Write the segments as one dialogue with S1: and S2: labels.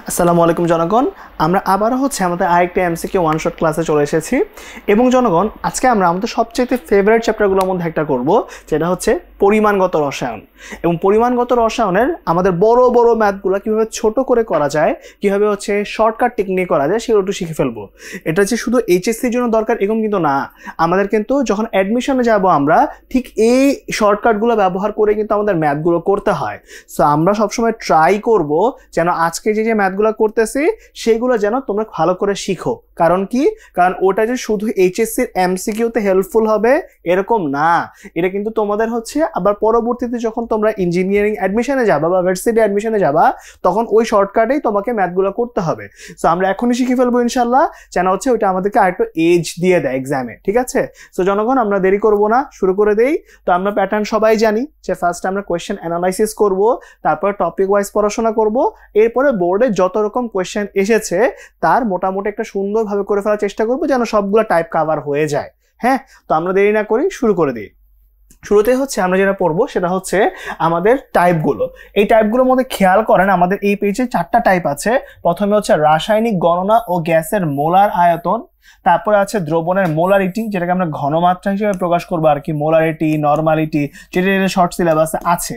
S1: আসসালামু আলাইকুম জনগণ, আমরা আবারও আমাদের আরেকটা এমসিকিউ ওয়ান শট ক্লাসে চলে এসেছি। এবং জনগণ, আজকে আমরা আমাদের সবচেয়ে ফেভারিট চ্যাপ্টারগুলোর মধ্যে একটা করব, যেটা হচ্ছে পরিমাণগত রসায়ন। এবং পরিমাণগত রসায়নের আমাদের বড় বড় ম্যাথগুলো কীভাবে ছোট করে করা যায়, কীভাবে শর্টকাট টেকনিক করা যায়, সেগুলো একটু শিখে ফেলবো। এটা যে শুধু এইচএসসির জন্য দরকার এরকম কিন্তু না, আমাদের কিন্তু যখন অ্যাডমিশনে যাব আমরা ঠিক এই শর্টকাটগুলো ব্যবহার করে কিন্তু আমাদের ম্যাথগুলো করতে হয়। সো আমরা সবসময় ট্রাই করব যেন আজকে যে ম্যাথগুলো করতেছি সেগুলো যেন তোমরা ভালো করে শিখো। কারণ কি? কারণ ওটা যে শুধু এইচএসসির এমসিকিউতে হেল্পফুল হবে এরকম না, এটা কিন্তু তোমাদের আবার পরবর্তীতে যখন তোমরা ইঞ্জিনিয়ারিং অ্যাডমিশনে যাবা বা ভার্সিটি অ্যাডমিশনে যাবা তখন ওই শর্টকাটেই তোমাকে ম্যাথগুলো করতে হবে। সো আমরা এখনই শিখে ফেলবো ইনশাল্লাহ, যেন ওইটা আমাদেরকে আরেকটু এজ দিয়ে দেয় এক্সামে। ঠিক আছে? সো জনগণ, আমরা দেরি করব না, শুরু করে দেই। তো আমরা প্যাটার্ন সবাই জানি যে ফার্স্ট আমরা কোয়েশ্চেন অ্যানালাইসিস করব, তারপর টপিক ওয়াইজ পড়াশোনা করব, এরপরে বোর্ডে যত রকম কোয়েশ্চেন এসেছে তার মোটামুটি একটা সুন্দরভাবে করে ফেলার চেষ্টা করবো যেন সবগুলো টাইপ কভার হয়ে যায়। হ্যাঁ, তো আমরা দেরি না করি, শুরু করে দিই। শুরুতে আমরা যেটা পড়বো সেটা আমাদের টাইপগুলো। এই টাইপগুলোর মধ্যে খেয়াল করেন আমাদের এই পেজে 4টা টাইপ আছে। প্রথমে রাসায়নিক গণনা ও গ্যাসের মোলার আয়তন, তারপরে আছে দ্রবণের মোলারিটি, যেটাকে আমরা ঘনমাত্রা হিসেবে প্রকাশ করবো আর কি, মোলারিটি, নরমালিটি, যেটা শর্ট সিলেবাসে আছে।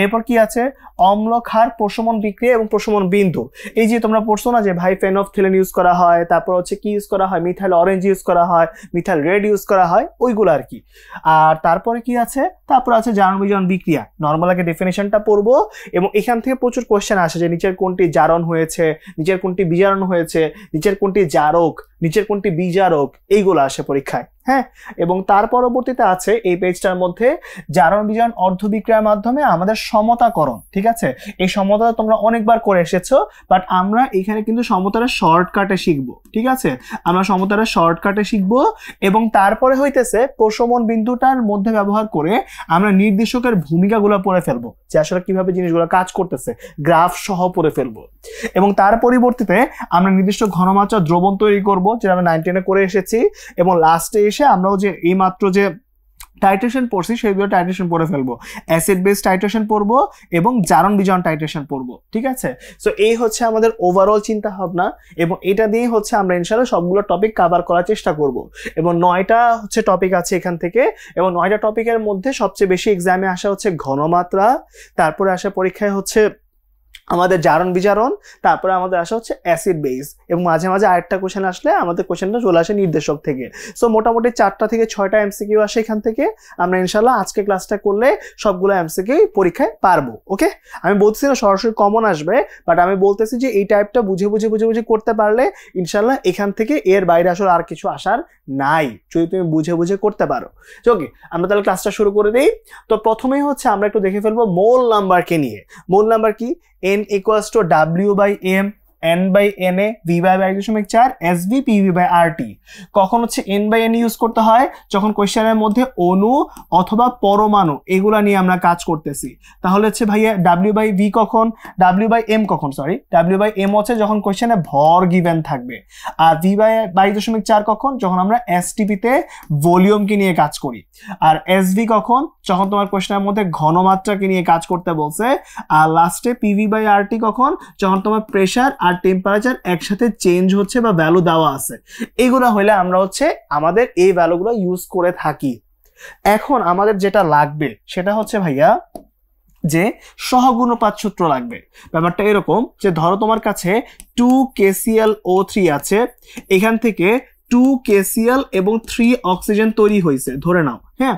S1: এরপর কি আছে? অম্ল ক্ষার প্রশমন বিক্রিয়া এবং প্রশমন বিন্দু। এই যে তোমরা পড়ছো না যে ভাই ফেনফথিলিন ইউজ করা হয়, তারপর কি ইউজ করা হয়, মিথাইল অরেঞ্জ ইউজ করা হয়, মিথাইল রেড ইউজ করা হয়, ওইগুলো আর কি। আর তারপরে কি আছে? তারপর আছে জারণ বিজারণ বিক্রিয়া। নর্মাল আগে ডেফিনেশনটা পড়বো এবং এখান থেকে প্রচুর কোয়েশ্চেন আসে যে নিচের কোনটি জারণ হয়েছে, নিচের কোনটি বিজারণ হয়েছে, নিচের কোনটি জারক, নিচের কোনটি বিজারক, এইগুলো আসে পরীক্ষায়। হ্যাঁ, এবং তার পরবর্তীতে আছে এই পেজটার মধ্যে জারণ বিজারণ অর্ধবিক্রিয়ার মাধ্যমে আমাদের সমতাকরণ। ঠিক আছে? এই সমতা তোমরা অনেকবার করে এসেছো, বাট আমরা এখানে কিন্তু সমতাটা শর্টকাটে শিখবো। ঠিক আছে? আমরা সমতাটা শর্টকাটে শিখবো এবং তারপরে প্রশমন বিন্দুটার মধ্যে ব্যবহার করে আমরা নির্দেশকের ভূমিকাগুলো পড়ে ফেলবো, যে আসলে কিভাবে জিনিসগুলো কাজ করতেছে, গ্রাফ সহ পড়ে ফেলবো। এবং তার পরিবর্তিতে আমরা নির্দিষ্ট ঘনমাত্রা দ্রবণ তৈরি করব, যেটা আমরা 9-10-এ করে এসেছি। এবং লাস্টে এসে আমরাও যে এইমাত্র যে টাইট্রেশন পড়ছি সেগুলো টাইট্রেশন পড়ে ফেলবো, অ্যাসিড বেস টাইট্রেশন পড়বো এবং জারণ বিজারণ টাইট্রেশন পড়বো। ঠিক আছে? সো এই আমাদের ওভারঅল চিন্তা ভাবনা এবং এটা দিয়ে আমরা ইনশাআল্লাহ সবগুলো টপিক কভার করার চেষ্টা করব। এবং 9টা টপিক আছে এখান থেকে, এবং 9টা টপিকের মধ্যে সবচেয়ে বেশি এক্সামে আসা ঘনমাত্রা, তারপরে আসা পরীক্ষায় আমাদের জারণ বিজারণ, তারপরে আমাদের আসা অ্যাসিড বেস, এবং মাঝে মাঝে আরেকটা কোশ্চেন আসলে আমাদের কোশ্চেনটা চলে আসে নির্দেশক থেকে। সো মোটামুটি 4টা থেকে 6টা এমসিকিউ আসে এখান থেকে। আমরা ইনশাল্লাহ আজকে ক্লাসটা করলে সবগুলো এমসিকিউ পরীক্ষায় পারবো। ওকে? আমি বলতেছি না সরাসরি কমন আসবে, বাট আমি বলতেছি যে এই টাইপটা বুঝে বুঝে বুঝে বুঝে করতে পারলে ইনশাল্লাহ এখান থেকে এর বাইরে আসলে আর কিছু আসার নাই, যদি তুমি বুঝে বুঝে করতে পারো। ওকে, আমরা তাহলে ক্লাসটা শুরু করে দিই। তো প্রথমেই আমরা একটু দেখে ফেলবো মোল নাম্বারকে নিয়ে। মোল নাম্বার কি? N equals to W/M, N/Na, V/2.4, SV, PV/RT। কখন N/N ইউজ করতে হয়? যখন কোয়েশ্চেনের মধ্যে অণু অথবা পরমাণু এগুলা নিয়ে আমরা কাজ করতেছি। তাহলে ভাইয়া W/V কখন, W/M কখন, সরি W/M যখন কোয়েশ্চেনে ভর গিভেন থাকবে। আর V/2.4 কখন? যখন আমরা STP-তে ভলিউমকে নিয়ে কাজ করি। আর SV কখন? যখন তোমার কোয়েশ্চেনের মধ্যে ঘনমাত্রাকে নিয়ে কাজ করতে বলছে। আর লাস্টে PV/RT কখন? যখন তোমার প্রেসার আর টেম্পারেচার একসাথে চেঞ্জ হচ্ছে বা ভ্যালু দেওয়া আছে। এগুলো হইলে আমরা আমাদের এই ভ্যালুগুলো ইউজ করে থাকি। এখন আমাদের যেটা লাগবে সেটা ভাইয়া যে সহগুণপাত সূত্র লাগবে। ব্যাপারটা এরকম যে ধরো তোমার কাছে 2KClO3 আছে, এখান থেকে 2KCl এবং 3 অক্সিজেন তৈরি হয়েছে ধরে নাও। হ্যাঁ,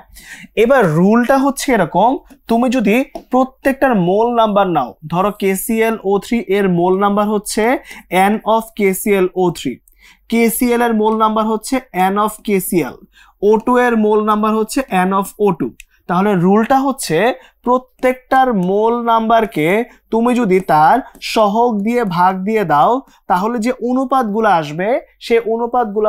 S1: এবার রুলটা এরকম, তুমি যদি প্রত্যেকটার মোল নাম্বার নাও, ধরো KClO3 এর মোল number N of KClO3, KCl এর মোল number N of KCl, O2 এর মোল নাম্বার N of O2। তাহলে রুলটা প্রত্যেকটার মোল নাম্বারকে তুমি যদি তার সহগ দিয়ে ভাগ দিয়ে দাও তাহলে যে অনুপাতগুলো আসবে সেই অনুপাতগুলো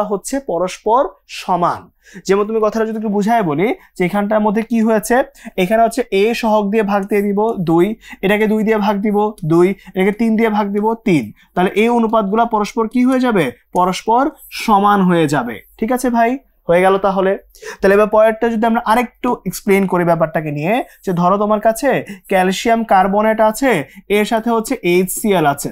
S1: পরস্পর সমান। যেমন তুমি কথাটা যদি একটু বুঝায় বলি যে এখানটার মধ্যে কি হয়েছে, এখানে A সহগ দিয়ে ভাগ দিয়ে দিব 2, এটাকে 2 দিয়ে ভাগ দিব 2, এটাকে 3 দিয়ে ভাগ দিব 3। তাহলে এই অনুপাতগুলো পরস্পর কি হয়ে যাবে? পরস্পর সমান হয়ে যাবে। ঠিক আছে ভাই? হয়ে গেল। তাহলে এবার পরেরটা যদি আমরা আরেকটু এক্সপ্লেন করি ব্যাপারটাকে নিয়ে, যে ধরো তোমার কাছে ক্যালসিয়াম কার্বনেট আছে, এর সাথে HCl আছে।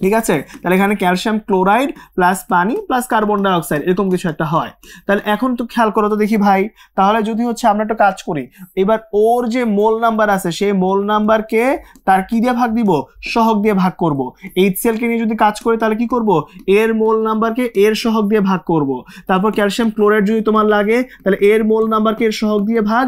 S1: ঠিক আছে, তাহলে এখানে ক্যালসিয়াম ক্লোরাইড প্লাস পানি প্লাস কার্বন ডাই অক্সাইড এরকম কিছু একটা হয়। তাহলে এখন তো খেয়াল করো তো দেখি ভাই, তাহলে যদি হচ্ছে আমরা একটা কাজ করি, এবার ওর যে মোল নাম্বার আছে সেই মোল নাম্বারকে তার কি দিয়ে ভাগ দিব, সহগ দিয়ে ভাগ করব। HCl কে নিয়ে যদি কাজ করি তাহলে কি করব, এর মোল নাম্বারকে এর সহগ দিয়ে ভাগ করব। তারপর ক্যালসিয়াম ক্লোরাইড যদি তোমার লাগে তাহলে এর মোল নাম্বারকে এর সহগ দিয়ে ভাগ,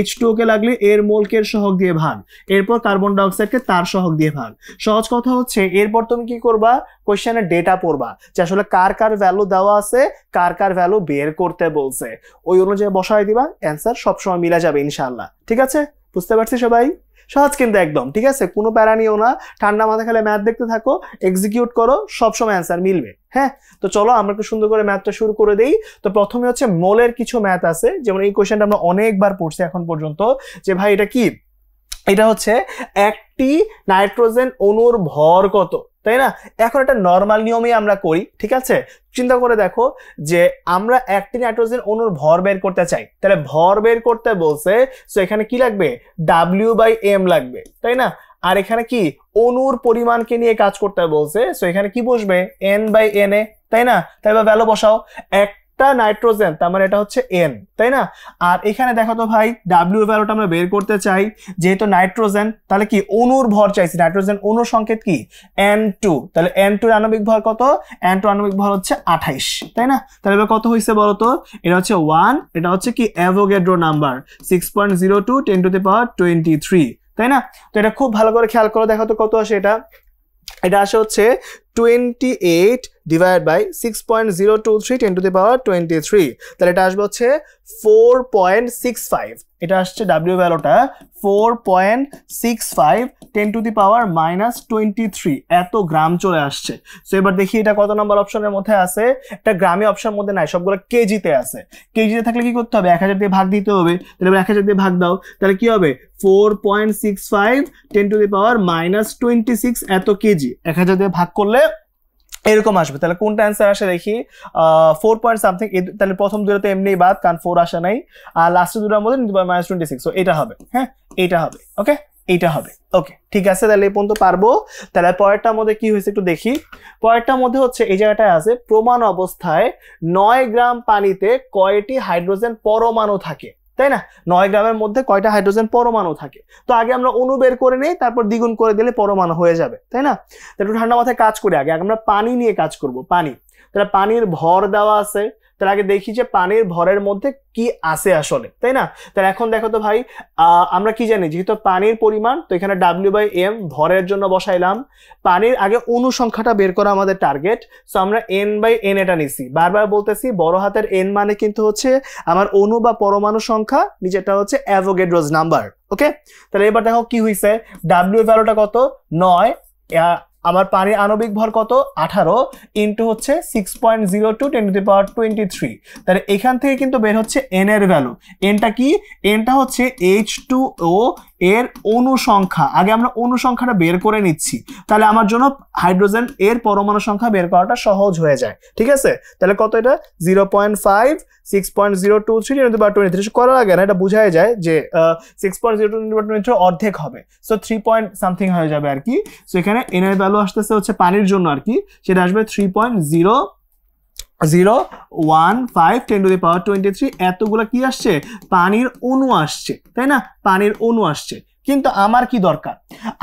S1: H2O কে লাগলে এর মোলকে এর সহগ দিয়ে ভাগ, এরপর কার্বন ডাই অক্সাইডকে তার সহগ দিয়ে ভাগ। সহজ কথা হচ্ছে এরপর তুমি কি করবা, কোশ্চেনের ডেটা পড়বা যে আসলে কার কার ভ্যালু দেওয়া আছে, কার কার ভ্যালু বের করতে বলছে, ওই অনুযায়ী বসাই দিবা, অ্যান্সার সবসময় মিলা যাবে ইনশাআল্লাহ। ঠিক আছে, বুঝতে পারছি সবাই? সহজ কিন্তু একদম, ঠিক আছে, কোনো প্যারা নিও না, ঠান্ডা মাথা খেলে ম্যাথ দেখতে থাকো, এক্সিকিউট করো, সবসময় অ্যান্সার মিলবে। হ্যাঁ, তো চলো আমরা একটু সুন্দর করে ম্যাথটা শুরু করে দেই। তো প্রথমে হচ্ছে মোলের কিছু ম্যাথ আছে, যেমন এই কোশ্চেনটা আমরা অনেকবার পড়ছি এখন পর্যন্ত, যে ভাই এটা কি, এটা হচ্ছে একটি নাইট্রোজেন অণুর ভর কত, তাই না? এখন এটা নর্মাল নিয়মে আমরা করি, ঠিক আছে? চিন্তা করে দেখো যে আমরা একটি নাইট্রোজেন অণুর ভর বের করতে চাই, তাহলে ভর বের করতে বলছে, সো এখানে কি লাগবে, W/m লাগবে, তাই না? আর এখানে কি অণুর পরিমাণকে নিয়ে কাজ করতে বলছে, সো এখানে কি বসবে, N/Na, তাই না? তাহলে ভ্যালু বসাও, একটা নাইট্রোজেন তার মানে এটা হচ্ছে N, তাই না? আর এখানে দেখো তো ভাই W ভ্যালুটা আমরা বের করতে চাই, যেহেতু নাইট্রোজেন তাহলে কি অণুর ভর চাইছি, নাইট্রোজেন অণুর সংকেত কি N2, তাহলে N2 এর আণবিক ভর কত, N2 আণবিক ভর হচ্ছে 28, তাই না? তাহলে এবার কত হয়েছে বলো তো, এটা হচ্ছে 1, এটা হচ্ছে কি অ্যাভোগাড্রো নাম্বার 6.02 10⁻23, তাই না? তো এটা খুব ভালো করে খেয়াল করো, দেখো তো কত আসে, এটা আসে হচ্ছে 28 ডিভাইড বাই 6.023 10⁻23, তাহলে এটা আসবে হচ্ছে 4.65, এটা আসছে W ভ্যালুটা 4.65 10⁻23 এত গ্রাম চলে আসছে। সো এবার দেখি এটা কত নম্বর অপশনের মধ্যে আছে, এটা গ্রামে অপশনের মধ্যে নাই, সবগুলো কেজিতে আছে। কেজিতে থাকলে কি করতে হবে, 1000 দিয়ে ভাগ দিতে হবে, তাহলে 1000 দিয়ে ভাগ দাও, তাহলে কি হবে 4.65 10⁻26 এত কেজি, 1000 দিয়ে ভাগ করলে এরকম আসবে। তাহলে কোনটা অ্যান্সার আসে দেখি, 4 পয়েন্ট সামথিং, তাহলে প্রথম দুটোতে এমনি বাদ, কারণ 4 আসে নাই, আর লাস্টের দুটোর মধ্যে -26, সো এটা হবে, হ্যাঁ এটা হবে, ওকে এইটা হবে, ওকে ঠিক আছে। তাহলে এই পর্যন্ত পারবো। তাহলে পরেরটার মধ্যে কি হয়েছে একটু দেখি, পরেরটার মধ্যে হচ্ছে এই জায়গাটায় আছে, প্রমাণ অবস্থায় 9 গ্রাম পানিতে কয়টি হাইড্রোজেন পরমাণু থাকে, তাই না? 9 গ্রামের মধ্যে কয়টা হাইড্রোজেন পরমাণু থাকে, তো আগে আমরা অণু বের করে নেই, তারপর দ্বিগুণ করে দিলে পরমাণু হয়ে যাবে, তাই না? তাহলে একটু ঠান্ডা মাথায় কাজ করে আগে আমরা পানি নিয়ে কাজ করব। পানি, তাহলে পানির ভর দেওয়া আছে, তাহলে আগে দেখি যে পানির ভরের মধ্যে কি আছে আসলে, তাই না? তাহলে এখন দেখো তো ভাই, আমরা কি জানি, যেহেতু পানির পরিমাণ, তো এখানে W/m ভরের জন্য বসাইলাম, পানির আগে অণু সংখ্যাটা বের করা আমাদের টার্গেট, সো আমরা N/n এটা নিছি, বারবার বলতেছি বড় হাতের N মানে কিন্তু হচ্ছে আমার অণু বা পরমাণু সংখ্যা, নিচেরটা হচ্ছে অ্যাভোগাড্রোস নাম্বার, ওকে? তাহলে এবার দেখো কি হইছে, W ভ্যালুটা কত 9, আমার পানির আণবিক ভর কত 18 ইন্টু হচ্ছে 6.02 10⁻23, তাহলে এখান থেকে কিন্তু বের হচ্ছে N এর ভ্যালু। Nটা কি, Nটা হচ্ছে H2O এর অণু সংখ্যা, আগে আমরা অণু সংখ্যাটা বের করে নিচ্ছি, তাহলে আমার জন্য হাইড্রোজেন এর পরমাণু সংখ্যা বের করাটা সহজ হয়ে যায়, ঠিক আছে? তাহলে কত এটা 0.5 6.023 10⁻23 করার আগে না এটা বোঝাই যায় যে 6.02 10⁻23 অর্ধেক হবে, সো 3 পয়েন্ট সামথিং হয়ে যাবে আর কি। সো এখানে N এর ভ্যালু আসতেছে হচ্ছে পানির জন্য আর কি, সেটা আসবে 3.015 10⁻23, এতগুলো কি আসছে, পানির অণু আসছে, তাই না? পানির অণু আসছে। কিন্তু আমার কি দরকার,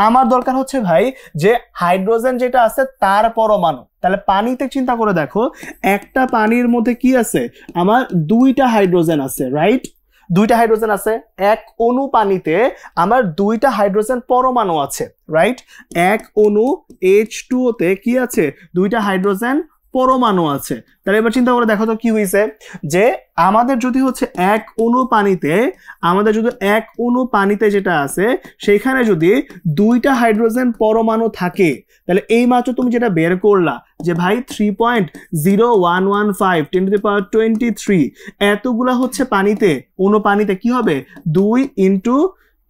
S1: আমার দরকার হচ্ছে ভাই যে হাইড্রোজেন যেটা আছে তার পরমাণু। তাহলে পানিতে চিন্তা করে দেখো, একটা পানির মধ্যে কি আছে, আমার 2টা হাইড্রোজেন আছে, রাইট? 2টা হাইড্রোজেন আছে, এক অণু পানিতে আমার 2টা হাইড্রোজেন পরমাণু আছে, রাইট? এক অণু H2O তে কি আছে, 2টা হাইড্রোজেন পরমাণু আছে। তাহলে এবার চিন্তা করে দেখো তো কি হয়েছে, যে আমাদের যদি হচ্ছে এক অণু পানিতে যেটা আছে সেখানে যদি 2টা হাইড্রোজেন পরমাণু থাকে, তাহলে এই মাত্র তুমি যেটা বের করলা যে ভাই 3.0115 10⁻23 এতগুলা হচ্ছে পানিতে, অণু পানিতে কি হবে, 2 ইন্টু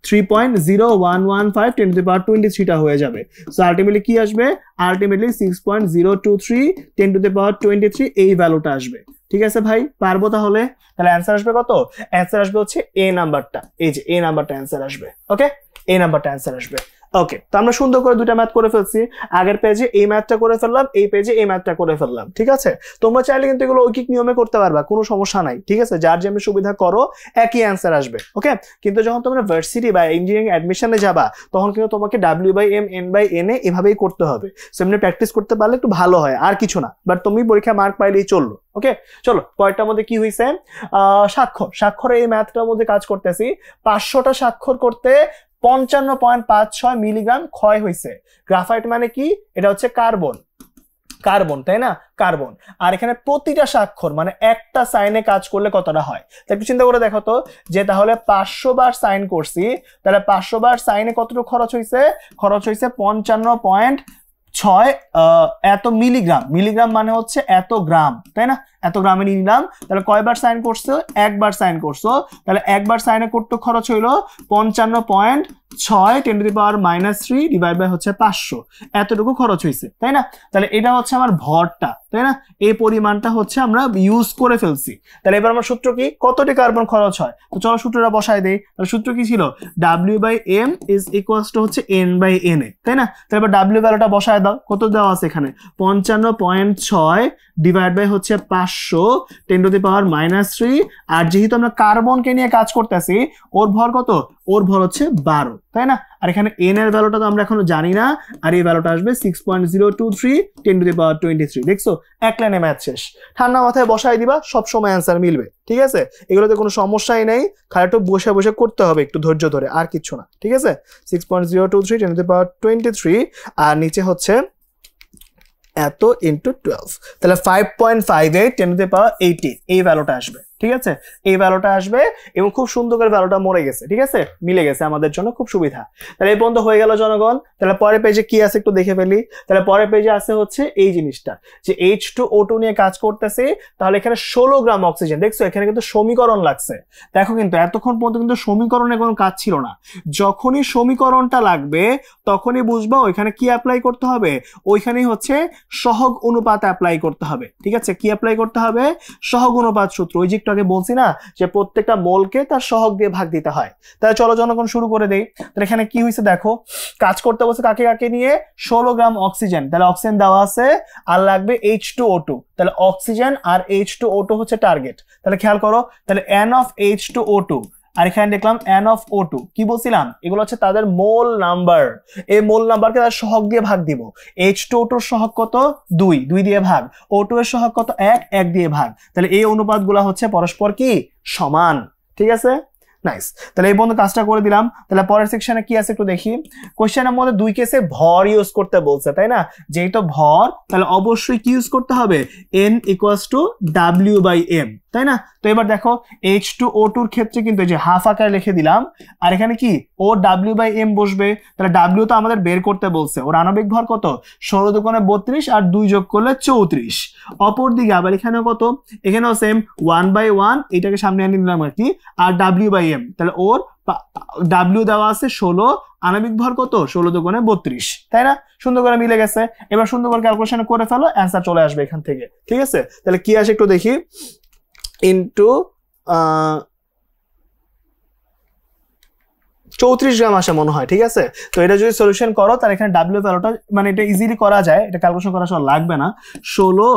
S1: 3.0115 10⁻23টা হয়ে যাবে। সো আলটিমেটলি কি আসবে, আলটিমেটলি 6.023 10⁻23 এই ভ্যালুটা আসবে। ঠিক আছে ভাই, পারবো তাহলে? তাহলে অ্যান্সার আসবে কত, অ্যান্সার আসবে হচ্ছে A নাম্বারটা, এই যে A নাম্বারটা অ্যান্সার আসবে, ওকে? A নাম্বারটা অ্যান্সার আসবে। ওকে, তো আমরা সুন্দর করে দুইটা ম্যাথ করে ফেলছি। আগের পেজে এই ম্যাথটা করে ফেললাম, এই পেজে এই ম্যাথটা করে ফেললাম। ঠিক আছে, তোমরা চাইলে কিন্তু এগুলো ঐকিক নিয়মে করতে পারবা, কোনো সমস্যা নাই। ঠিক আছে, যার যেমন সুবিধা করো, একই অ্যান্সার আসবে। ওকে, কিন্তু যখন তোমরা ভার্সিটি বা ইঞ্জিনিয়ারিং অ্যাডমিশনে যাবা তখন কিন্তু তোমাকে W/M N/N এভাবেই করতে হবে। সো এমনি প্র্যাকটিস করতে পারলে একটু ভালো হয়, আর কিছু না। বাট তুমি পরীক্ষা মার্ক পাইলেই চললো। ওকে, চলো পরেরটার মধ্যে কি হয়েছে, স্বাক্ষরে এই ম্যাথটার মধ্যে কাজ করতেছি। 500টা স্বাক্ষর করতে 55.56 মিলিগ্রাম ক্ষয় হয়েছে। গ্রাফাইট মানে কি, এটা হচ্ছে কার্বন, তাই না, কার্বন। আর এখানে প্রতিটা স্বাক্ষর মানে একটা সাইনে কাজ করলে কতটা হয়, তো একটু চিন্তা করে দেখো তো, যে তাহলে 500 বার সাইন করছি, তাহলে 500 বার সাইনে কতটুকু খরচ হয়েছে, 55.6 এত মিলিগ্রাম। মিলিগ্রাম মানে হচ্ছে এত গ্রাম, তাই না, এত গ্রামে নিলাম। তাহলে কয়বার সাইন করছো, একবার সাইন করছো, তাহলে একবার সাইনে করতে খরচ হইলো 55.6 10⁻³ ডিভাইড বাই হচ্ছে 500, এতটুকু খরচ হয়েছে, তাই না। তাহলে এটা হচ্ছে আমার ভরটা, তাই না, এই পরিমাণটা হচ্ছে আমরা ইউজ করে ফেলছি। তাহলে এবার আমার সূত্র কি, কতটি কার্বন খরচ হয়, তো চলো সূত্রটা বসাই দেই। তাহলে সূত্র কি ছিল, W/M হচ্ছে N/N, তাই না। তাহলে এবার W ভ্যালুটা বসায় দাও, কত দেওয়া আছে এখানে, 55.6 ডিভাইড বাই হচ্ছে 500 10⁻³ আর যেহেতু আমরা কার্বনকে নিয়ে কাজ করতেছি, ওর ভর কত, ওর ভর হচ্ছে 12, তাই না। আর এখানে N এর ভ্যালুটা তো আমরা এখনো জানি না, আর এই ভ্যালুটা আসবে 6.023 10⁻23। দেখছো, এক লাইনে ম্যাথ শেষ। ঠান্ডা মাথায় বসাই দিবা, সব সময় অ্যান্সার মিলবে। ঠিক আছে, এগুলোতে কোনো সমস্যাই নেই, খালি একটু বসে বসে করতে হবে, একটু ধৈর্য ধরে, আর কিচ্ছু না। ঠিক আছে, 6.023 10⁻23 আর নিচে হচ্ছে এত ইন্টু 12, তাহলে 5.58 10⁻80 এই ভ্যালুটা আসবে। ঠিক আছে, এই ভ্যালুটা আসবে এবং খুব সুন্দর করে ভ্যালুটা মরে গেছে। ঠিক আছে, মিলে গেছে, আমাদের জন্য খুব সুবিধা। তাহলে এই পর্যন্ত হয়ে গেল জনগণ। তাহলে পরের পেজে কি আছে একটু দেখে ফেলি। তাহলে পরের পেজে আছে হচ্ছে এই জিনিসটা, যে H2O2 নিয়ে কাজ করতেছে। তাহলে এখানে 16 গ্রাম অক্সিজেন। দেখছো, এখানে কিন্তু সমীকরণ লাগছে। দেখো, কিন্তু এতক্ষণ পর্যন্ত কিন্তু সমীকরণের কোনো কাজ ছিল না। যখনই সমীকরণটা লাগবে তখনই বুঝবো ওইখানে কি অ্যাপ্লাই করতে হবে, ওইখানেই হচ্ছে সহগ অনুপাত অ্যাপ্লাই করতে হবে। ঠিক আছে, কি অ্যাপ্লাই করতে হবে, সহগ অনুপাত সূত্র। ওই যে আগে বলছি না, যে প্রত্যেকটা মোলকে তার সহগ দিয়ে ভাগ দিতে হয়। তাহলে চলো জনগণ শুরু করে দেই। তাহলে এখানে কি হয়েছে দেখো, কাজ করতে বলছে কাকে কাকে নিয়ে, 16 গ্রাম অক্সিজেন। তাহলে অক্সিজেন দেওয়া আছে, আর লাগবে H2O2। তাহলে অক্সিজেন আর H2O2 হচ্ছে টার্গেট। তাহলে খেয়াল করো, তাহলে N of H2O2 আর এখানে দেখলাম NO2। কি বলছিলাম, এগুলো হচ্ছে তাদের মোল নাম্বার। এই মোল নাম্বারকে তার সহগ দিয়ে ভাগ দিব। H2O2 এর সহগ কত, 2 দিয়ে ভাগ, O2 এর সহগ কত, 1 দিয়ে ভাগ। তাহলে এই অনুপাতগুলো হচ্ছে পরস্পর কি সমান। ঠিক আছে, নাইস। তাহলে এই বন্ধু কাজটা করে দিলাম। তাহলে পরের সেকশনে কি আছে একটু দেখি। কোশ্চেনের মধ্যে দুই কেসে ভর ইউজ করতে বলছে, তাই না, যেহেতু ভর তাহলে অবশ্যই কি ইউজ করতে হবে, N = W/M, তাই না। তো এবার দেখো, H2O2 এর ক্ষেত্রে কিন্তু এই যে হাফ আকারে লিখে দিলাম, আর এখানে কি ও W/M বসবে। তাহলে W তো আমাদের বের করতে বলছে, ওর আণবিক ভর কত, 16 দুগুণে 32 আর 2 যোগ করলে 34। অপর দিকে আবার এখানেও কত, এখানেও সেম 1/1, এটাকে সামনে এনে নিলাম আর কি, আর W/M। তাহলে ওর W দেওয়া আছে 16, আণবিক ভর কত, 16 দুগুণে 32, তাই না। সুন্দর করে মিলে গেছে। এবার সুন্দর করে ক্যালকুলেশন করে ফেলো, অ্যান্সার চলে আসবে এখান থেকে। ঠিক আছে, তাহলে কি আসে একটু দেখি, ইন্টু 34 গ্রাম আসে মনে হয়। ঠিক আছে, তো এটা যদি সলিউশন করো তাহলে এখানে W ভ্যালুটা মানে এটা ইজিলি করা যায়, এটা ক্যালকুলেশন করা সব লাগবে না। 16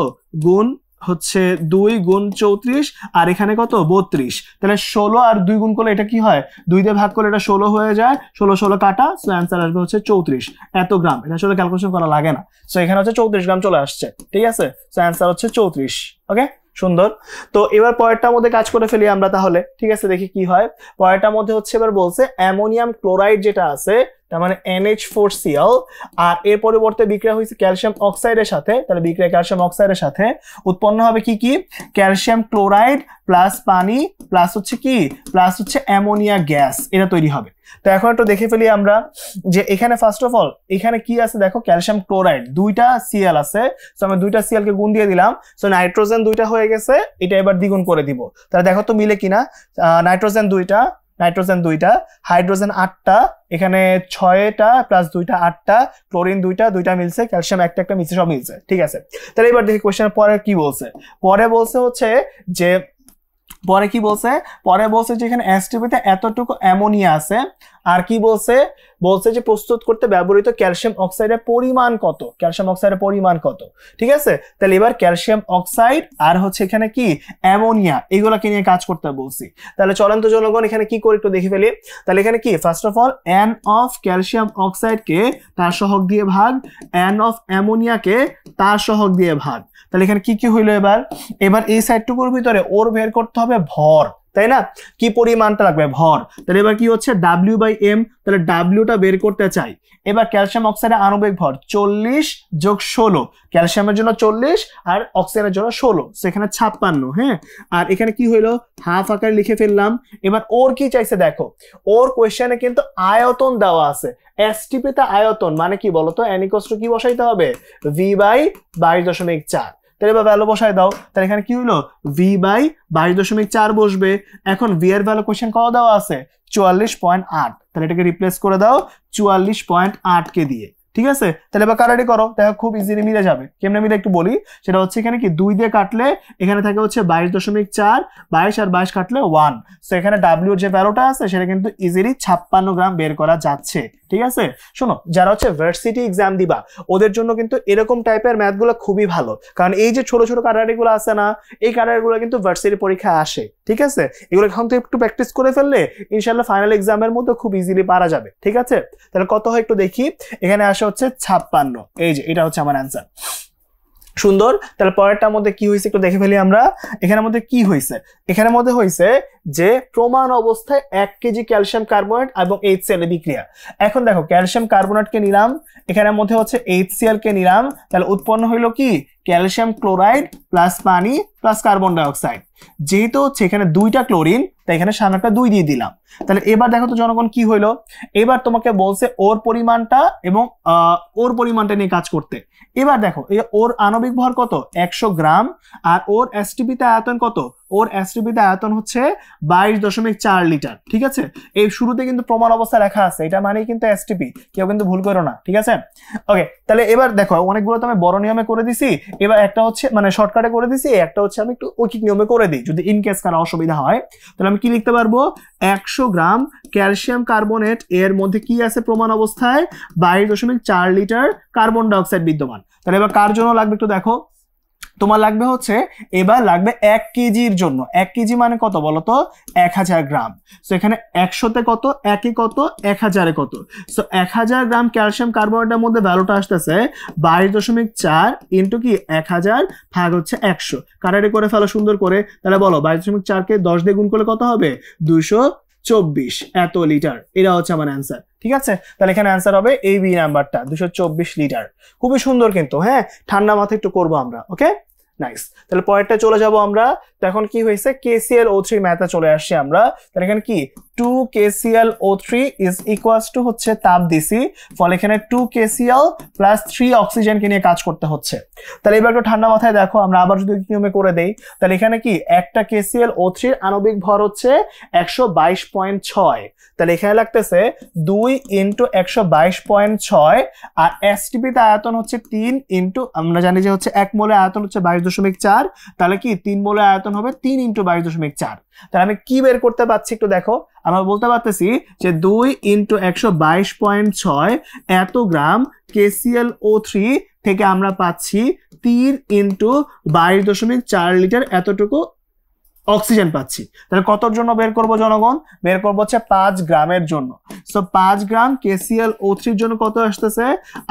S1: গুণ হচ্ছে 2 গুণ 34 আর এখানে কত 32। তাহলে 16 আর 2 গুণ করলে এটা কি হয়, 2 দিয়ে ভাগ করলে এটা 16 হয়ে যায়, 16 কাটা, সো অ্যান্সার আসবে হচ্ছে 34 এত গ্রাম। এটা আসলে ক্যালকুলেশন করা লাগে না, সো এখানে হচ্ছে 34 গ্রাম চলে আসছে। ঠিক আছে, সো অ্যান্সার হচ্ছে 34। ওকে, সুন্দর। তো এবার পরেরটার মধ্যে কাজ করে ফেলি আমরা তাহলে। ঠিক আছে, দেখি কি হয়। পরেরটার মধ্যে হচ্ছে এবার বলছে অ্যামোনিয়াম ক্লোরাইড যেটা আছে, তার মানে NH4Cl, আর এর পরিবর্তে বিক্রিয়া হয়েছে ক্যালসিয়াম অক্সাইডের সাথে। তাহলে বিক্রিয়া ক্যালসিয়াম অক্সাইডের সাথে উৎপন্ন হবে কি কি, ক্যালসিয়াম ক্লোরাইড প্লাস পানি প্লাস হচ্ছে কি, প্লাস হচ্ছে অ্যামোনিয়া গ্যাস, এটা তৈরি হবে। তো এখন একটু দেখে ফেলি আমরা, যে এখানে ফার্স্ট অফ অল এখানে কি আছে দেখো, ক্যালসিয়াম ক্লোরাইড 2টা Cl আছে, সো আমি 2টা Cl কে গুণ দিয়ে দিলাম, সো নাইট্রোজেন 2টা হয়ে গেছে, এটা এবার দ্বিগুণ করে দিব। তাহলে দেখো তো মিলে কিনা, নাইট্রোজেন 2টা, হাইড্রোজেন 8টা, এখানে 6টা প্লাস 2টা 8টা, ক্লোরিন 2টা মিলছে, ক্যালসিয়াম একটা মিলছে, সব মিলছে। ঠিক আছে, তাহলে এবার দেখি কোশ্চেনের পরে কি বলছে। পরে বলছে হচ্ছে যে, পরে বলছে যে এখানে অ্যাসটিভিতে এতটুকু অ্যামোনিয়া আছে, আর কি বলছে বলছে যে প্রস্তুত করতে ব্যবহৃত ক্যালসিয়াম অক্সাইডের পরিমাণ কত, ক্যালসিয়াম অক্সাইডের পরিমাণ কত, ঠিক আছে। তাহলে এবার ক্যালসিয়াম অক্সাইড আর হচ্ছে এখানে কি অ্যামোনিয়া, এগুলোকে নিয়ে কাজ করতে বলছি। তাহলে চলেন তো জনগণ এখানে কি করে একটু দেখে ফেলি। তাহলে এখানে কি first of all N of calcium অক্সাইডকে তার সহগ দিয়ে ভাগ, এন অফ অ্যামোনিয়াকে তার সহগ দিয়ে ভাগ। তাহলে এখানে কি কি হইলো, এবার এই সাইডটুকুর ভিতরে ওর বের করতে হবে ভর, তাই না, কি পরিমাণটা লাগবে ভর। তাহলে এবার কি হচ্ছে W/m, তাহলে ডাব্লিউটা বের করতে চাই। এবার ক্যালসিয়াম অক্সাইডের আণবিক ভর 40 যোগ 16, ক্যালসিয়ামের জন্য 40 আর অক্সিজেনের জন্য 16, সেখানে 56। হ্যাঁ, আর এখানে কি হইলো হাফ আকারে লিখে ফেললাম। এবার ওর কি চাইছে দেখো, ওর কোয়েশ্চেনে কিন্তু আয়তন দেওয়া আছে, এসটিপি তে আয়তন মানে কি বলতো, n = কি বসাইতে হবে V/22.4। তাহলে এবার ভ্যালু বসাই দাও। তাহলে এখানে কি হলো V/22.4 বসবে। এখন V এর ভ্যালু কোশ্চেন কত দেওয়া আছে 44.8, তাহলে এটাকে রিপ্লেস করে দাও 44.8 কে দিয়ে, ঠিক আছে। তাহলে এবার কাটাকাটি করো, দেখো খুব ইজিলি মিলে যাবে। কেমনে মিলে একটু বলি, সেটা হচ্ছে এখানে কি 2 দিয়ে কাটলে এখানে থাকে হচ্ছে 22.4, 22 আর 22 কাটলে 1, সো এখানে W এর যে ভ্যালুটা আছে সেটা কিন্তু ইজিলি 56 গ্রাম বের করা যাচ্ছে, ঠিক আছে। শোনো, যারা হচ্ছে ভার্সিটি এক্সাম দিবা ওদের জন্য কিন্তু এরকম টাইপের ম্যাথগুলো খুবই ভালো, কারণ এই যে ছোট ছোট কাটাকাটিগুলো আছে না, এই কাটাকাটিগুলো কিন্তু ভার্সিটি পরীক্ষায় আসে, ঠিক আছে। এগুলো এখন তো একটু প্র্যাকটিস করে ফেললে ইনশাআল্লাহ ফাইনাল এক্সামের মধ্যে খুব ইজিলি পারা যাবে, ঠিক আছে। তাহলে কত হয় একটু দেখি, এখানে আসে হচ্ছে 56, এই যে এটা হচ্ছে আমার অ্যান্সার। সুন্দর। তাহলে পরেরটার মধ্যে কি হয়েছে একটু দেখে ফেলি আমরা। এখানের মধ্যে কি হয়েছে, এখানের মধ্যে হয়েছে যে প্রমাণ অবস্থায় 1 কেজি ক্যালসিয়াম কার্বনেট এবং HCl বিক্রিয়া। এখন দেখো ক্যালসিয়াম কার্বনেটকে নিলাম, এখানের মধ্যে হচ্ছে HCl কে নিলাম, তাহলে উৎপন্ন হইলো কি ক্যালসিয়াম ক্লোরাইড প্লাস পানি প্লাস কার্বন ডাইঅক্সাইড। যেহেতু হচ্ছে এখানে 2টা ক্লোরিন, তাই এখানে সামনে একটা 2 দিয়ে দিলাম। তাহলে এবার দেখো তো জনগণ কি হইলো, এবার তোমাকে বলছে ওর পরিমাণটা এবং ওর পরিমাণটা নিয়ে কাজ করতে। এবার দেখো এই ওর আণবিক ভর কত 100 গ্রাম, আর ওর এসটিপি তে আয়তন কত, ওর এসটিপি তে আয়তন হচ্ছে 22.4 লিটার, ঠিক আছে। এই শুরুতে কিন্তু প্রমাণ অবস্থা লেখা আছে, এটা মানেই কিন্তু এসটিপি, কেউ কিন্তু ভুল করো না, ঠিক আছে। ওকে, তাহলে এবার দেখো অনেকগুলো তো আমি বড় নিয়মে করে দিছি, এবার একটা হচ্ছে মানে শর্টকাটে করে দিছি, একটা হচ্ছে আমি একটু ঐকিক নিয়মে করে দিই যদি ইন কেস কারো অসুবিধা হয়। তাহলে আমি কি লিখতে পারবো, 100 গ্রাম ক্যালসিয়াম কার্বনেট এর মধ্যে কি আছে প্রমাণ অবস্থায় 22.4 লিটার কার্বন ডাইঅক্সাইড বিদ্যমান। তাহলে এবার কার জন্য লাগবে একটু দেখো, তোমার লাগবে হচ্ছে এবার লাগবে 1 কেজির জন্য। 1 কেজি মানে কত বলতো 1000 গ্রাম। সো এখানে 100তে কত, 1 এ কত, 1000 এ কত। সো 1000 গ্রাম ক্যালসিয়াম কার্বনেটের মধ্যে ভ্যালুটা আসতেছে 22.4 ইন্টু কি 1000 ভাগ হচ্ছে 100। কাটাকাটি করে ফেলো সুন্দর করে। তাহলে বলো 22.4 কে 10 দিয়ে গুণ করলে কত হবে 224 এত লিটার। এটা হচ্ছে আমার অ্যান্সার, ঠিক আছে। তাহলে এখানে অ্যান্সার হবে এই বি নাম্বারটা 224 লিটার। খুবই সুন্দর কিন্তু, হ্যাঁ ঠান্ডা মাথায় একটু করবো আমরা। ওকে, নাইস। তাহলে পরেরটা চলে যাব আমরা। তো এখন কি হয়েছে KClO3 ম্যাথে চলে আসছি আমরা। তাহলে এখানে কি 2 KClO3 ইজ ইকুয়ালস টু হচ্ছে তাপ দিছি, ফলে এখানে 2 KCl প্লাস 3 অক্সিজেনকে নিয়ে কাজ করতে হচ্ছে। তাহলে এবার একটু ঠান্ডা মাথায় দেখো, আমরা আবার যদি নিয়মে করে দেই, তাহলে এখানে কি একটা KClO3 এর আণবিক ভর হচ্ছে 122.6, তাহলে এখানে লাগতেছে 2 ইন্টু 122.6, আর এসটিপি তে আয়তন হচ্ছে 3 ইন্টু, আমরা জানি যে হচ্ছে 1 মোলের আয়তন হচ্ছে 22.4, তাহলে কি 3 মোলের আয়তন হবে 3 ইন্টু 22.4। তাহলে আমি কি বের করতে পারছি একটু দেখো, আমরা বলতে পারতেছি যে 2 ইন্টু 122.6 এত গ্রাম KClO3 থেকে আমরা পাচ্ছি 3 ইন্টু 22.4 লিটার এতটুকু অক্সিজেন পাচ্ছি। তাহলে কতর জন্য বের করব জনগণ, বের করব হচ্ছে 5 গ্রামের জন্য। সো 5 গ্রাম KClO3 এর জন্য কত আসতেছে,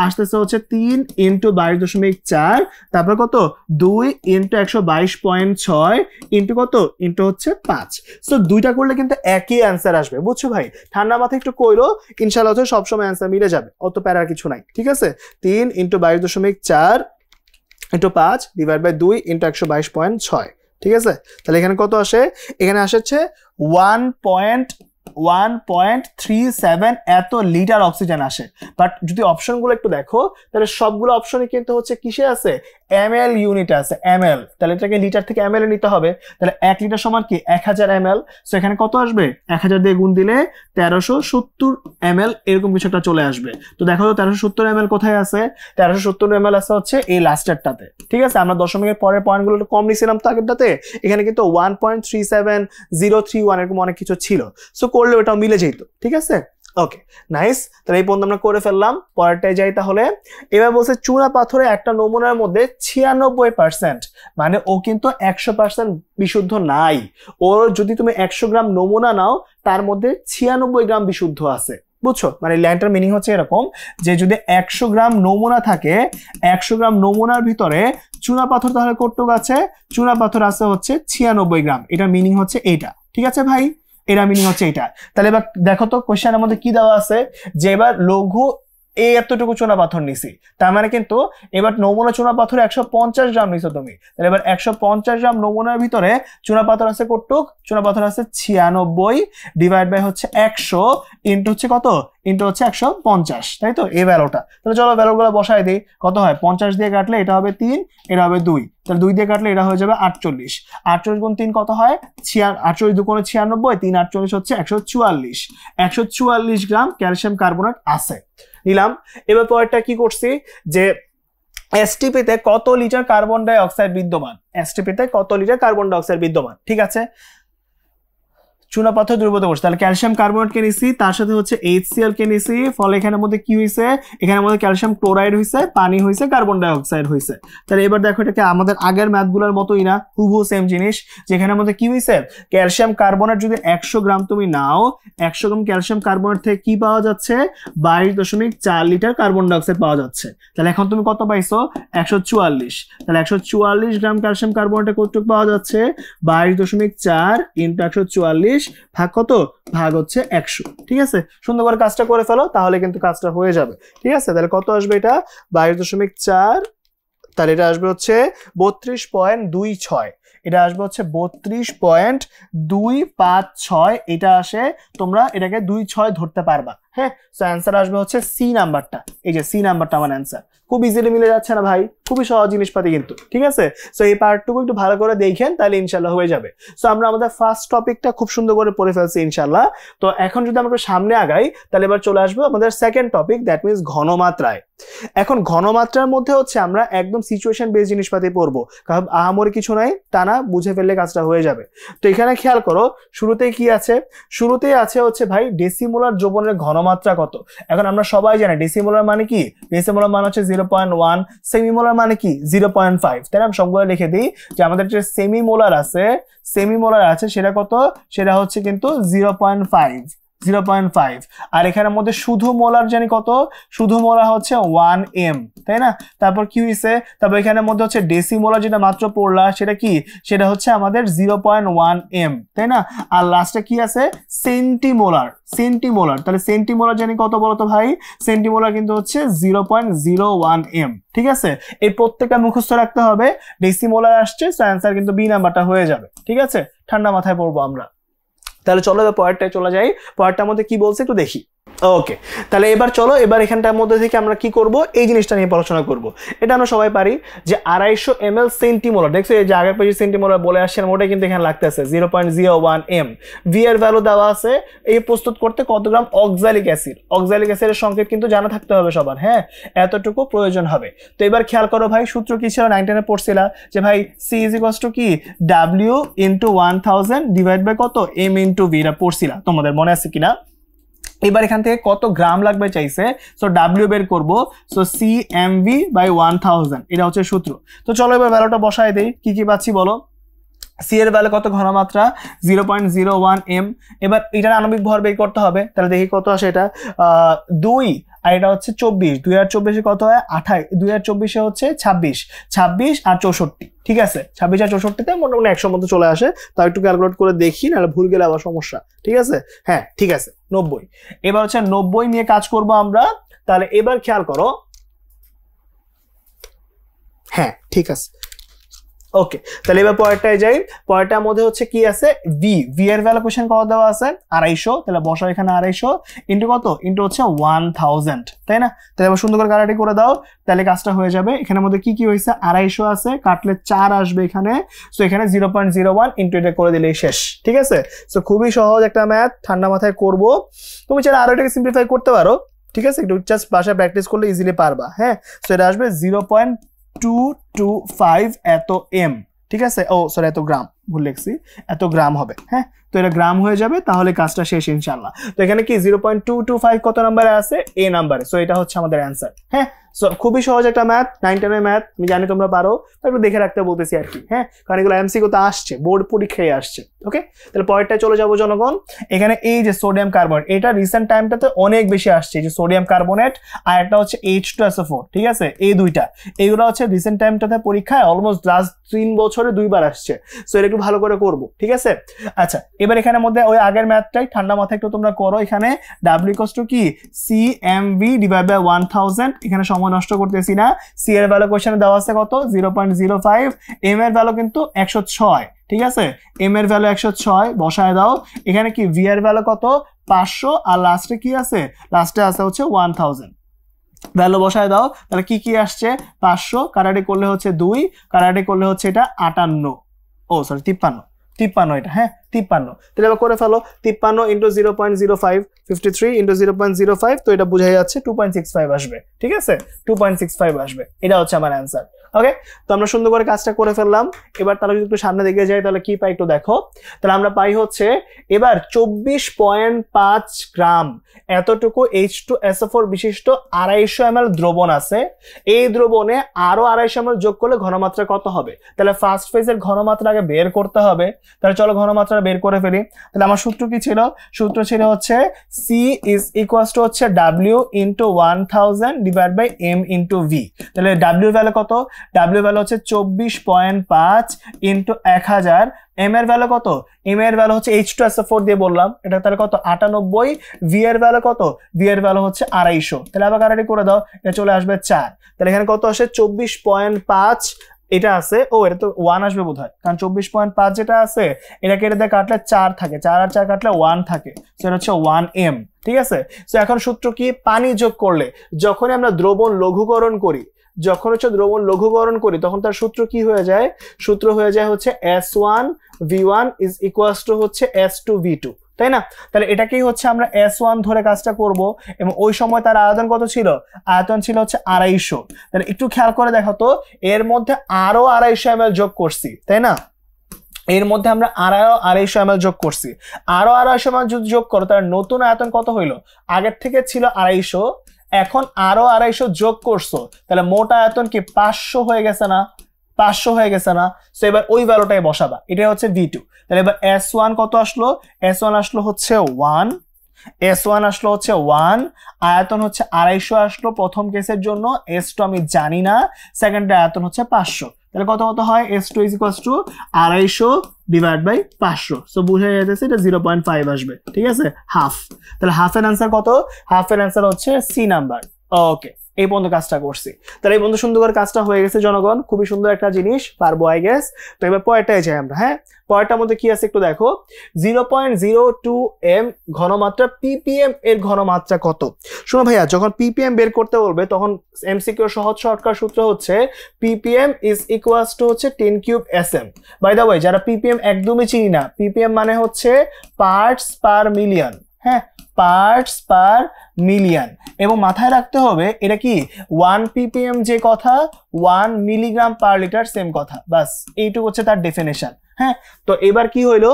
S1: আসতেছে হচ্ছে 3 ইন্টু 22.4, তারপর কত 2 ইন্টু 122.6 ইন্টু কত ইন্টু হচ্ছে 5। সো দুইটা করলে কিন্তু একই অ্যান্সার আসবে, বুঝছো ভাই। ঠান্ডা মাথায় একটু কইরো, ইনশাআল্লাহ হচ্ছে সবসময় অ্যান্সার মিলে যাবে, অত প্যারার কিছু নাই, ঠিক আছে। 3 into 22.4 into 5 divide by 2 into 122.6, ঠিক আছে। তাহলে এখানে কত আসে, এখানে আসছে 1.37 এত লিটার অক্সিজেন আসে। বাট যদি অপশনগুলো একটু দেখো, তাহলে সবগুলো অপশনই কিন্তু হচ্ছে কিসে আছে, ml ইউনিট আছে, ml। তাহলে এটাকে লিটার থেকে ml এ নিতে হবে। তাহলে 1 লিটার সমান কি 1000 ml। সো এখানে কত আসবে, 1000 দিয়ে গুণ দিলে 1370 ml এরকম কিছু একটা চলে আসবে। তো দেখো তো 1370 ml কোথায় আছে, 1370 ml আছে হচ্ছে এই লাস্টেরটাতে, ঠিক আছে। আমরা দশমিকের পরের পয়েন্টগুলো একটু কম নিছিলাম তো আগেরটাতে, এখানে কিন্তু 1.37031 এরকম অনেক কিছু ছিল। সো করলে ওটাও মিলে যেত, ঠিক আছে। ওকে নাইস, তাহলে এই পর্যন্ত আমরা করে ফেললাম। পরেরটায় যাই তাহলে। এবার বলছে চুনা পাথরে একটা নমুনার মধ্যে 96%, মানে ও কিন্তু 100% বিশুদ্ধ নাই। ওর যদি তুমি 100 গ্রাম নমুনা নাও তার মধ্যে 96 গ্রাম বিশুদ্ধ আছে, বুঝছো? মানে লাইনটার মিনিং হচ্ছে এরকম যে যদি 100 গ্রাম নমুনা থাকে, 100 গ্রাম নমুনার ভিতরে চুনা পাথর তাহলে কতটুক আছে? চুনা পাথর আছে হচ্ছে 96 গ্রাম। এটা মিনিং হচ্ছে এইটা, ঠিক আছে ভাই? এরা মিনিং হচ্ছে এটা। তাহলে এবার দেখো তো কোশ্চেনের মধ্যে কি দেওয়া আছে, যে এবার লঘু এতটুকু চুনা পাথর নিছি, তার মানে কিন্তু এবার নমুনা চুনা পাথর 150 গ্রাম নিছো তুমি। তাহলে এবার 150 গ্রাম নমুনার ভিতরে চুনা পাথর আছে কতটুক? চুনা পাথর আছে 96 ডিভাইড বাই হচ্ছে 100 ইন্টু হচ্ছে কত? ইন্টু হচ্ছে 150, তাই তো এই ভ্যালুটা। তাহলে চলো ভ্যালুগুলো বসাই দিই। কত হয়? 50 দিয়ে কাটলে এটা হবে 3, এটা হবে 2, তাহলে 2 দিয়ে কাটলে এটা হয়ে যাবে 48। 48 গুণ 3 কত হয়? 48 দুগুণে 96, 3 48 হচ্ছে 144। 144 গ্রাম ক্যালসিয়াম কার্বনেট আছে, নিলাম। এবার পরেরটা কি করছি, যে এসটিপিতে কত লিটার কার্বন ডাই অক্সাইড বিদ্যমান? এসটিপিতে কত লিটার কার্বন ডাই অক্সাইড বিদ্যমান, ঠিক আছে? চুনা পাথর দ্রবীভূত করছে, তাহলে ক্যালসিয়াম কার্বনেট কে নিছি, তার সাথে হচ্ছে HCl কে নিছি। ফলে এখানের মধ্যে কি হয়েছে? এখানের মধ্যে ক্যালসিয়াম ক্লোরাইড হয়েছে, পানি হয়েছে, কার্বন ডাই অক্সাইড হয়েছে। তাহলে এবার দেখো এটাকে আমাদের আগের ম্যাথগুলোর মতোই না, হুবহু সেম জিনিস। যেখানের মধ্যে কি হয়েছে? ক্যালসিয়াম কার্বনেট যদি 100 গ্রাম তুমি নাও, 100 গ্রাম ক্যালসিয়াম কার্বনেট থেকে কি পাওয়া যাচ্ছে? 22.4 লিটার কার্বন ডাই অক্সাইড পাওয়া যাচ্ছে। তাহলে এখন তুমি কত পাইছো? 144। তাহলে 144 গ্রাম ক্যালসিয়াম কার্বনেটে কতটুকু পাওয়া যাচ্ছে? 22.4 ইন্টু 144 ভাগ কত? ভাগ হচ্ছে 100, ঠিক আছে? সুন্দর করে কাজটা করে ফেলো, তাহলে কিন্তু কাজটা হয়ে যাবে, ঠিক আছে? তাহলে কত আসবে এটা? 22.4, তাহলে এটা আসবে হচ্ছে 32.26, এটা আসবে হচ্ছে 32.256। এটা আসে, তোমরা এটাকে 26 ধরতে পারবা, হ্যাঁ? সো অ্যান্সার আসবে হচ্ছে সি নাম্বারটা। এই যে সি নাম্বারটা আমার অ্যান্সার। খুব ইজিলি মিলে যাচ্ছে না ভাই? খুবই সহজ জিনিসপাতি কিন্তু, ঠিক আছে? সো এই পার্টটুকু একটু ভালো করে দেখেন, তাহলে ইনশাল্লাহ হয়ে যাবে। সো আমরা আমাদের ফার্স্ট টপিকটা খুব সুন্দর করে পড়ে ফেলছি ইনশাল্লাহ। তো এখন যদি আমরা সামনে আগাই, তাহলে এবার চলে আসবো আমাদের সেকেন্ড টপিক, দ্যাট মিনস ঘনমাত্রায়। এখন ঘনমাত্রার মধ্যে হচ্ছে আমরা একদম সিচুয়েশন বেস জিনিসপাতি পড়বো, কারণ আহামরি কিছু নাই, তা না বুঝে ফেললে কাজটা হয়ে যাবে। তো এখানে খেয়াল করো, শুরুতেই কি আছে? শুরুতেই আছে হচ্ছে ভাই ডেসিমোলার দ্রবণের ঘনমাত্রা কত। এখন আমরা সবাই জানি ডেসিমোলার মানে কি? ডেসিমোলার মানে হচ্ছে 0.1, সেমিমোলার মানে কি? 0.5, তাই না? আমি সবগুলো লিখে দিই যে আমাদের যে সেমিমোলার আছে সেটা কত? সেটা হচ্ছে কিন্তু 0.5। আর এখানের মধ্যে শুধু মোলার জানি কত? শুধু মোলার হচ্ছে 1m, তাই না? তারপর কি হয়েছে? তারপর এখানের মধ্যে হচ্ছে ডেসিমোলার যেটা মাত্র পড়লা, সেটা কি? সেটা হচ্ছে আমাদের 0.1m, তাই না? আর লাস্টে কি আছে? সেন্টিমোলার। তাহলে সেন্টিমোলার জানি কত বলতো ভাই? সেন্টিমোলার কিন্তু হচ্ছে 0.01m, ঠিক আছে? এই প্রত্যেকটা মুখস্থ রাখতে হবে। ডেসিমোলার আসছে, সো অ্যান্সার কিন্তু বি নাম্বারটা হয়ে যাবে, ঠিক আছে? ঠান্ডা মাথায় পড়বো আমরা। তাহলে চলো এবার পরেরটায় চলে যাই। পরেরটার মধ্যে কি বলছে একটু দেখি। ওকে, তাহলে এবার চলো, এবার এখানটার মধ্যে থেকে আমরা কি করব? এই জিনিসটা নিয়ে পড়াশোনা করব। এটা আমরা সবাই পারি যে 250 ml সেন্টিমোলার। দেখছো এই যে আগের পেজে সেন্টিমোলার বলে আসছেন, ওটাই কিন্তু এখানে লাগতেছে 0.01m। ভি এর ভ্যালু দেওয়া আছে। এই প্রস্তুত করতে কত গ্রাম অক্সালিক অ্যাসিড? অক্সালিক অ্যাসিডের সংকেত কিন্তু জানা থাকতে হবে সবার, হ্যাঁ? এতটুকু প্রয়োজন হবে। তো এবার খেয়াল করো ভাই, সূত্র কি ছিল? 9-10 পড়ছিলা যে ভাই সি ইজ ইকুয়ালস টু কি? W ইন্টু 1000 ডিভাইড বাই কত? M into V। এটা পড়ছিলা, তোমাদের মনে আছে কিনা? এবার এখান থেকে কত গ্রাম লাগবে চাইছে, সো W বের করব। সো CMV বাই 1000, এটা হচ্ছে সূত্র। তো চলো এবার ভ্যালুটা বসাই দেই। কি কি পাচ্ছি বলো? সি এর ভ্যালু কত? ঘনমাত্রা 0.01m। এবার এটার আণবিক ভর বের করতে হবে, তাহলে দেখি কত আসে। এটা 2, আর এটা হচ্ছে 24। 2 আর 24 কত হয়? 28। 2 আর 24 হচ্ছে 26। 26 আর 64, ঠিক আছে? 26 আর 64তে মোটামুটি 100 মতো চলে আসে। তাও একটু ক্যালকুলেট করে দেখি, নাহলে ভুল গেলে আবার সমস্যা, ঠিক আছে? হ্যাঁ ঠিক আছে, 90। এবার হচ্ছে 90 নিয়ে কাজ করব আমরা। তাহলে এবার খেয়াল করো, হ্যাঁ ঠিক আছে। ওকে, তাহলে এবার পরেরটায় যাই। পরেরটার মধ্যে হচ্ছে কি আছে? ভি এর ভ্যালু কোশ্চেন কত দেওয়া আছে? 250। তাহলে বসাও এখানে 250 ইন্টু কত? ইন্টু হচ্ছে 1000, তাই না? তাহলে এবার সুন্দর করে কাটাকাটি করে দাও, তাহলে কাজটা হয়ে যাবে। এখানের মধ্যে কি কি হয়েছে? 250 আছে, কাটলে 4 আসবে এখানে। সো এখানে 0.01 ইন্টু এটা করে দিলেই শেষ, ঠিক আছে? সো খুবই সহজ একটা ম্যাথ, ঠান্ডা মাথায় করব। তুমি চাইলে আরো এটাকে সিম্পলিফাই করতে পারো, ঠিক আছে? একটু জাস্ট বাসায় প্র্যাকটিস করলে ইজিলি পারবা, হ্যাঁ? সো এটা আসবে 0.225 এত এম, ঠিক আছে? ও সরি, এত গ্রাম, ভুল লিখছি, এত গ্রাম হবে, হ্যাঁ? তো এটা গ্রাম হয়ে যাবে, তাহলে কাজটা শেষ ইনশাআল্লাহ। তো এখানে কি 0.225 কত নাম্বারে আছে? এ নাম্বারে। সো এটা হচ্ছে আমাদের অ্যান্সার। হ্যাঁ, সো খুবই সহজ একটা ম্যাথ, 9 10 ম্যাথ, আমি জানি তোমরা পারো, একটু দেখে রাখতে বলতেছি আর কি। হ্যাঁ, কারণ এগুলো এমসিকিউতে আসছে, বোর্ড পরীক্ষায় আসছে। ওকে, তাহলে পরেরটায় চলে যাবো জনগণ। এখানে এই যে সোডিয়াম কার্বনেট, এটা রিসেন্ট টাইমটাতে অনেক বেশি আসছে, যে সোডিয়াম কার্বনেট আর একটা হচ্ছে H2SO4, ঠিক আছে, এই দুইটা, এইগুলো হচ্ছে রিসেন্ট টাইমটাতে পরীক্ষায় অলমোস্ট লাস্ট 3 বছরে 2 বার আসছে। সো এটা একটু ভালো করে করবো, ঠিক আছে। আচ্ছা, এবার এখানে মধ্যে ওই আগের ম্যাথটাই ঠান্ডা মাথায় একটু তোমরা করো। এখানে W কি CMV ডিভাইড বাই 1000, এখানে সময় নষ্ট করতেছি না। সি এর ভ্যালু কোশ্চেনে দেওয়া আছে কত? 0.05। এম এর ভ্যালু কিন্তু 106, ঠিক আছে, এম এর ভ্যালু 106 বসায় দাও। এখানে কি ভি এর ভ্যালু কত? 500, আর লাস্টে কি আছে? লাস্টে আছে হচ্ছে 1000। ভ্যালু বসায় দাও, তাহলে কি কি আসছে? 500 কাটাকাটি করলে হচ্ছে 2, কাটাকাটি করলে হচ্ছে এটা 58, ও সরি 53 এটা, হ্যাঁ 53। তাহলে এবার করে ফেলো, 53 ইন্টু 0.05, 53 ইন্টু 0.05, তো এটা বোঝা যাচ্ছে 2.65 আসবে, ঠিক আছে, 2.65 আসবে। এটা হচ্ছে আমার অ্যান্সার। ওকে, তো আমরা সুন্দর করে কাজটা করে ফেললাম। এবার তাহলে যদি একটু সামনে দিকে যাই, তাহলে কি পাই একটু দেখো। তাহলে আমরা পাই হচ্ছে এবার 24.5 গ্রাম এতটুকু H2SO4 বিশিষ্ট 250 ml দ্রবণ আছে। এই দ্রবণে আরো 250 ml যোগ করলে ঘনমাত্রা কত হবে? তাহলে ফার্স্ট ফেজের ঘনমাত্রা আগে বের করতে হবে। তাহলে চলো ঘনমাত্রা বের করে ফেলি। তাহলে আমার সূত্র কি ছিল? সূত্র ছিল হচ্ছে C is equals to হচ্ছে W into 1000 divided by M into V। তাহলে W এর ভ্যালু কত? W এর ভ্যালু হচ্ছে 24.5 into 1000। M এর ভ্যালু কত? M এর ভ্যালু হচ্ছে H2SO4 দিয়ে বললাম, এটা তাহলে কত? 98। V এর ভ্যালু কত? V এর ভ্যালু হচ্ছে 250। তাহলে আবার কাটাকাটি করে দাও, এটা চলে আসবে 4। তাহলে এখানে কত আসে? 24.5 এটা আছে, ও এটা তো 1 আসবে বোধহয়, কারণ 24.5 যেটা আছে এটা কেটে দিয়ে কাটলে 4 থাকে, 4 আর 4 কাটলে 1 থাকে, সেটা হচ্ছে 1M, ঠিক আছে। তো এখন সূত্র কি? পানি যোগ করলে, যখন আমরা দ্রবণ লঘুকরণ করি, যখন হচ্ছে দ্রবণ লঘুকরণ করি, তখন তার সূত্র কি হয়ে যায়? সূত্র হয়ে যায় হচ্ছে S1V1 is equals to হচ্ছে S2V2, তাই না? তাহলে এটাকেই হচ্ছে আমরা S1 ধরে কাজটা করব, এবং ওই সময় তার আয়তন কত ছিল? আয়তন ছিল হচ্ছে 250। তাহলে একটু খেয়াল করে দেখো তো, এর মধ্যে আরো 250 ml যোগ করছি, তাই না? এর মধ্যে আমরা আরো 250 ml যোগ করছি, আরো 250 ml যদি যোগ করো, তাহলে নতুন আয়তন কত হইলো? আগের থেকে ছিল 250, এখন আরো 250 যোগ করছো, তাহলে মোট আয়তন কি 500 হয়ে গেছে না? 500 হয়ে গেছে না? সো এবার ওই ভ্যালুটাই বসাবা, এটা হচ্ছে V2। তাহলে এবার S1 কত আসলো? S1 আসলো হচ্ছে 1, S1 আসলো হচ্ছে 1, আয়তন হচ্ছে 250 আসলো প্রথম কেসের জন্য, S2 আমি জানি না, সেকেন্ডে আয়তন হচ্ছে 500। তাহলে কত কত হয়? S2 is equals to 250 divide by 500। So বুঝা যাচ্ছে এটা 0.5 আসবে, ঠিক আছে, হাফ। তাহলে হাফের অ্যান্সার কত? হাফের অ্যান্সার হচ্ছে সি নাম্বার। ওকে, এই পর্যন্ত কাজটা করছি। তাহলে এই বন্ধু সুন্দর করে কাজটা হয়ে গেছে জনগণ, খুবই সুন্দর একটা জিনিস, পারবো আই গেস। তো এবার পরেরটায় যাই আমরা। হ্যাঁ, পরেরটার মধ্যে কি আছে একটু দেখো। 0.02 m ঘনমাত্রা ppm এর ঘনমাত্রা কত? শোনো ভাইয়া, যখন ppm বের করতে বলবে তখন এমসিকিউ সহজ শর্টকাট সূত্র হচ্ছে ppm is equals to হচ্ছে 10³ sm। বাই দ্য ওয়ে, যারা ppm একদমই চিনি না, ppm মানে হচ্ছে পার্টস পার মিলিয়ন। হ্যাঁ, পার্টস পার মিলিয়ন, এবং মাথায় রাখতে হবে এটা কি 1 ppm যে কথা, 1 মিলিগ্রাম পার লিটার সেম কথা, বাস এইটুকু হচ্ছে তার ডেফিনেশন। হ্যাঁ, তো এবার কি হইলো?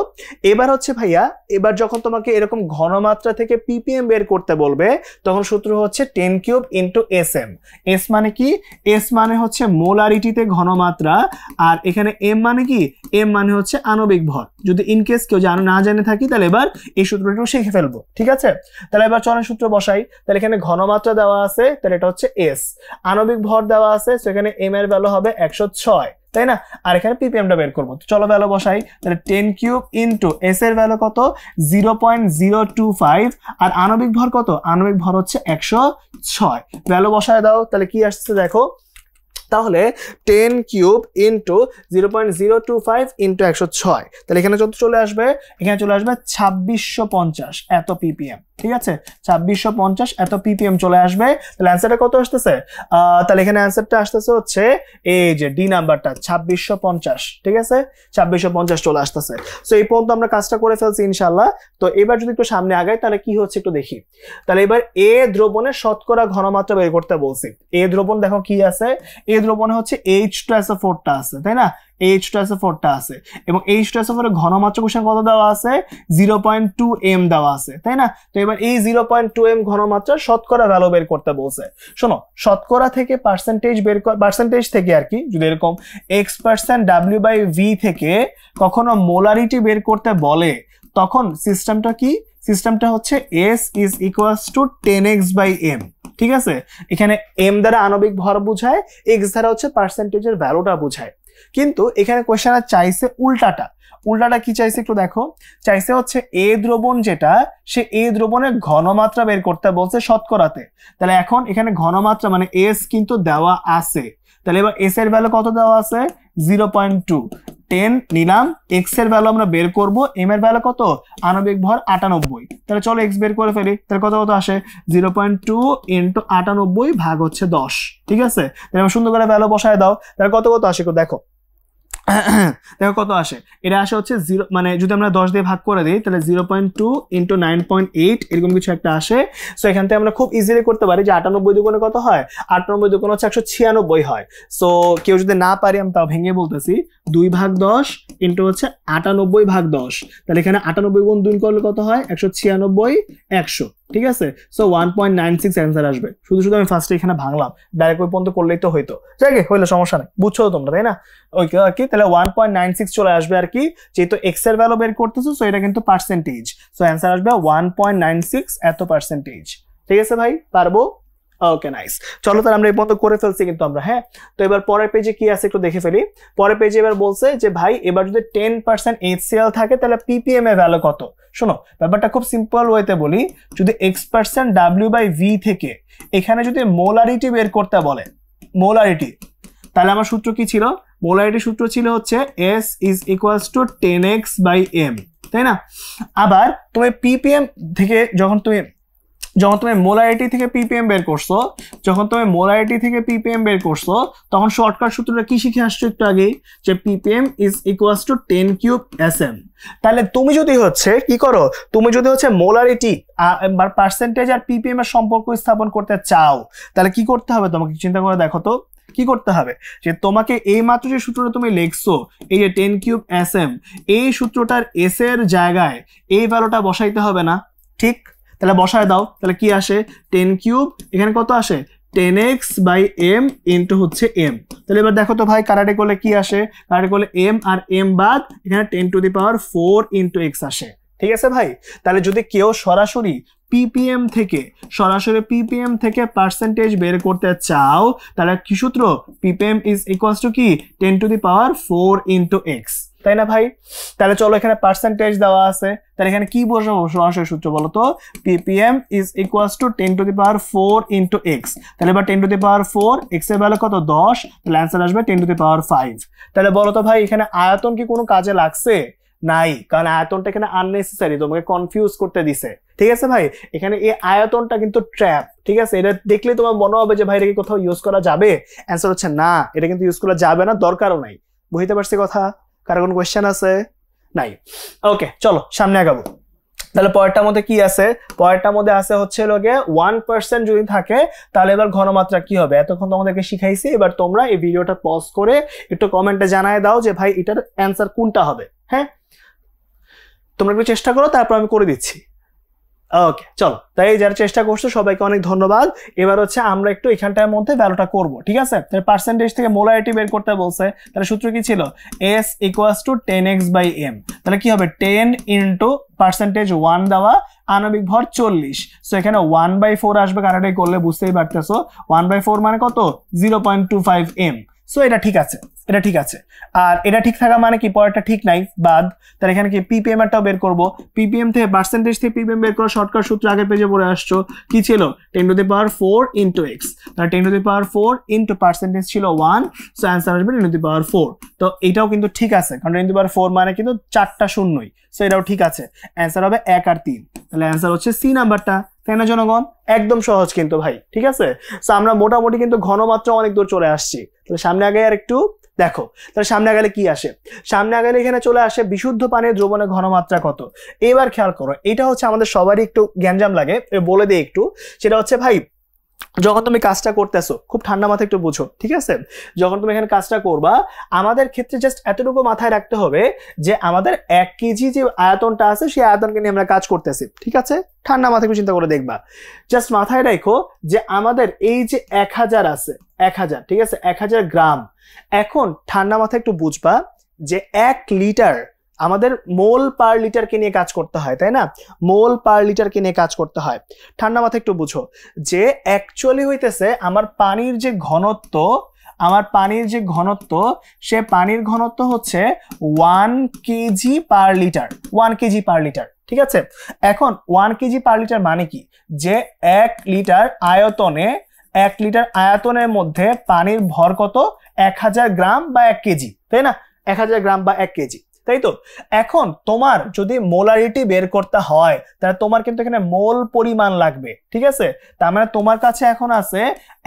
S1: এবার হচ্ছে ভাইয়া, এবার যখন তোমাকে এরকম ঘনমাত্রা থেকে ppm বের করতে বলবে, তখন সূত্র হচ্ছে 10³ ইন্টু sm। s মানে কি? s মানে হচ্ছে মোলারিটিতে ঘনমাত্রা, আর এখানে m মানে কি? m মানে হচ্ছে আণবিক ভর। যদি ইনকেস কেউ না জানে থাকি, তাহলে এবার এই সূত্রটা শিখে ফেলবো, ঠিক আছে। তাহলে এবার চলেন সূত্র বসাই। তাহলে এখানে ঘনমাত্রা দেওয়া আছে, তাহলে এটা হচ্ছে s, আণবিক ভর দেওয়া আছে, সেখানে m এর ভ্যালু হবে 106, তাই না? আর এখানে ppmটা বের করবো, চলো ভ্যালু বসাই। তাহলে 10³ ইন্টু s এর ভ্যালু কত? 0.025, আর আণবিক ভর কত? আণবিক ভর হচ্ছে 106, ভ্যালু বসায় দাও। তাহলে কি আসছে দেখো, তাহলে 10³ ইন্টু 0.025 ইন্টু 106, তাহলে এখানে যত চলে আসবে, এখানে চলে আসবে 2650 এত ppm, ঠিক আছে, 2650 এত ppm চলে আসবে। তাহলে অ্যান্সারটা কত আসতেছে? তাহলে এখানে অ্যান্সারটা আসতেছে হচ্ছে এই যে ডি নাম্বারটা 2650, ঠিক আছে, 2650 চলে আসতেছে। সো এই পর্যন্ত আমরা কাজটা করে ফেলছি ইনশাআল্লাহ। তো এবার যদি একটু সামনে আগাই, তাহলে কি হচ্ছে একটু দেখি। তাহলে এবার এ দ্রবণের শতকরা ঘনমাত্রা বের করতে বলছি। এ দ্রবণ দেখো কি আছে, এ এ দ্রবণে হচ্ছে H2SO4টা আছে, তাই না? H2SO4টা আছে এবং H2SO4 এর ঘনমাত্রা কোশ্চেন কত দেওয়া আছে? 0.2 m দেওয়া আছে, তাই না? তো এবার এই 0.2 m ঘনমাত্রা শতকরা ভ্যালু বের করতে বলছে। শোনো, শতকরা থেকে পার্সেন্টেজ থেকে আর কি, যদি এরকম x% W/V থেকে কখনো মোলারিটি বের করতে বলে, তখন সিস্টেমটা কি? সিস্টেমটা হচ্ছে S is equals to 10x/m, ঠিক আছে? এখানে m দ্বারা আণবিক ভর বোঝায়, x দ্বারা হচ্ছে পার্সেন্টেজের ভ্যালুটা বোঝায়। কিন্তু এখানে কোশ্চেনে চাইছে উল্টাটা। উল্টাটা কি চাইছে একটু দেখো, চাইছে হচ্ছে এ দ্রবণ যেটা, সে এ দ্রবণের ঘনমাত্রা বের করতে বলছে শতকরাতে। তাহলে এখন এখানে ঘনমাত্রা মানে S কিন্তু দেওয়া আছে, তাহলে এবার S এর ভ্যালু কত দেওয়া আছে? 0.2, 10 নিলাম, x এর ভ্যালু আমরা বের করব, m এর ভ্যালু কত? আণবিক ভর 98। তাহলে চলো x বের করে ফেলি। তাহলে কত কত আসে? 0.2 × 98 ভাগ হচ্ছে 10, ঠিক আছে? তাহলে সুন্দর করে ভ্যালু বসায় দাও। তাহলে কত কত আসে দেখো, দেখো কত আসে। এটা আসে হচ্ছে 0, মানে যদি আমরা 10 দিয়ে ভাগ করে দিই তাহলে 0.2 × 9.8 এরকম কিছু একটা আসে। সো এখান থেকে আমরা খুব ইজিলি করতে পারি যে 98 দুগুণে কত হয়? 98 দুগুণে হচ্ছে 196 হয়। সো কেউ যদি না পারি আমি তাও ভেঙে বলতেছি, 2/10 ইন্টু হচ্ছে 98/10। তাহলে এখানে 98 গুণ 2 করলে কত হয়? 196, 100, ঠিক আছে? সো 1.96 অ্যান্সার আসবে। শুধু শুধু আমি ফার্স্টে এখানে ভাঙলাম, ডাইরেক্ট ওই পর্যন্ত করলেই তো হইতো। যাই হইলে সমস্যা নেই, বুঝছো তোমরা, তাই না? ওকে আর কি, তাহলে 1.96 চলে আসবে আর কি, যেহেতু x এর ভ্যালু বের করতেছো। সো এটা কিন্তু পার্সেন্টেজ, সো অ্যান্সার আসবে 1.96 এত পার্সেন্টেজ। ঠিক আছে ভাই, পারবো? Okay nice. চলো তাহলে আমরা এই পর্যন্ত করে ফেলছি কিন্তু আমরা, হ্যাঁ। তো এবার পরের পেজে কি আছে একটু দেখে ফেলি। পরের পেজে এবার বলছে যে ভাই এবার যদি 10% HCl থাকে তাহলে ppm এর ভ্যালু কত? শোনো, ব্যাপারটা খুব সিম্পল ওয়েতে বলি, যদি x% W/V থেকে এখানে যদি মোলারিটি বের করতে বলে, মোলারিটি, তাহলে আমার সূত্র কি ছিল? মোলারিটি সূত্র ছিল হচ্ছে S is equals to 10x/m, তাই না? আবার তুমি ppm থেকে যখন তুমি মোলারিটি থেকে ppm বের করছো, তখন শর্টকাট সূত্রটা কি শিখে আসছো একটু আগেই, যে ppm is equals to 10³ sm। তাহলে তুমি যদি হচ্ছে কি করো, তুমি যদি হচ্ছে মোলারিটি আর পার্সেন্টেজ আর ppm এর সম্পর্ক স্থাপন করতে চাও, তাহলে কি করতে হবে তোমাকে চিন্তা করে দেখো তো। কি করতে হবে, যে তোমাকে এই মাত্র যে সূত্রটা তুমি লিখছো, এই যে 10³ sm, এই সূত্রটার s এর জায়গায় এই ভ্যালুটা বসাইতে হবে না? ঠিক, তাহলে বসায় দাও। তাহলে কি আসে? 10³ এখানে কত আসে? 10x/m ইন্টু হচ্ছে m। তাহলে এবার দেখো তো ভাই, কাটাকাটি করলে কি আসে? কাটাকাটি করলে m আর m বাদ, এখানে 10⁴ ইন্টু x আসে। ঠিক আছে ভাই? তাহলে যদি কেউ সরাসরি ppm থেকে পার্সেন্টেজ বের করতে চাও, তাহলে কি সূত্র? ppm is equals to কি? 10⁴ ইন্টু x, তাই না ভাই? তাহলে চলো এখানে পার্সেন্টেজ দেওয়া আছে, তাহলে এখানে কি বসাবো সরাসরি সূত্র বলো তো? ppm is equals to 10⁴ into x। তাহলে এবার 10⁴, x এর ভ্যালু কত? 10, তাহলে অ্যান্সার আসবে 10⁵। তাহলে বলো তো ভাই, এখানে আয়তন কি কোনো কাজে লাগছে? নাই, কারণ আয়তনটা এখানে আননেসেসারি, তোমাকে কনফিউজ করতে দিছে। ঠিক আছে ভাই, এখানে এই আয়তনটা কিন্তু ট্র্যাপ। ঠিক আছে, এটা দেখলে তোমার মনে হবে যে ভাই এটা কি কোথাও ইউজ করা যাবে? অ্যান্সার হচ্ছে না, এটা কিন্তু ইউজ করা যাবে না, দরকারও নাই। বুঝতে পারছি কথা? কারো কোনো কোয়েশ্চেন আছে? নাই। ওকে, চলো সামনে আগাবো। তাহলে পরেরটার মধ্যে কি আছে? পরেরটার মধ্যে আছে হচ্ছে লগে 1% যদি থাকে তাহলে এবার ঘনমাত্রা কি হবে? এতক্ষণ তোমাদেরকে শিখাইছি, এবার তোমরা এই ভিডিওটা পজ করে একটু কমেন্টে জানায় দাও যে ভাই এটার অ্যান্সার কোনটা হবে। হ্যাঁ, তোমরা একটু চেষ্টা করো, তারপর আমি করে দিচ্ছি। ওকে চলো, তাই যারা চেষ্টা করছো সবাইকে অনেক ধন্যবাদ। এবার হচ্ছে আমরা একটু এখানটার মধ্যে ভ্যালুটা করব, ঠিক আছে? তাহলে পার্সেন্টেজ থেকে মোলারিটি বের করতে বলছে, তাহলে সূত্র কি ছিল? S equals to 10x/m। তাহলে কি হবে? 10 ইন্টু পার্সেন্টেজ 1 দেওয়া, আণবিক ভর 40, সো এখানে 1/4 আসবে। কারাটাই করলে বুঝতেই পারতেছো 1/4 মানে কত? 0.25 m। সো এটা ঠিক আছে, এটা ঠিক আছে। আর এটা ঠিক থাকা মানে কি? পরেরটা ঠিক নাই, বাদ। তাহলে এখানে কি ppm এরটাও বের করব। ppm থেকে পার্সেন্টেজ থেকে ppm বের করার শর্টকাট সূত্র আগের পেজে পড়ে আসছো, কি ছিল? 10⁴ ইন্টু x। তাহলে 10⁴ ইন্টু পার্সেন্টেজ ছিল 1, সো অ্যান্সার আসবে 10⁴। তো এটাও কিন্তু ঠিক আছে, কারণ 10⁴ মানে কিন্তু 4টা শূন্যই, সো এটাও ঠিক আছে। অ্যান্সার হবে 1 আর 3। তাহলে অ্যান্সার হচ্ছে সি নাম্বারটা, তাই না জনগণ? একদম সহজ কিন্তু ভাই, ঠিক আছে? সো আমরা মোটামুটি কিন্তু ঘনমাত্রা অনেক দূর চলে আসছি। তাহলে সামনে আগে আর একটু দেখো, তাহলে সামনে আগালে কি আসে? সামনে আগালে এখানে চলে আসে বিশুদ্ধ পানির দ্রবণের ঘনমাত্রা কত। এবার খেয়াল করো, এটা হচ্ছে আমাদের সবারই একটু গ্যাঞ্জাম লাগে, বলে দিই একটু। সেটা হচ্ছে ভাই যখন তুমি কাজটা করতেছো খুব ঠান্ডা মাথায় একটু বুঝো, ঠিক আছে? যখন তুমি এখানে কাজটা করবা আমাদের ক্ষেত্রে জাস্ট এতটুকু মাথায় রাখতে হবে যে আমাদের 1 কেজি যে আয়তনটা আছে সেই আয়তনকে নিয়ে আমরা কাজ করতেছি, ঠিক আছে? ঠান্ডা মাথায় চিন্তা করে দেখবা, জাস্ট মাথায় রাখো যে আমাদের এই যে 1000 আছে, 1000, ঠিক আছে, 1000 গ্রাম। এখন ঠান্ডা মাথায় একটু বুঝবা যে 1 লিটার আমাদের মোল পার লিটারকে নিয়ে কাজ করতে হয়, তাই না? মোল পার লিটারকে নিয়ে কাজ করতে হয়। ঠান্ডা মাথায় একটু বুঝো যে অ্যাকচুয়ালি হইতেছে আমার পানির যে ঘনত্ব, সে পানির ঘনত্ব হচ্ছে 1 KG per litre, 1 KG per litre, ঠিক আছে? এখন 1 কেজি পার লিটার মানে কি, যে 1 লিটার আয়তনের মধ্যে পানির ভর কত, 1000 গ্রাম বা 1 কেজি, তাই না? 1000 গ্রাম বা 1 কেজি, তাই তো? এখন তোমার যদি মোলারিটি বের করতে হয় তাহলে তোমার কিন্তু এখানে মোল পরিমাণ লাগবে, ঠিক আছে? তার মানে তোমার কাছে এখন আছে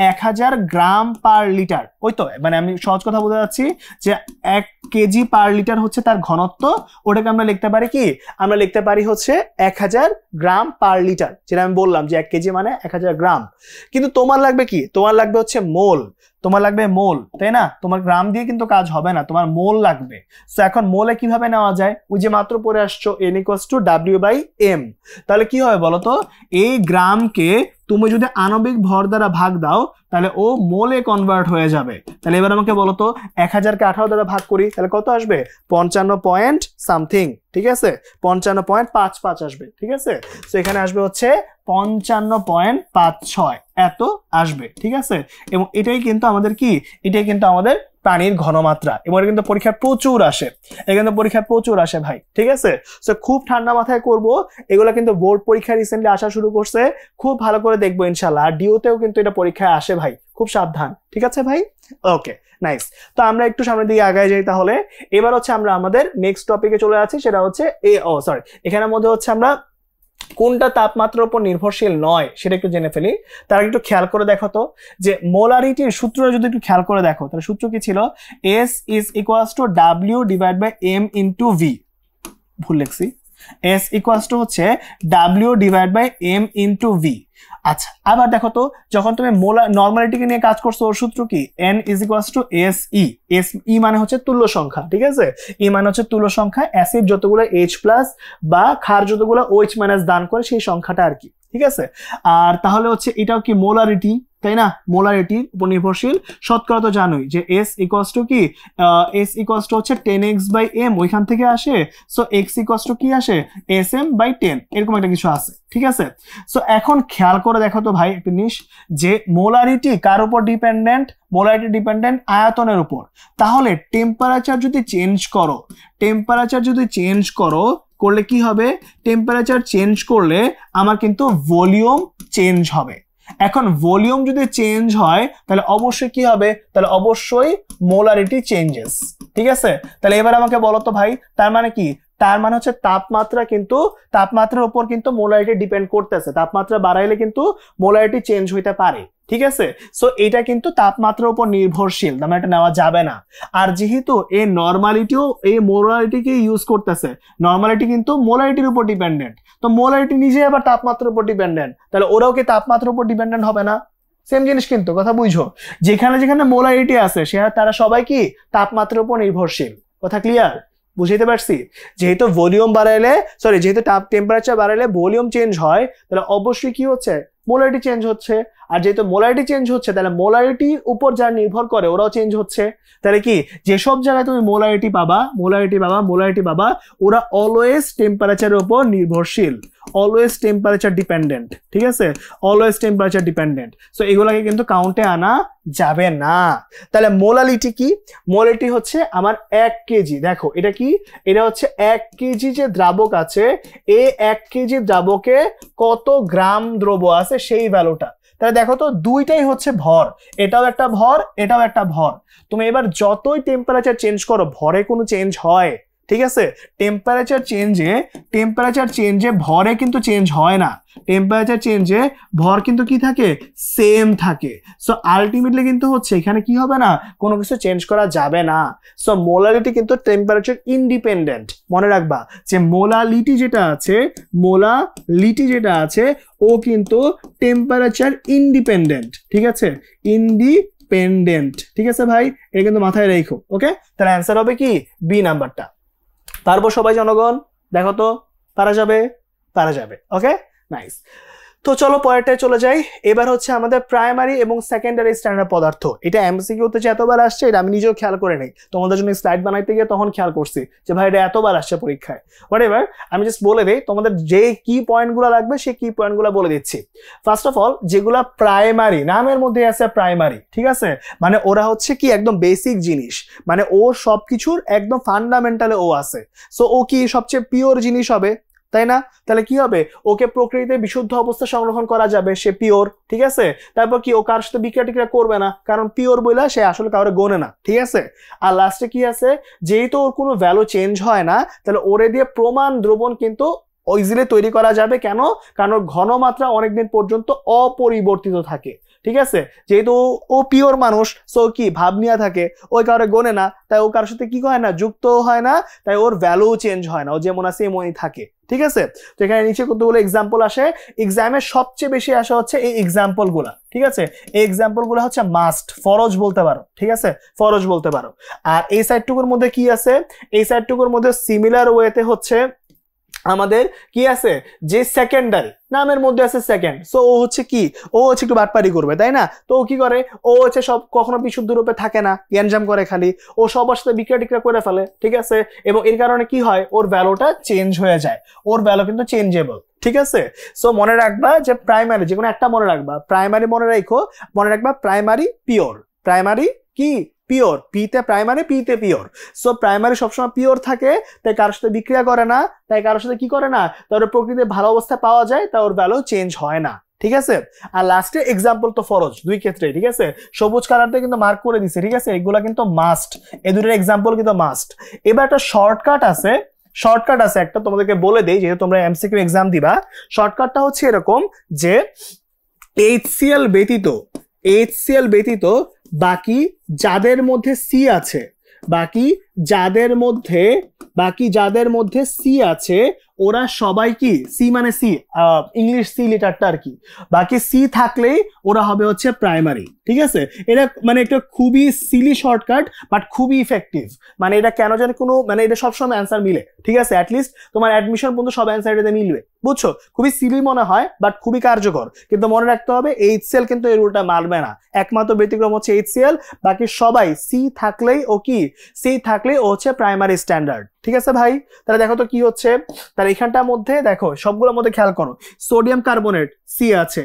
S1: 1000 গ্রাম পার লিটার, ওই তো, মানে আমি সহজ কথা বলতে যাচ্ছি যে 1 কেজি পার লিটার হচ্ছে তার ঘনত্ব, ওটাকে আমরা লিখতে পারি কি, আমরা লিখতে পারি হচ্ছে 1000 গ্রাম পার লিটার, যেটা আমি বললাম যে 1 কেজি মানে 1000 গ্রাম। কিন্তু তোমার লাগবে কি, তোমার লাগবে হচ্ছে মোল, তোমার লাগবে মোল, তাই না? তোমার গ্রাম দিয়ে কিন্তু কাজ হবে না, তোমার মোল লাগবে। সো এখন মোলে কিভাবে নেওয়া যায়, ওই যে মাত্র পড়ে আসছো n = W/m। তাহলে কি হবে বলো তো, এই গ্রামকে তুমি যদি আণবিক ভর দ্বারা ভাগ দাও তাহলে ও মোলে কনভার্ট হয়ে যাবে। তাহলে এবার আমাকে বলো তো 1000কে 18 দ্বারা ভাগ করি তাহলে কত আসবে, 55 পয়েন্ট সামথিং, ঠিক আছে? 55.55 আসবে, ঠিক আছে? সো এখানে আসবে হচ্ছে 55.56 এত আসবে, ঠিক আছে? এবং এটাই কিন্তু আমাদের কি, এটাই কিন্তু আমাদের পানির ঘনমাত্রা। এবং এটা কিন্তু পরীক্ষায় প্রচুর আসে, ভাই, ঠিক আছে? সো খুব ঠান্ডা মাথায় করব, এগুলো কিন্তু বোর্ড পরীক্ষা রিসেন্টলি আসা শুরু করছে, খুব ভালো করে দেখবো ইনশাল্লাহ। আর ডিওতেও কিন্তু এটা পরীক্ষায় আসে ভাই, খুব সাবধান, ঠিক আছে ভাই? ওকে, নাইস। তো আমরা একটু সামনের দিকে আগায় যাই তাহলে। এবার হচ্ছে আমরা আমাদের নেক্সট টপিকে চলে যাচ্ছি, সেটা হচ্ছে এখানের মধ্যে হচ্ছে আমরা কোনটা তাপমাত্রার উপর নির্ভরশীল নয় সেটা একটু জেনে ফেলি। তার একটু খেয়াল করে দেখো তো যে মোলারিটির সূত্র যদি একটু খেয়াল করে দেখো তাহলে সূত্র কি ছিল, S = W/m × V। ভুল লিখছি, S = হচ্ছে W/m × V। আচ্ছা, আবার দেখো তো যখন তুমি নরমালিটিকে নিয়ে কাজ করছো ওর সূত্র কি, N = SE। SE মানে হচ্ছে তুল্য সংখ্যা, ঠিক আছে? E মানে হচ্ছে তুল্য সংখ্যা, অ্যাসিড যতগুলো H+ বা ক্ষার যতগুলো OH- দান করে সেই সংখ্যাটা আর কি, ঠিক আছে? আর তাহলে হচ্ছে এটাও কি মোলারিটি, তাই না? মোলারিটির উপর নির্ভরশীল। শতকরা তো জানোই যে S = কি, S = হচ্ছে 10x/m, ওইখান থেকে আসে। সো x = কি আসে, SM/10, এরকম একটা কিছু আছে, ঠিক আছে? সো এখন খেয়াল করে দেখো তো ভাই একটা জিনিস, যে মোলারিটি কার উপর ডিপেন্ডেন্ট, মোলারিটি ডিপেন্ডেন্ট আয়তনের উপর। তাহলে টেম্পারেচার যদি চেঞ্জ করো করলে কি হবে, টেম্পারেচার চেঞ্জ করলে আমার কিন্তু ভলিউম চেঞ্জ হবে। এখন ভলিউম যদি চেঞ্জ হয় তাহলে অবশ্যই কি হবে, তাহলে অবশ্যই মোলারিটি চেঞ্জেস, ঠিক আছে? তাহলে এবার আমাকে বলো তো ভাই, তার মানে কি, তার মানে হচ্ছে তাপমাত্রার উপর কিন্তু মোলারিটি ডিপেন্ড করতেছে। তাপমাত্রা বাড়াইলে কিন্তু মোলারিটি চেঞ্জ হইতে পারে, ঠিক আছে? সো এটা কিন্তু তাপমাত্রার উপর নির্ভরশীল, মানে এটা নেওয়া যাবে না। আর যেহেতু এই নরমালিটিও এই মোলারিটিকে ইউজ করতেছে, নরমালিটি কিন্তু মোলারিটির উপর ডিপেন্ডেন্ট, তো মোলারিটি নিজে আবার তাপমাত্রার উপর ডিপেন্ডেন্ট, তাহলে ওরাও কি তাপমাত্রার উপর ডিপেন্ডেন্ট হবে না? সেম জিনিস কিন্তু, কথা বুঝো, যেখানে যেখানে মোলারিটি আছে তারা সবাই কি তাপমাত্রার উপর নির্ভরশীল। কথা ক্লিয়ার? বুঝাইতে পারছি? যেহেতু টেম্পারেচার বাড়াইলে ভলিউম চেঞ্জ হয়, তাহলে অবশ্যই কি হচ্ছে, মোলারিটি চেঞ্জ হচ্ছে। আর যেহেতু মোলারিটি চেঞ্জ হচ্ছে তাহলে মোলারিটির উপর যা নির্ভর করে ওরাও চেঞ্জ হচ্ছে। তাহলে কি, যেসব জায়গায় তুমি মোলারিটি পাবা ওরা অলওয়েজ টেম্পারেচারের উপর নির্ভরশীল, অলওয়েজ টেম্পারেচার ডিপেন্ডেন্ট, ঠিক আছে? Always temperature dependent. সো এগুলাকে কিন্তু কাউন্টে আনা যাবে না। তাহলে মোলারিটি কি, মোলারিটি হচ্ছে আমার 1 কেজি, দেখো এটা কি, এটা হচ্ছে 1 কেজি যে দ্রাবক আছে, এই 1 কেজি দ্রাবকে কত গ্রাম দ্রব্য আছে সেই ভ্যালুটা। তাহলে দেখো তো দুইটাই হচ্ছে ভর, এটাও একটা ভর, এটাও একটা ভর। তুমি এবার যতই টেম্পারেচার চেঞ্জ করো ভরে কোনো চেঞ্জ হয়, ঠিক আছে? টেম্পারেচার চেঞ্জে ভরে কিন্তু চেঞ্জ হয় না, টেম্পারেচার চেঞ্জে ভর কিন্তু কি থাকে, সেম থাকে। সো আলটিমেটলি কিন্তু হচ্ছে এখানে কি হবে না, কোনো কিছু চেঞ্জ করা যাবে না। সো মোলারিটি কিন্তু টেম্পারেচার ইন্ডিপেন্ডেন্ট, মনে রাখবা যে মোলালিটি যেটা আছে ও কিন্তু টেম্পারেচার ইন্ডিপেন্ডেন্ট, ঠিক আছে, ইন্ডিপেন্ডেন্ট, ঠিক আছে ভাই, এটা কিন্তু মাথায় রেখো। ওকে, তাহলে অ্যান্সার হবে কি বি নাম্বারটা। পারবো সবাই জনগণ? দেখো তো, পারা যাবে। ওকে, নাইস। তো চলো পরেরটায় চলে যাই। এবার হচ্ছে আমাদের প্রাইমারি এবং সেকেন্ডারি স্ট্যান্ডার্ড পদার্থ। এটা এমসিকিউতে যে এতবার আসছে এটা আমি নিজেও খেয়াল করে নেই, তোমাদের জন্য স্লাইড বানাইতে গিয়ে তখন খেয়াল করছি যে ভাই এটা এতবার আসছে পরীক্ষায়। হোয়াটএভার, আমি জাস্ট বলে দিই তোমাদের যে কি পয়েন্টগুলো লাগবে সেই কি পয়েন্টগুলো বলে দিচ্ছি। ফার্স্ট অফ অল, যেগুলা প্রাইমারি, নামের মধ্যে আছে প্রাইমারি, ঠিক আছে, মানে ওরা হচ্ছে কি একদম বেসিক জিনিস, মানে ও সবকিছুর একদম ফান্ডামেন্টালে ও আছে। সো ও কি সবচেয়ে পিওর জিনিস হবে, তাই না? তাহলে কি হবে, ওকে প্রকৃতিতে বিশুদ্ধ অবস্থা সংরক্ষণ করা যাবে, সে পিওর, ঠিক আছে। তারপর কি, ও কার সাথে বিক্রিয়া টিক্রিয়া করবে না, কারণ পিওর বইলা সে আসলে কাউরে গোনে না, ঠিক আছে। আর লাস্টে কি আছে, যেহেতু ওর কোনো ভ্যালু চেঞ্জ হয় না, তাহলে ওরে দিয়ে প্রমাণ দ্রবণ কিন্তু ইজিলি তৈরি করা যাবে। কেন? কারণ ওর ঘনমাত্রা অনেকদিন পর্যন্ত অপরিবর্তিত থাকে, ঠিক আছে। যেহেতু ও পিওর মানুষ, সো কি ভাব নিয়ে থাকে, ওই কাউরে গোনে না, তাই ও কারোর সাথে কি হয় না, যুক্ত হয় না, তাই ওর ভ্যালু চেঞ্জ হয় না, ও যেমন আছে এমনই থাকে, ঠিক আছে। তো এখানে নিচে কতগুলো এক্সাম্পল আসে, এক্সামে সবচেয়ে বেশি আসা হচ্ছে এই এক্সাম্পল গুলা, ঠিক আছে। এই এক্সাম্পল গুলো হচ্ছে মাস্ট, ফরজ বলতে পারো, ঠিক আছে, ফরজ বলতে পারো। আর এই সাইডটুকুর মধ্যে কি আছে, এই সাইডটুকুর মধ্যে সিমিলার ওয়েতে হচ্ছে আমাদের কি আছে, যে সেকেন্ডারি, নামের মধ্যে আছে সেকেন্ড, সো ও হচ্ছে কি, ও হচ্ছে একটু বাটপারি করবে, তাই না? তো ও কি করে, ও হচ্ছে সব কখনো বিশুদ্ধ রূপে থাকে না, গ্যাঞ্জাম করে খালি, ও সবার সাথে বিক্রিয়া টিক্রিয়া করে ফেলে, ঠিক আছে। এবং এর কারণে কি হয়, ওর ভ্যালুটা চেঞ্জ হয়ে যায়, ওর ভ্যালু কিন্তু চেঞ্জেবল, ঠিক আছে। সো মনে রাখবা যে প্রাইমারি, যে কোনো একটা মনে রাখবা, প্রাইমারি মনে রাখবা প্রাইমারি পিওর, প্রাইমারি কি পিওর, পিতে প্রাইমারি, পিতে পিওর। সো প্রাইমারি সবসময় পিওর থাকে, তাই কারোর সাথে বিক্রিয়া করে না, তাই কারোর সাথে কি করে না, তার প্রকৃতিতে ভালো অবস্থায় পাওয়া যায়, তাই ওর ভ্যালু চেঞ্জ হয় না, ঠিক আছে। আর লাস্টে এক্সাম্পল তো ফরজ দুই ক্ষেত্রে, ঠিক আছে, সবুজ কালারটা কিন্তু মার্ক করে দিছে, ঠিক আছে, এগুলা কিন্তু মাস্ট, এই দুটোর এক্সাম্পল কিন্তু মাস্ট। এবার একটা শর্টকাট আছে একটা, তোমাদেরকে বলে দেই, যেহেতু তোমরা এমসিকিউ এক্সাম দিবা। শর্টকাটটা হচ্ছে এরকম যে HCl ব্যতীত বাকি যাদের মধ্যে সি আছে, বাকি যাদের মধ্যে সি আছে ওরা সবাই কি, সি মানে সি, ইংলিশ সি লিটারটা আর কি, বাকি সি থাকলেই ওরা হবে হচ্ছে প্রাইমারি, ঠিক আছে। এটা মানে একটা খুবই সিলি শর্টকাট, বাট খুবই ইফেক্টিভ। মানে এটা কেন জানি কোনো, মানে এটা সবসময় অ্যান্সার মিলে, ঠিক আছে, অ্যাটলিস্ট তোমার অ্যাডমিশন পর্যন্ত সব অ্যান্সার এটাতে মিলবে, বুঝছো। খুবই সিলি মনে হয়, বাট খুবই কার্যকর। কিন্তু মনে রাখতে হবে HCl কিন্তু এই রুলটা মানবে না, একমাত্র ব্যতিক্রম হচ্ছে HCl, বাকি সবাই সি থাকলেই ও হচ্ছে প্রাইমারি স্ট্যান্ডার্ড, ঠিক আছে ভাই। তাহলে দেখো তো কি হচ্ছে, তাহলে এখানটার মধ্যে দেখো সবগুলোর মধ্যে খেয়াল করো, সোডিয়াম কার্বনেট সি আছে,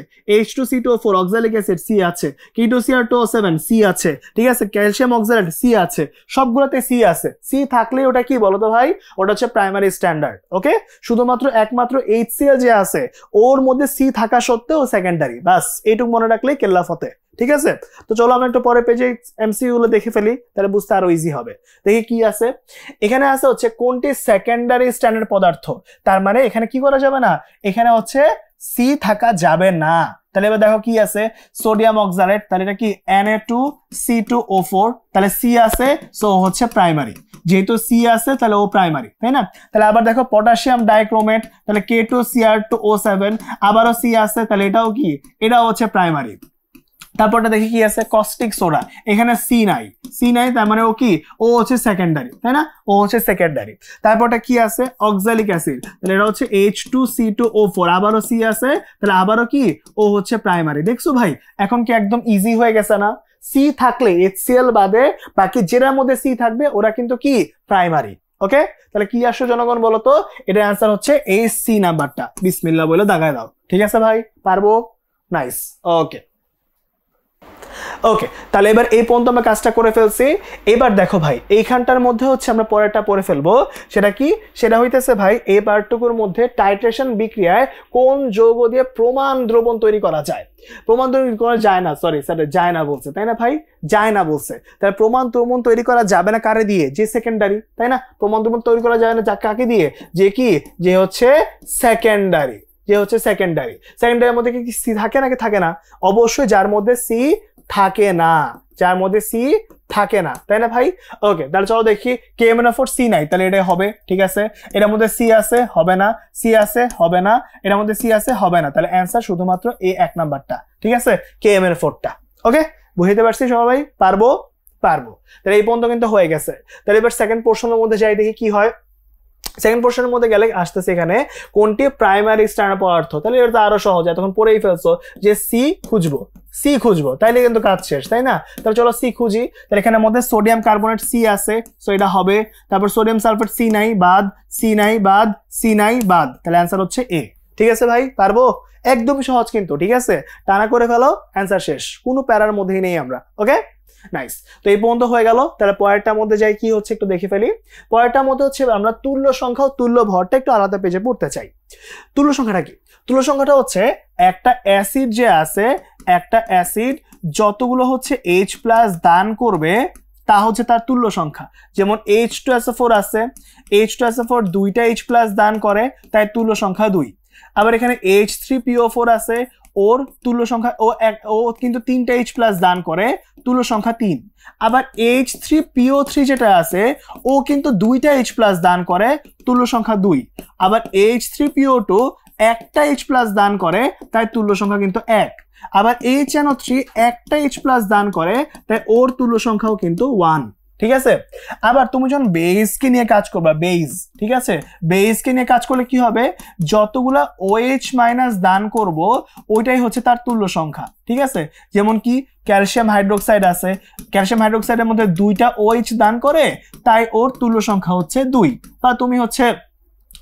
S1: H2C2O4 অক্সালিক অ্যাসিড সি আছে, K2Cr2O7 সি আছে, ঠিক আছে, ক্যালসিয়াম অক্সালেট সি আছে, সবগুলোতে সি আছে। সি থাকলে ওটা কি বলো তো ভাই, ওটা হচ্ছে প্রাইমারি স্ট্যান্ডার্ড। ওকে, শুধুমাত্র একমাত্র HCl যে আছে ওর মধ্যে সি থাকা সত্ত্বেও সেকেন্ডারি, বাস এইটুকু মনে রাখলেই কেল্লা ফতে, ঠিক আছে। তো চলো আমরা একটু পরে পেজে এমসিকিউ গুলো দেখে ফেলি, তাহলে বুঝতে আরো ইজি হবে। দেখি কি আছে, এখানে আছে হচ্ছে কোনটি সেকেন্ডারি স্ট্যান্ডার্ড পদার্থ, তার মানে এখানে কি করা যাবে না, এখানে হচ্ছে সি থাকা যাবে না। তাহলে এবার দেখো কি আছে, সোডিয়াম অক্সালেট, তাহলে এটা কি Na2C2O4, তাহলে সি আছে, সো হচ্ছে প্রাইমারি, যেহেতু সি আছে তাহলে ও প্রাইমারি, তাই না। তাহলে আবার দেখো পটাশিয়াম ডাইক্রোমেট, তাহলে K2Cr2O7, আবারও সি আছে, তাহলে এটাও কি, এটাও হচ্ছে প্রাইমারি। তারপরটা দেখি কি আছে, কস্টিক সোডা, এখানে সি নাই, তার মানে ও কি, ও হচ্ছে সেকেন্ডারি, তাই না, ও হচ্ছে সেকেন্ডারি। তারপরটা কি আছে, অক্সালিক অ্যাসিড, তাহলে এটা হচ্ছে H2C2O4, আবারও সি আছে, তাহলে আবারও কি, ও হচ্ছে প্রাইমারি। দেখছো ভাই, এখন কি একদম ইজি হয়ে গেছে না? সি থাকলে HCl বাদে বাকি যেটার মধ্যে সি থাকবে ওরা কিন্তু কি প্রাইমারি। ওকে, তাহলে কি আসো জনগণ বলো তো, এটার অ্যান্সার হচ্ছে AC নাম্বারটা, বিসমিল্লাহ বলে দাগায় দাও, ঠিক আছে ভাই, পারবো, নাইস। ওকে, ওকে, তাহলে এবার এই পর্যন্ত আমরা কাজটা করে ফেলছি। এবার দেখো ভাই এইখানটার মধ্যে হচ্ছে আমরা পরেরটা পড়ে ফেলবো। সেটা কি? সেটা হইতেছে ভাই এই পার্টটুকুর মধ্যে টাইট্রেশন বিক্রিয়ায় কোন যৌগ দিয়ে প্রমাণ দ্রবণ তৈরি করা যায়। প্রমাণ তৈরি করা যায় না, সরি স্যার যায় না বলছে, তাই না ভাই? যায় না বলছে। তাহলে প্রমাণ দ্রবণ তৈরি করা যাবে না কারে দিয়ে? যে সেকেন্ডারি, তাই না? প্রমাণ দ্রবণ তৈরি করা যাবে না কাকে দিয়ে? যে কি? যে হচ্ছে সেকেন্ডারি। যে হচ্ছে সেকেন্ডারি। সেকেন্ডারির মধ্যে কি সি থাকে নাকি থাকে না? অবশ্যই যার মধ্যে সি থাকে না, যার মধ্যে সি থাকে না, তাই না ভাই? ওকে, তাহলে চলো দেখি KMnO4 সি নাই, তাহলে এটা হবে, ঠিক আছে। এটার মধ্যে সি আছে, হবে না। সি আছে, হবে না। এটার মধ্যে সি আছে, হবে না। তাহলে অ্যান্সার শুধুমাত্র এই 1 নাম্বারটা, ঠিক আছে, KMnO4টা। ওকে, বুঝতে পারছি সবাই? পারবো? পারবো। তাহলে এই পর্যন্ত কিন্তু হয়ে গেছে। তাহলে এবার সেকেন্ড পোর্শনের মধ্যে যাই, দেখি কি হয়। সেকেন্ড পোর্শনের মধ্যে গেলে আসতেছে এখানে কোনটি প্রাইমারি স্ট্যান্ডার্ড পদার্থ। তাহলে এটা তো আরো সহজ, এতক্ষণ পড়েই ফেলছো যে সি খুঁজবো, সি খুঁজবো, তাইলে কিন্তু কাজ শেষ, তাই না? তাহলে চলো সি খুঁজি। তাহলে এখানে মধ্যে সোডিয়াম কার্বনেট সি আছে, সো এটা হবে। তারপর সোডিয়াম সালফেট সি নাই, বাদ। সি নাই, বাদ। সি নাই, বাদ। তাহলে অ্যান্সার হচ্ছে এ। ঠিক আছে ভাই, পারবো? একদমই সহজ কিন্তু, ঠিক আছে। টানা করে ফেলো, অ্যান্সার শেষ, কোনো প্যারার মধ্যেই নেই আমরা। ওকে, নাইস। তো এই পর্যন্ত হয়ে গেল। তাহলে পরেরটার মধ্যে যাই, কি হচ্ছে একটু দেখে ফেলি। পরেরটার মধ্যে হচ্ছে আমরা তুল্য সংখ্যা ও তুল্য ভরটা একটু আলাদা পেজে পড়তে চাই। তুল্য সংখ্যাটা কি? তুল্য সংখ্যাটা হচ্ছে একটা অ্যাসিড যে আছে, একটা অ্যাসিড যতগুলো হচ্ছে H+ দান করবে তা হচ্ছে তার তুল্য সংখ্যা। যেমন H2SO4 আছে, H2SO4 দুইটা H+ দান করে, তাই তুল্য সংখ্যা 2। আবার এখানে H3PO4 আছে, ওর তুল্য সংখ্যা ও কিন্তু 3টা H+ দান করে, তুল্য সংখ্যা 3। আবার H3PO3 যেটা আছে, ও কিন্তু 2টা H+ দান করে, তুল্য সংখ্যা 2। আবার H3PO2 একটা H+ দান করে, তাই তুল্য সংখ্যা কিন্তু 1। আবার HNO3 একটা H+ দান করে, তাই ওর তুল্য সংখ্যাও কিন্তু 1। ঠিক আছে। আবার তুমি যখন বেসকে নিয়ে কাজ করবা, বেস, ঠিক আছে, বেসকে নিয়ে কাজ করলে কি হবে, যতগুলা OH- দান করব ওইটাই হচ্ছে তার তুল্য সংখ্যা। ঠিক আছে, যেমন কি ক্যালসিয়াম হাইড্রোক্সাইড আছে, ক্যালসিয়াম হাইড্রোক্সাইডের মধ্যে 2টা OH দান করে, তাই ওর তুল্য সংখ্যা হচ্ছে 2। বা তুমি হচ্ছে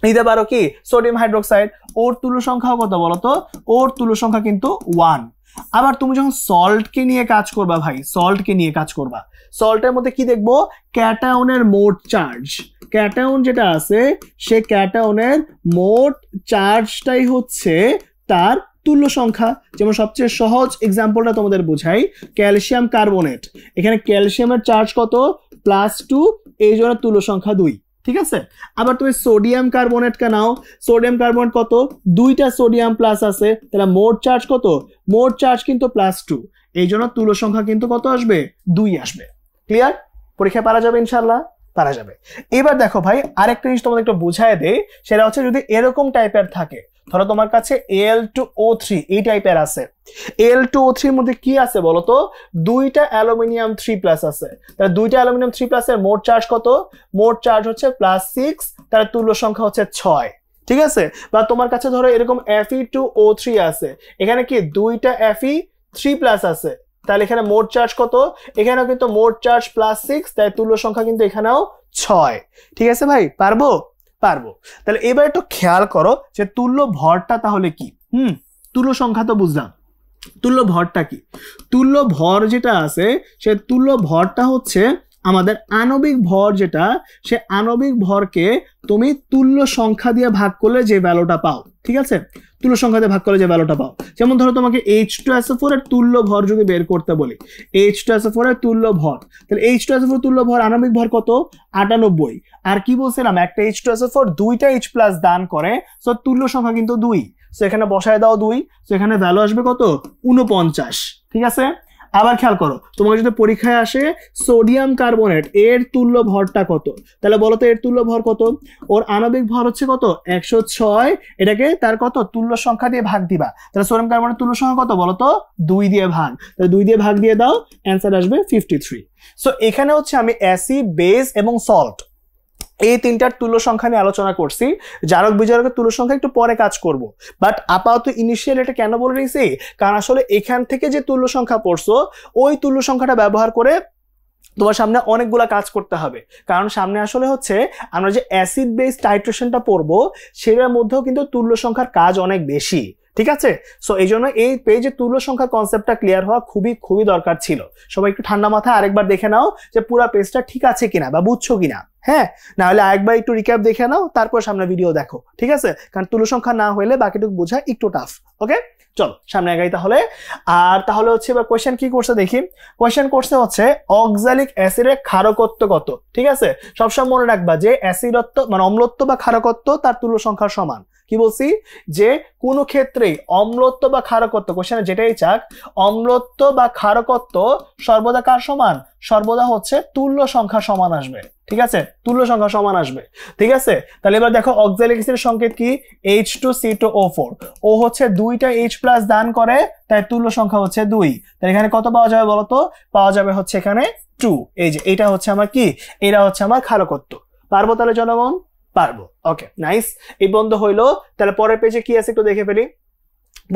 S1: নিতে পারো কি সোডিয়াম হাইড্রোক্সাইড, ওর তুল্য সংখ্যাও কত বলতো? ওর তুল্য সংখ্যা কিন্তু 1। আবার তুমি যখন সল্টকে নিয়ে কাজ করবা ভাই, সল্টকে নিয়ে কাজ করবা, সল্টের মধ্যে কি দেখবো? ক্যাটায়নের মোট চার্জ। ক্যাটায়ন যেটা আছে সে ক্যাটায়নের মোট চার্জটাই হচ্ছে তার তুল্য সংখ্যা। যেমন সবচেয়ে সহজ এক্সাম্পলটা তোমাদের বোঝাই, ক্যালসিয়াম কার্বনেট, এখানে ক্যালসিয়ামের চার্জ কত? +2, এই জন্য তুল্য সংখ্যা 2। ঠিক আছে। আবার তুমি সোডিয়াম কার্বনেটকে নাও, সোডিয়াম কার্বনেট কত? 2টা সোডিয়াম প্লাস আছে, তাহলে মোট চার্জ কত? মোট চার্জ কিন্তু +2, এই জন্য তুল্য সংখ্যা কিন্তু কত আসবে? 2 আসবে। ক্লিয়ার? পরীক্ষায় পারা যাবে ইনশাল্লাহ? পারা যাবে। এবার দেখো ভাই, আরেকটা জিনিস তোমাদের একটু বুঝায় দেই, সেটা হচ্ছে যদি এরকম টাইপের থাকে, ধরো তোমার কাছে Al2O3 এই টাইপের আছে, Al2O3 এর মধ্যে কি আছে বলতো? 2টা অ্যালুমিনিয়াম 3+ আছে, তাহলে 2টা অ্যালুমিনিয়াম 3+ এর মোট চার্জ কত? মোট চার্জ হচ্ছে +6, তার তুল্য সংখ্যা হচ্ছে 6। ঠিক আছে। বা তোমার কাছে ধরো এরকম Fe2O3 আছে, এখানে কি 2টা Fe3+ আছে, তাহলে এখানে মোট চার্জ কত? এখানেও কিন্তু মোট চার্জ +6, তাই তুল্য সংখ্যা কিন্তু এখানেও 6। ঠিক আছে ভাই, পারবো? পারবো। তাহলে এবার একটু খেয়াল করো যে তুল্য ভরটা তাহলে কি। তুল্য সংখ্যা তো বুঝলাম, তুল্য ভরটা কি? তুল্য ভর যেটা আছে সে তুল্য ভরটা হচ্ছে আমাদের আণবিক ভর, যেটা সে আণবিক ভরকে তুমি তুল্য সংখ্যা দিয়ে ভাগ করলে যে ভ্যালুটা পাও। ঠিক আছে, তুল্য সংখ্যা দিয়ে ভাগ করলে যে ভ্যালুটা পাও। যেমন ধরো তোমাকে H2SO4 এর তুল্য ভর যদি বের করতে বলি, H2SO4 এর তুল্য ভর, তাহলে H2SO4 তুল্য ভর আণবিক ভর কত? 98। আর কি বলছিলাম, একটা H2SO4 2টা H+ দান করে, সো তুল্য সংখ্যা কিন্তু 2, সো এখানে বসায় দাও 2, সো এখানে ভ্যালু আসবে কত? 49। ঠিক আছে। আবার খেয়াল করো, তোমাকে যদি পরীক্ষায় আসে সোডিয়াম কার্বনেট এর তুল্য ভরটা কত, তাহলে বলো তো এর তুল্য ভর কত? ওর আণবিক ভর হচ্ছে কত? 106, এটাকে তার কত? তুল্য সংখ্যা দিয়ে ভাগ দিবা, তাহলে সোডিয়াম কার্বনের তুল্য সংখ্যা কত বলো তো? 2 দিয়ে ভাগ, তাহলে 2 দিয়ে ভাগ দিয়ে দাও, অ্যান্সার আসবে 53। সো এখানে হচ্ছে আমি অ্যাসিড, বেস এবং সল্ট এই তিনটার তুল্য সংখ্যা নিয়ে আলোচনা করছি। জারক বিজারকের তুল্য সংখ্যা একটু পরে কাজ করব, বাট আপাতত ইনিশিয়াল এটা কেন বলে নিয়েছি, কারণ আসলে এখান থেকে যে তুল্য সংখ্যা পড়ছো ওই তুল্য সংখ্যাটা ব্যবহার করে তোমার সামনে অনেকগুলা কাজ করতে হবে। কারণ সামনে আসলে হচ্ছে আমরা যে অ্যাসিড বেস টাইট্রেশনটা পড়বো সেটার মধ্যেও কিন্তু তুল্য সংখ্যার কাজ অনেক বেশি। ঠিক আছে। সো এই জন্য এই পেজে তুল্য সংখ্যা কনসেপ্টটা ক্লিয়ার হওয়া খুবই খুবই দরকার ছিল। সবাই একটু ঠান্ডা মাথায় আরেকবার দেখে নাও যে পুরো পেজটা ঠিক আছে কিনা বা বুঝছো কিনা। হ্যাঁ, না হলে আরেকবার একটু রিক্যাপ দেখে নাও, তারপর সামনে ভিডিও দেখো, ঠিক আছে। কারণ তুল্য সংখ্যা না হলে বাকিটুকু বোঝা একটু টাফ। ওকে, চলো সামনে আগাই তাহলে। আর তাহলে হচ্ছে এবার কোয়েশ্চেন কি করছে দেখি। কোয়েশ্চেন করছে হচ্ছে অক্সালিক অ্যাসিডের ক্ষারকত্ব কত। ঠিক আছে, সবসময় মনে রাখবা যে অ্যাসিডত্ব মানে অম্লত্ব বা ক্ষারকত্ব তার তুল্য সংখ্যার সমান। কি বলছি যে কোন ক্ষেত্রেই অম্লত্ব বা ক্ষারকত্ব, কোশ্চেনে যেটাই চাক, অম্লত্ব বা ক্ষারকত্ব সর্বদা কার সমান, সর্বদা হচ্ছে তুল্য সংখ্যা সমান আসবে। ঠিক আছে, তুল্য সংখ্যা সমান আসবে। ঠিক আছে, তাহলে এবার দেখো অক্সালিক অ্যাসিডের সংকেত কি, H2C2O4। ও হচ্ছে দুইটা H+ দান করে, তাই তুল্য সংখ্যা হচ্ছে 2। তাহলে এখানে কত পাওয়া যাবে বলতো, পাওয়া যাবে হচ্ছে এখানে 2। এই যে এটা হচ্ছে আমার কি, এটা হচ্ছে আমার ক্ষারকত্ব। পারবো তাহলে জনগণ, পারবো। ওকে, নাইস, এই বন্ধ হইলো। তাহলে পরের পেজে কি আছে একটু দেখে ফেলি।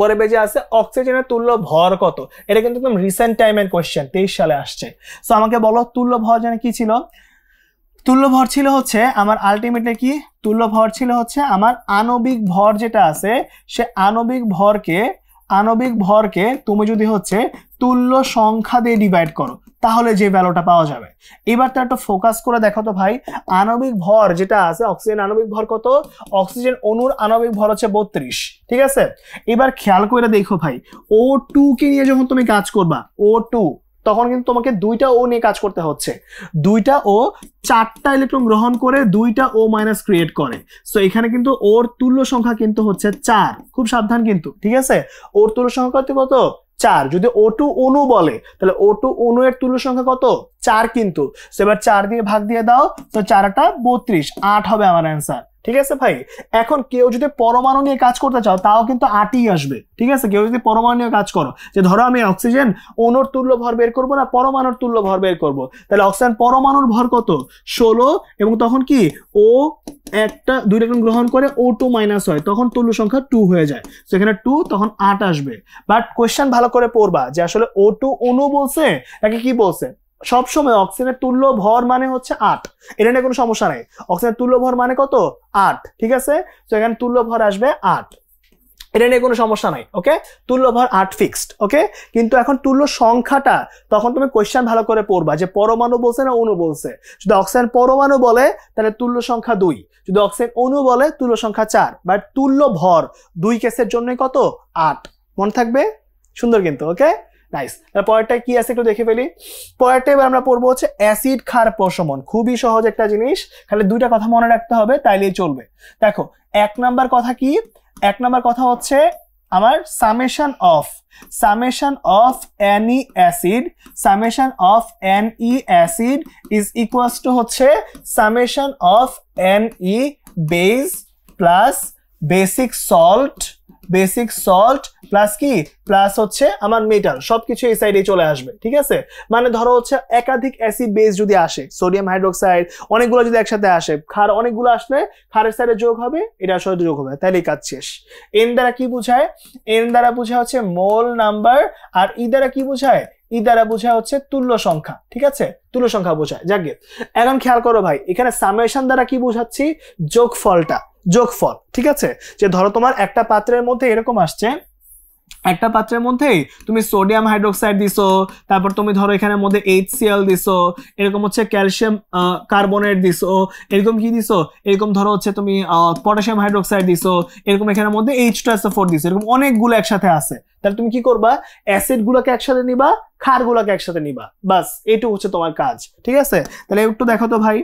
S1: পরের পেজে আছে অক্সিজেনের তুল্য ভর কত। এটা কিন্তু একদম রিসেন্ট টাইমের কোয়েশ্চেন, 23 সালে আসছে। সো আমাকে বলো তুল্য ভর যেন কি ছিল। তুল্য ভর ছিল হচ্ছে আমার আলটিমেটলি কি, তুল্য ভর ছিল হচ্ছে আমার আণবিক ভর যেটা আছে, সে আণবিক ভরকে তুমি যদি হচ্ছে তুল্য সংখ্যা দিয়ে ডিভাইড করো তাহলে যে ভ্যালুটা পাওয়া যাবে। এবার তো একটা ফোকাস করে দেখো তো ভাই, আণবিক ভর যেটা আছে অক্সিজেন আণবিক ভর কত, অক্সিজেন অণুর আণবিক ভর হচ্ছে 32। ঠিক আছে, এবার খেয়াল করে দেখো ভাই, O2 কে নিয়ে যখন তুমি কাজ করবা, O2 তখন কিন্তু তোমাকে দুইটা ও নিয়ে কাজ করতে হচ্ছে। দুইটা ও 4টা ইলেকট্রন গ্রহণ করে 2টা O- ক্রিয়েট করে। সো এখানে কিন্তু ওর তুল্য সংখ্যা কিন্তু হচ্ছে 4। খুব সাবধান কিন্তু, ঠিক আছে। ওর তুল্য সংখ্যা কত, 4। যদি O2 অণু বলে তাহলে O2 অণু এর তুল্য সংখ্যা কত, 4 কিন্তু। সো এবার 4 দিয়ে ভাগ দিয়ে দাও, তো 4টা 32, 8 হবে আমার অ্যান্সার। ঠিক আছে ভাই, এখন কেউ যদি পরমাণু নিয়ে কাজ করতে চাও তাও কিন্তু 8ই আসবে। ঠিক আছে, কেউ যদি পরমাণু নিয়ে কাজ করো, যে ধরো আমি অক্সিজেন অণুর তুল্য ভর বের করবো না পরমাণুর তুল্য ভর বের করবো, তাহলে অক্সিজেন পরমাণুর ভর কত, 16, এবং তখন কি ও একটা 2 ইলেকট্রন গ্রহণ করে O2 মাইনাস হয়, তখন তুল্য সংখ্যা 2 হয়ে যায়। তো এখানে 2 তখন 8 আসবে। বাট কোয়েশ্চেন ভালো করে পড়বা যে আসলে O2 অণু বলছে নাকি কি বলছে। সবসময় অক্সিজেনের তুল্য ভর মানে হচ্ছে 8, এটা নিয়ে কোনো সমস্যা নেই। অক্সিজেনের তুল্য ভর মানে কত, 8। ঠিক আছে, তো এখানে তুল্য ভর আসবে 8, এটা নিয়ে কোনো সমস্যা নাই। ওকে, তুল্য ভর 8 ফিক্সড। ওকে, কিন্তু এখন তুল্য সংখ্যাটা তখন তুমি কোয়েশ্চেন ভালো করে পড়বা যে পরমাণু বলছে না অণু বলছে। যদি অক্সিজেন পরমাণু বলে তাহলে তুল্য সংখ্যা 2, যদি অক্সিজেন অণু বলে তুল্য সংখ্যা 4, বাট তুল্য ভর 2 কেসের জন্যই কত, 8। মনে থাকবে, সুন্দর কিন্তু। ওকে, নাইস। পরেরটা কি আছে একটু দেখে ফেলি। পরেরটা এবার আমরা পড়বো হচ্ছে অ্যাসিড ক্ষার প্রশমন। খুবই সহজ একটা জিনিস, খালি দুইটা কথা মনে রাখতে হবে তাইলেই চলবে। দেখো 1 নাম্বার কথা কি, 1 নাম্বার কথা হচ্ছে আমার summation of any acid is equals to হচ্ছে summation of any base plus basic salt plus কি, প্লাস হচ্ছে আমার মেটাল, সবকিছু এই সাইডে চলে আসবে। ঠিক আছে, মানে ধরো হচ্ছে একাধিক অ্যাসিড বেস যদি আসে, সোডিয়াম হাইড্রোক্সাইড অনেকগুলো যদি একসাথে আসে, ক্ষার অনেকগুলো আসলে ক্ষারের সাইডে যোগ হবে, এটা সাথে যোগ হবে, তাইলে কাজ শেষ। এন দ্বারা কি বোঝায়, এন দ্বারা বোঝায় হচ্ছে মোল নাম্বার, আর ই দ্বারা কি বোঝায়, ই দ্বারা বোঝায় হচ্ছে তুল্য সংখ্যা। ঠিক আছে, তুল্য সংখ্যা বোঝায়। যাকে এখন খেয়াল করো ভাই, এখানে সামেশন দ্বারা কি বোঝাচ্ছি, যোগফল। ঠিক আছে, যে ধরো তোমার একটা পাত্রের মধ্যে এরকম আসছে, একটা পাত্রের মধ্যে তুমি সোডিয়াম হাইড্রোক্সাইড দিছো, তারপর তুমি ধরো এখানের মধ্যে HCl দিছো, এরকম হচ্ছে ক্যালসিয়াম কার্বনেট দিছো, এরকম কি দিছো, এরকম ধরো হচ্ছে তুমি পটাশিয়াম হাইড্রোক্সাইড দিছো, এরকম এখানের মধ্যে H2SO4 দিছো, এরকম অনেকগুলো একসাথে আছে। তাহলে তুমি কি করবা, অ্যাসিড গুলোকে একসাথে নিবা, ক্ষার গুলোকে একসাথে নিবা, বাস এইটুকু হচ্ছে তোমার কাজ। ঠিক আছে, তাহলে একটু দেখো তো ভাই,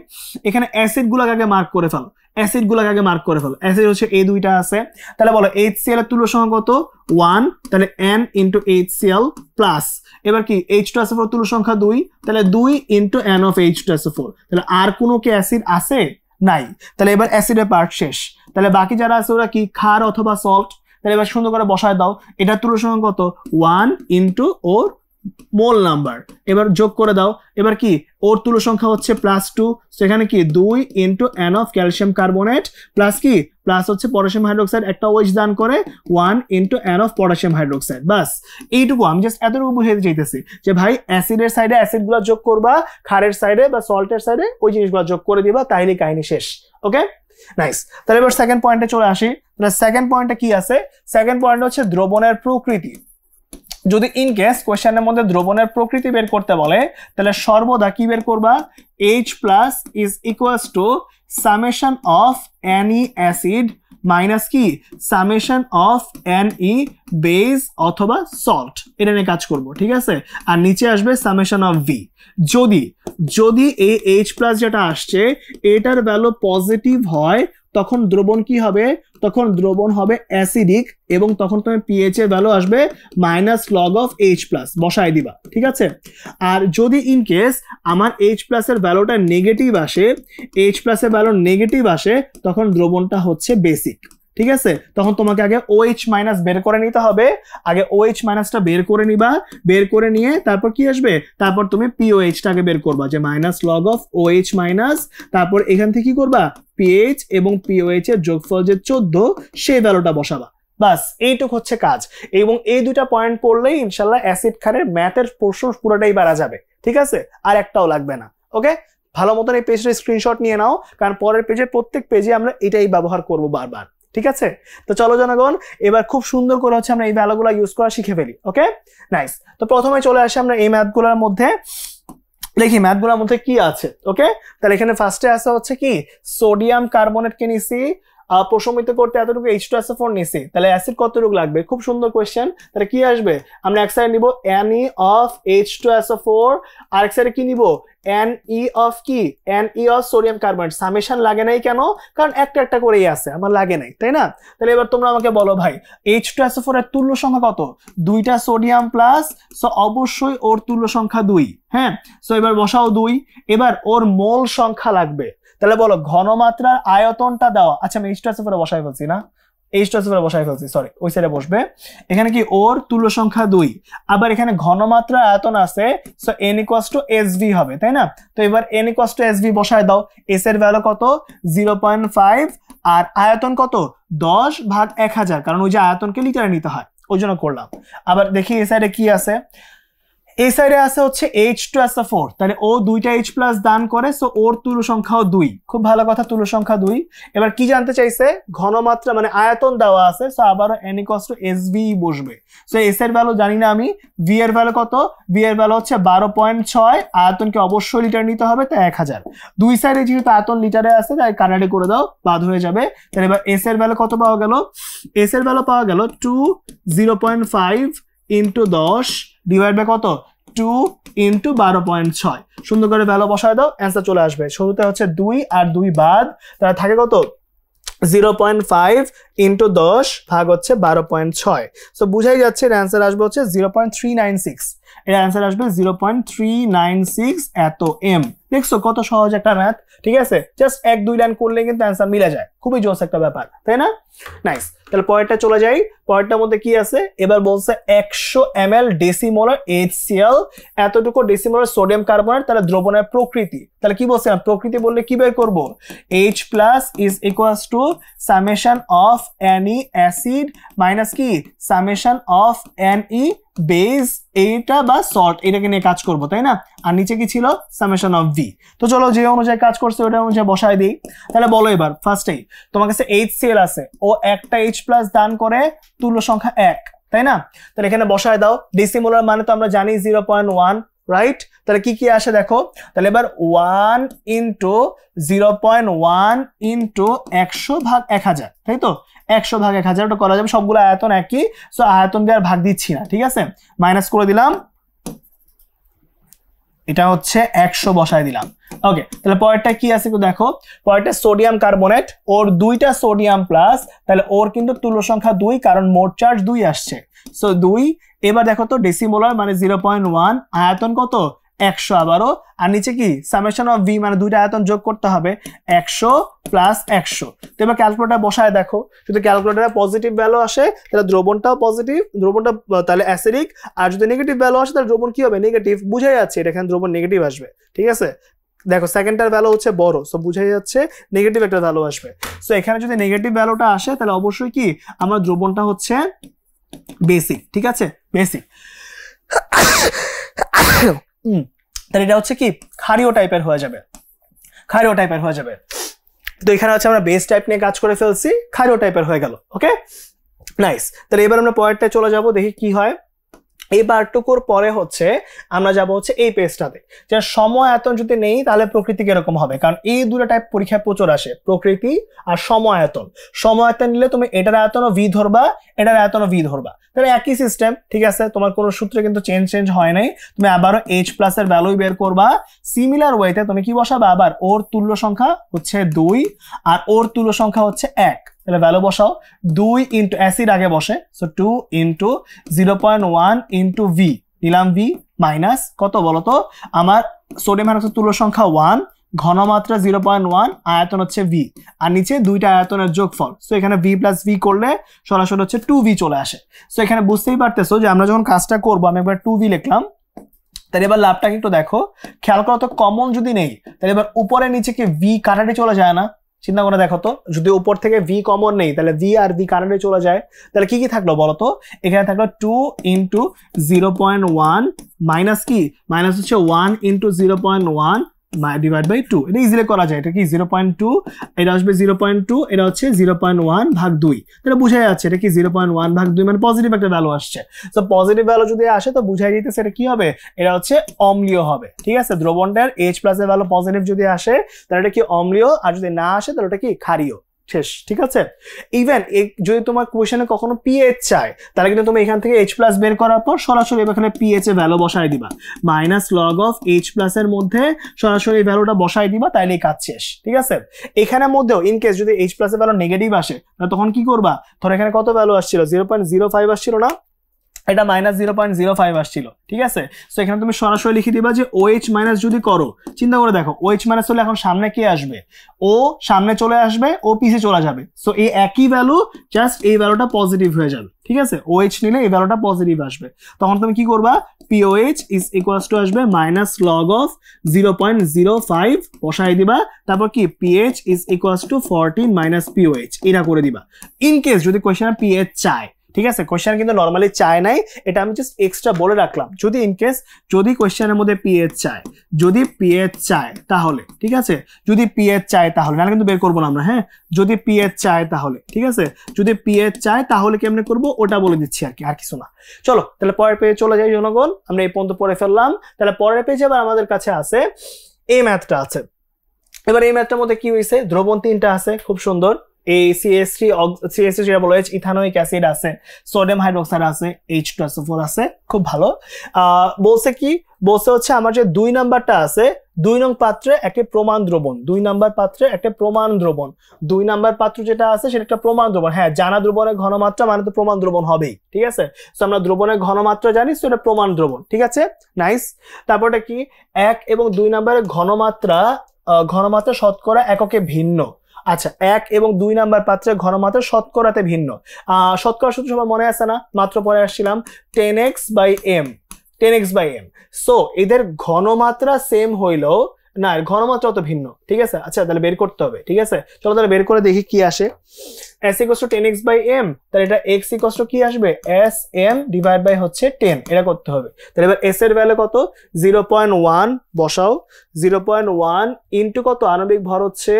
S1: এখানে অ্যাসিড গুলোকে আগে মার্ক করে ফেলো, অ্যাসিড হচ্ছে এই দুইটা আছে। তাহলে বলো HCl এর তুল্য সংখ্যা কত, 1, তাহলে N into HCl প্লাস, এবার কি H2SO4 তুল্য সংখ্যা 2, তাহলে 2 into N of H2SO4। তাহলে আর কোনো কি অ্যাসিড আছে, নাই। তাহলে এবার অ্যাসিডের পার্ট শেষ, তাহলে বাকি যারা আছে ওরা কি ক্ষার অথবা সল্ট। তাহলে এবার সুন্দর করে বসায় দাও, এটা তুল্য সংখ্যা কত, 1 into ওর মোল নাম্বার, এবার যোগ করে দাও। এবার কি ওর তুল্য সংখ্যা হচ্ছে +2, সেখানে কি 2 into N of calcium carbonate plus কি, প্লাস হচ্ছে পটাশিয়াম হাইড্রোক্সাইড একটা OH দান করে 1 into N of potassium hydroxide. বাস এইটুকু, আমি জাস্ট এতটুকু বুঝাতে চাইতেছি যে ভাই অ্যাসিডের সাইডে অ্যাসিড গুলো যোগ করবা, ক্ষারের সাইডে বা সল্টের সাইডে ওই জিনিসগুলো যোগ করে দিবা, তাইলে কাহিনী শেষ। ওকে, নাইস। তাহলে এবার সেকেন্ড পয়েন্টে চলে আসি। তাহলে সেকেন্ড পয়েন্টটা কি আছে? সেকেন্ড পয়েন্ট হচ্ছে দ্রবণের প্রকৃতি। যদি ইন কেস কোশ্চেনের মধ্যে দ্রবণের প্রকৃতি বের করতে বলে তাহলে সর্বদা কি বের করবা? H plus is equals two summation of any acid minus কি সামেশন অফ এনই বেস অথবা সল্ট, এটা নিয়ে কাজ করব, ঠিক আছে? আর নিচে আসবে সামেশন অফ ভি। যদি এই H প্লাস যেটা আসছে এটার ভ্যালু পজিটিভ হয় তখন দ্রবণ কি হবে? তখন দ্রবণ হবে অ্যাসিডিক এবং তখন তুমি পিএইচ এর ভ্যালু আসবে minus log of H plus বসায় দিবা, ঠিক আছে? আর যদি ইন কেস আমার H প্লাস এর ভ্যালুটা নেগেটিভ আসে, H প্লাস এর ভ্যালু নেগেটিভ আসে তখন দ্রবণটা হচ্ছে বেসিক, ঠিক আছে? তখন তোমাকে আগে OH মাইনাস বের করে নিতে হবে, আগে OH মাইনাসটা বের করে নিবা, বের করে নিয়ে তারপর কি আসবে? তারপর তুমি POH টাকে বের করবা যে minus log of OH minus, তারপর এখান থেকে কি করবা? PH এবং POH এর যোগফল যে 14 সেই ভ্যালুটা বসাবা, বাস এইটুক হচ্ছে কাজ। এবং এই দুইটা পয়েন্ট পড়লেই ইনশাল্লাহ অ্যাসিড ক্ষারের ম্যাথের পোর্শন পুরোটাই বাড়া যাবে, ঠিক আছে? আর একটাও লাগবে না। ওকে, ভালো মতন এই পেজের স্ক্রিনশট নিয়ে নাও, কারণ পরের পেজে প্রত্যেক পেজে আমরা এটাই ব্যবহার করব বারবার, ঠিক আছে? তো চলো জনগণ, এবার খুব সুন্দর করে হচ্ছে আমরা এই ভ্যালুগুলো ইউজ করা শিখে ফেলি। ওকে, নাইস। তো প্রথমে চলে আসি আমরা এই ম্যাথগুলোর মধ্যে, দেখি ম্যাথগুলোর মধ্যে কি আছে। ওকে, তাহলে এখানে ফার্স্টে আসা হচ্ছে কি সোডিয়াম কার্বনেটকে নিছি, প্রশমিত করতে এতটুকু H2SO4 নিছি, তাহলে অ্যাসিড কতটুকু লাগবে? খুব সুন্দর কোয়েশ্চেন। তাহলে কি আসবে? আমরা এক সাইডে নিব Ne অফ H2SO4, আর এক সাইডে কি নিব? Ne অফ কি? Ne of sodium carbonate. Summation লাগে নাই কেন? কারণ একটা একটা করেই আছে, আমার লাগে নাই, তাই না? তাহলে এবার তোমরা আমাকে বলো ভাই H2SO4 এর তুল্য সংখ্যা কত? দুইটা সোডিয়াম প্লাস, সো অবশ্যই ওর তুল্য সংখ্যা 2। হ্যাঁ, সো এবার বসাও 2। এবার ওর মোল সংখ্যা লাগবে, তাহলে বলো ঘনমাত্রার আয়তনটা দেওয়া। আচ্ছা আমি H2SO4 বসাই ফেলছি না, H2SO4 বসাই ফেলছি, সরি, ওই সাইডে বসবে। এখানে কি ওর তুল্য সংখ্যা 2, আবার এখানে ঘনমাত্রা আয়তন আছে, সো N = SV হবে, তাই না? তো এবার N = SV বসায় দাও। S এর ভ্যালু কত? 0.5, আর আয়তন কত? 10/1000, কারণ ওই যে আয়তনকে লিটারে নিতে হয়, ওই জন্য করলাম। আবার দেখি এই সাইডে কি আছে। এই সাইডে আছে হচ্ছে H2SO4, তাহলে ও দুইটা H প্লাস দান করে, সো ওর তুল্য সংখ্যাও 2। খুব ভালো কথা, তুল্য সংখ্যা 2। এবার কি জানতে চাইছে? ঘনমাত্রা মানে আয়তন দেওয়া আছে, সো আবারও N = SV বসবে। সো S এর ভ্যালু জানি না আমি, V এর ভ্যালু কত? V এর ভ্যালু হচ্ছে 12.6, আয়তনকে অবশ্যই লিটার নিতে হবে, তাই 1000। দুই সাইডে যেহেতু আয়তন লিটারে আছে তাই কাটাকাটি করে দাও, বাদ হয়ে যাবে। তাহলে এবার S এর ভ্যালু কত পাওয়া গেল? S এর ভ্যালু পাওয়া গেল 0.5 ইন্টু 10 ডিভাইড বাই কত? 2 ইন্টু 12.6। সুন্দর করে ভ্যালু বসায় দাও, অ্যান্সার চলে আসবে। শুরুতে হচ্ছে 2 আর 2 বাদ, তাহলে থাকে কত? 0.5 ইন্টু 10 ভাগ হচ্ছে 12.6। সো বুঝাই যাচ্ছে এর অ্যান্সার আসবে হচ্ছে 0.396। এর অ্যান্সার আসবে 0.396 এত এম। দেখছো কত সহজ একটা ম্যাথ, ঠিক আছে? জাস্ট 1-2 লাইন করলে কিন্তু অ্যান্সার মিলে যায়, খুবই জোস একটা ব্যাপার, তাই না? নাইস। তাহলে পরেরটা চলে যাই। পরেরটার মধ্যে কি আছে? এবার বলছে 100 ml ডেসিমোলার HCl, এতটুকু ডেসিমোলার সোডিয়াম কার্বনেট, তাহলে দ্রবণের প্রকৃতি। তাহলে কি বলছিলাম? প্রকৃতি বললে কি বের করব? H plus is equals two summation of Ni acid minus কি সামেশন অফ Ni বেস, এইটা বা সল্ট, এটাকে নিয়ে কাজ করব, তাই না? আর নিচে কি ছিল? Summation of V. তো চলো যে অনুযায়ী কাজ করছে ওটা অনুযায়ী বসাই দিই। তাহলে বলো এবার ফার্স্টেই তোমার কাছে HCl আছে, ও একটা H প্লাস দান করে, তুল্য সংখ্যা 1, তাই না? তাহলে এখানে বসায় দাও। ডেসিমোলার মানে তো আমরা জানি 0.1, রাইট? তাহলে কি কি আসে দেখো। তাহলে এবার 1 ইন্টু 0.1 ইন্টু 100/1000, তাই তো? 100/1000 ওটা করা যাবে, সবগুলো আয়তন একই, সো আয়তন দিয়ে আর ভাগ দিচ্ছি না, ঠিক আছে? মাইনাস করে দিলাম, এটা হচ্ছে 100 বসায় দিলাম। ওকে, তাহলে পরেরটা কি আছে একটু দেখো। পরেরটা সোডিয়াম কার্বনেট, ওর দুইটা সোডিয়াম প্লাস, তাহলে ওর কিন্তু তুল্য সংখ্যা 2, কারণ মোট চার্জ 2 আসছে, সো 2। এবার দেখো তো ডেসিমোলার মানে 0.1, আয়তন কত? 100 আবারও, আর নিচে কি সামেশন অফ ভি মানে দুইটা আয়তন যোগ করতে হবে, 100 প্লাস 100। তো এবার ক্যালকুলেটর বসায় দেখো, যদি ক্যালকুলেটরে পজিটিভ ভ্যালু আসে তাহলে দ্রবণটাও পজিটিভ, দ্রবণটা তাহলে অ্যাসিডিক, আর যদি নেগেটিভ ভ্যালু আসে তাহলে দ্রবণ কি হবে? নেগেটিভ। বুঝাই যাচ্ছে এটা, এখানে দ্রবণ নেগেটিভ আসবে, ঠিক আছে? দেখো সেকেন্ডটার ভ্যালু হচ্ছে বড়, সো বুঝাই যাচ্ছে নেগেটিভ একটা ভ্যালু আসবে। সো এখানে যদি নেগেটিভ ভ্যালুটা আসে তাহলে অবশ্যই কি আমার দ্রবণটা হচ্ছে বেসিক, ঠিক আছে? বেসিক। তাহলে এটা হচ্ছে কি ক্ষারীয় টাইপের হয়ে যাবে, ক্ষারীয় টাইপের হয়ে যাবে। তো এখানে হচ্ছে আমরা বেস টাইপ নিয়ে কাজ করে ফেলছি, ক্ষারীয় টাইপের হয়ে গেল। ওকে, নাইস। তাহলে এবার আমরা পরেরটায় চলে যাব, দেখি কি হয়। এই পার্টটুকুর পরে হচ্ছে আমরা যাব হচ্ছে এই পেজটাতে, যে সময় আয়তন যদি নেই তাহলে প্রকৃতি কিরকম হবে, কারণ এই দুটো টাইপ পরীক্ষায় প্রচুর আসে, প্রকৃতি আর সময় আয়তন। সময় আয়তন নিলে তুমি এটার আয়তনও ভি ধরবা, এটার আয়তনও ভি ধরবা, তাহলে একই সিস্টেম, ঠিক আছে, তোমার কোনো সূত্রে কিন্তু চেঞ্জ হয় নাই। তুমি আবারও এইচ প্লাস এর ভ্যালু বের করবা, সিমিলার ওয়েতে তুমি কি বসাবা, আবার ওর তুল্য সংখ্যা হচ্ছে 2 আর ওর তুল্য সংখ্যা হচ্ছে 1, তাহলে ভ্যালু বসাও 2 ইন্টু অ্যাসিড আগে বসে, সো 2 ইন্টু 0.1 ইন্টু ভি, নিলাম ভি মাইনাস কত বলতো, আমার সোডিয়াম হাইড্রোক্সাইড তুল্য সংখ্যা 1, ঘনমাত্রা 0.1, আয়তন হচ্ছে ভি, আর নিচে দুইটা আয়তনের যোগফল। সো এখানে ভি প্লাস ভি করলে সরাসরি হচ্ছে 2v চলে আসে। সো এখানে বুঝতেই পারতেছো যে আমরা যখন কাজটা করবো, আমি একবার 2v লিখলাম। তাহলে এবার লাভটাকে একটু দেখো, খেয়াল করো তো, কমন যদি নেই তাহলে এবার উপরে নিচে কি ভি কাটাটি চলে যায় না? চিন্তা করে দেখো তো, যদি উপর থেকে ভি কমন নেই তাহলে ভি আর ভি কারেন্টে চলে যায়, তাহলে কি কি থাকলো বলো তো, এখানে থাকলো 2 ইন্টু 0.1 মাইনাস কি, মাইনাস হচ্ছে 1 ইন্টু 0.1 ডিভাইড বাই 2, এটা ইজিলি করা যায়। এটা কি 0.2, এটা আসবে 0.2, এটা হচ্ছে 0.1 ভাগ 2, এটা বুঝাই যাচ্ছে এটা কি 0.1 ভাগ 2, মানে পজিটিভ একটা ভ্যালু আসছে। তো পজিটিভ ভ্যালু যদি আসে তো বুঝাই দিতেছে এটা কি হবে, এটা হচ্ছে অম্লীয় হবে, ঠিক আছে। দ্রবণটার H প্লাস এর ভ্যালু পজিটিভ যদি আসে তাহলে এটা কি অম্লীয়, আর যদি না আসে তাহলে এটা কি ক্ষারীয়, শেষ, ঠিক আছে। ইভেন যদি তোমার কোয়েশ্চেনে কখনো পিএইচ চায় তাহলে কিন্তু তুমি এখান থেকে H প্লাস বের করার পর সরাসরি এখানে পিএইচ এর ভ্যালু বসাই দিবা, minus log of H plus এর মধ্যে সরাসরি ভ্যালুটা বসাই দিবা, তাইলেই কাজ শেষ, ঠিক আছে। এখানের মধ্যেও ইন কেস যদি H প্লাস এর ভ্যালু নেগেটিভ আসে তাহলে তখন কি করবা, ধর এখানে কত ভ্যালু আসছিল, 0.05 আসছিল না, এটা মাইনাস 0.05 আসছিল, ঠিক আছে। সো এখানে তুমি সরাসরি লিখে দিবা যে OH মাইনাস যদি করো, চিন্তা করে দেখো OH মাইনাস হলে এখন সামনে কে আসবে, ও সামনে চলে আসবে, ও পিছে চলে যাবে, সো এই একই ভ্যালু জাস্ট এই ভ্যালুটা পজিটিভ হয়ে যাবে, ঠিক আছে। OH নিলে এই ভ্যালুটা পজিটিভ আসবে, তখন তুমি কি করবা, POH ইজ ইকুয়ালস টু আসবে মাইনাস লগ অফ 0.05 বসাই দিবা, তারপর কি PH is equals two 14 minus POH, এটা করে দিবা। ইন কেস যদি কোয়েশ্চেনে PH চায়, ঠিক আছে, কোয়েশ্চেন কিন্তু নরমালি চায় নাই, এটা আমি জাস্ট এক্সট্রা বলে রাখলাম, যদি ইন কেস যদি কোয়েশ্চেনের মধ্যে পিএইচ চায়, যদি পিএইচ চায় তাহলে, ঠিক আছে, যদি পিএইচ চায় তাহলে, না কিন্তু বের করবো না আমরা, হ্যাঁ, যদি পিএইচ চায় তাহলে, ঠিক আছে, যদি পিএইচ চায় তাহলে কেমনে করবো ওটা বলে দিচ্ছি আর কি, আর কিছু না। চলো তাহলে পরের পেজে চলে যাই জনগণ, আমরা এই পর্যন্ত পড়ে ফেললাম। তাহলে পরের পেজে আবার আমাদের কাছে আছে এই ম্যাথটা আছে। এবার এই ম্যাথটার মধ্যে কি হয়েছে, দ্রবণ 3টা আছে, খুব সুন্দর, এই CH3 যেটা বলা হয়েছে, ইথানোয়িক অ্যাসিড আছে, সোডিয়াম হাইড্রোক্সাইড আছে, H2SO4 আছে, খুব ভালো। বলছে কি, বলছে হচ্ছে আমার যে 2 নাম্বারটা আছে, 2 নং পাত্রে একটা প্রমাণ দ্রবণ, 2 নাম্বার পাত্রে একটা প্রমাণ দ্রবণ, 2 নাম্বার পাত্র যেটা আছে সেটা একটা প্রমাণ দ্রবণ, হ্যাঁ, জানা দ্রবণের ঘনমাত্রা মানে তো প্রমাণ দ্রবণ হবেই, ঠিক আছে। সো আমরা দ্রবণের ঘনমাত্রা জানি, সো এটা প্রমাণ দ্রবণ, ঠিক আছে, নাইস। তারপরটা কি, 1 এবং 2 নাম্বারের ঘনমাত্রা শতকরা এককে ভিন্ন। আচ্ছা, 1 এবং 2 নাম্বার পাত্রের ঘনমাত্রা শতকরাতে ভিন্ন। শতকরা সূত্র সবার মনে আছে না, মাত্র পরে আসছিলাম, 10x/m, 10x/m। সো এদের ঘনমাত্রা সেম হইলেও না, ঘনমাত্রা তো ভিন্ন, ঠিক আছে। আচ্ছা তাহলে বের করতে হবে, ঠিক আছে, চলো তাহলে বের করে দেখি কি আসে। s = 10x/m, তাহলে এটা x = কি আসবে, sm ডিভাইড বাই হচ্ছে 10, এটা করতে হবে। তাহলে এবার s এর ভ্যালু কত, 0.1 বসাও, 0.1 ইনটু কত, আণবিক ভর হচ্ছে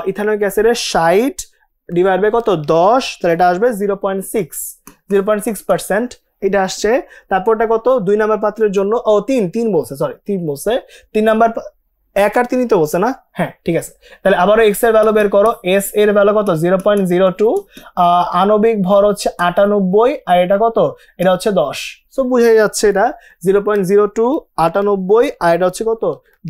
S1: ইথানোয়িক অ্যাসিডের 60 ডিভাইড বাই কত, 10, তাহলে এটা আসবে 0.6%, এটা আসছে। তারপরটা কত, 2 নাম্বার পাত্রের জন্য, ও 3 বলছে, সরি 3 বলছে, 3 নাম্বার 1 আর 3 তো বলছে না, হ্যাঁ ঠিক আছে। তাহলে আবারও x এর ভ্যালু বের করো, s এর ভ্যালু কত, 0.02, আণবিক ভর হচ্ছে 98, আর এটা কত, এটা হচ্ছে 10। সো বুঝে যাচ্ছে এটা 0.02, 98, আর এটা হচ্ছে কত,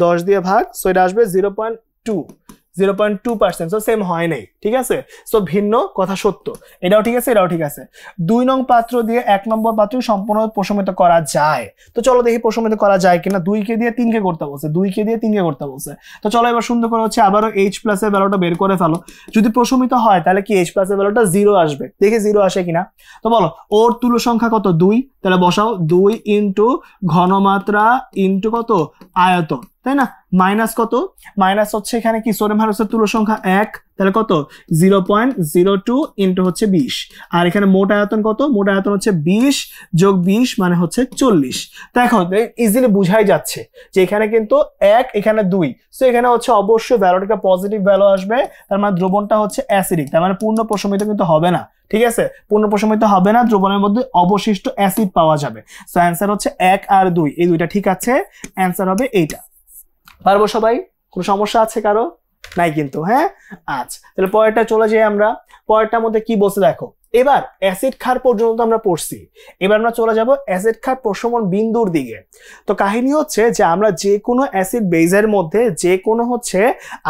S1: 10 দিয়ে ভাগ, সো এটা আসবে 0.2%, সো সেম হয় নাই, ঠিক আছে। সো ভিন্ন কথা সত্য, এটাও ঠিক আছে, এটাও ঠিক আছে। 2 নং পাত্র দিয়ে 1 নম্বর পাত্র সম্পূর্ণ প্রশমিত করা যায়, তো চলো দেখি প্রশমিত করা যায় কিনা। 2 কে দিয়ে 3 কে করতে বলছে, 2 কে দিয়ে 3 কে করতে বলছে, তো চলো এবার সুন্দর করে হচ্ছে আবারও H প্লাস এর ভ্যালুটা বের করে ফেলো। যদি প্রশমিত হয় তাহলে কি H প্লাস এর ভ্যালুটা 0 আসবে, দেখি 0 আসে কিনা। তো বলো ওর তুল্য সংখ্যা কত, 2, তাহলে বসাও 2 ইন্টু ঘনমাত্রা ইন্টু কত, আয়তন, তাই না, মাইনাস কত, মাইনাস হচ্ছে এখানে কি সোডিয়াম হাইড্রোক্সাইড তুল্য সংখ্যা 1, তাহলে কত 0.02 ইন্টু হচ্ছে 20, আর এখানে মোট আয়তন কত, মোট আয়তন হচ্ছে 20 যোগ 20 মানে হচ্ছে 40। দেখো ইজিলি বুঝাই যাচ্ছে যে এখানে কিন্তু 1 এখানে 2, সো এখানে হচ্ছে অবশ্যই ভ্যালুটা পজিটিভ ভ্যালু আসবে, তার মানে দ্রবণটা হচ্ছে অ্যাসিডিক, তার মানে পূর্ণ প্রশমিত কিন্তু হবে না, ঠিক আছে, পূর্ণ প্রশমিত হবে না, দ্রবণের মধ্যে অবশিষ্ট অ্যাসিড পাওয়া যাবে। সো অ্যান্সার হচ্ছে 1 আর 2, এই দুইটা ঠিক আছে, অ্যান্সার হবে এইটা। পারবো সবাই? কোনো সমস্যা আছে কারো? নাই কিন্তু, হ্যাঁ। আচ্ছা, তাহলে পরেরটা চলে যাই আমরা। পরেরটার মধ্যে কি বলছে দেখো, এবার অ্যাসিড ক্ষার পর্যন্ত আমরা পড়ছি, এবার আমরা চলে যাব অ্যাসিড ক্ষার প্রশমন বিন্দুর দিকে। তো কাহিনী হচ্ছে যে আমরা যে কোনো অ্যাসিড বেজের মধ্যে যে কোনো হচ্ছে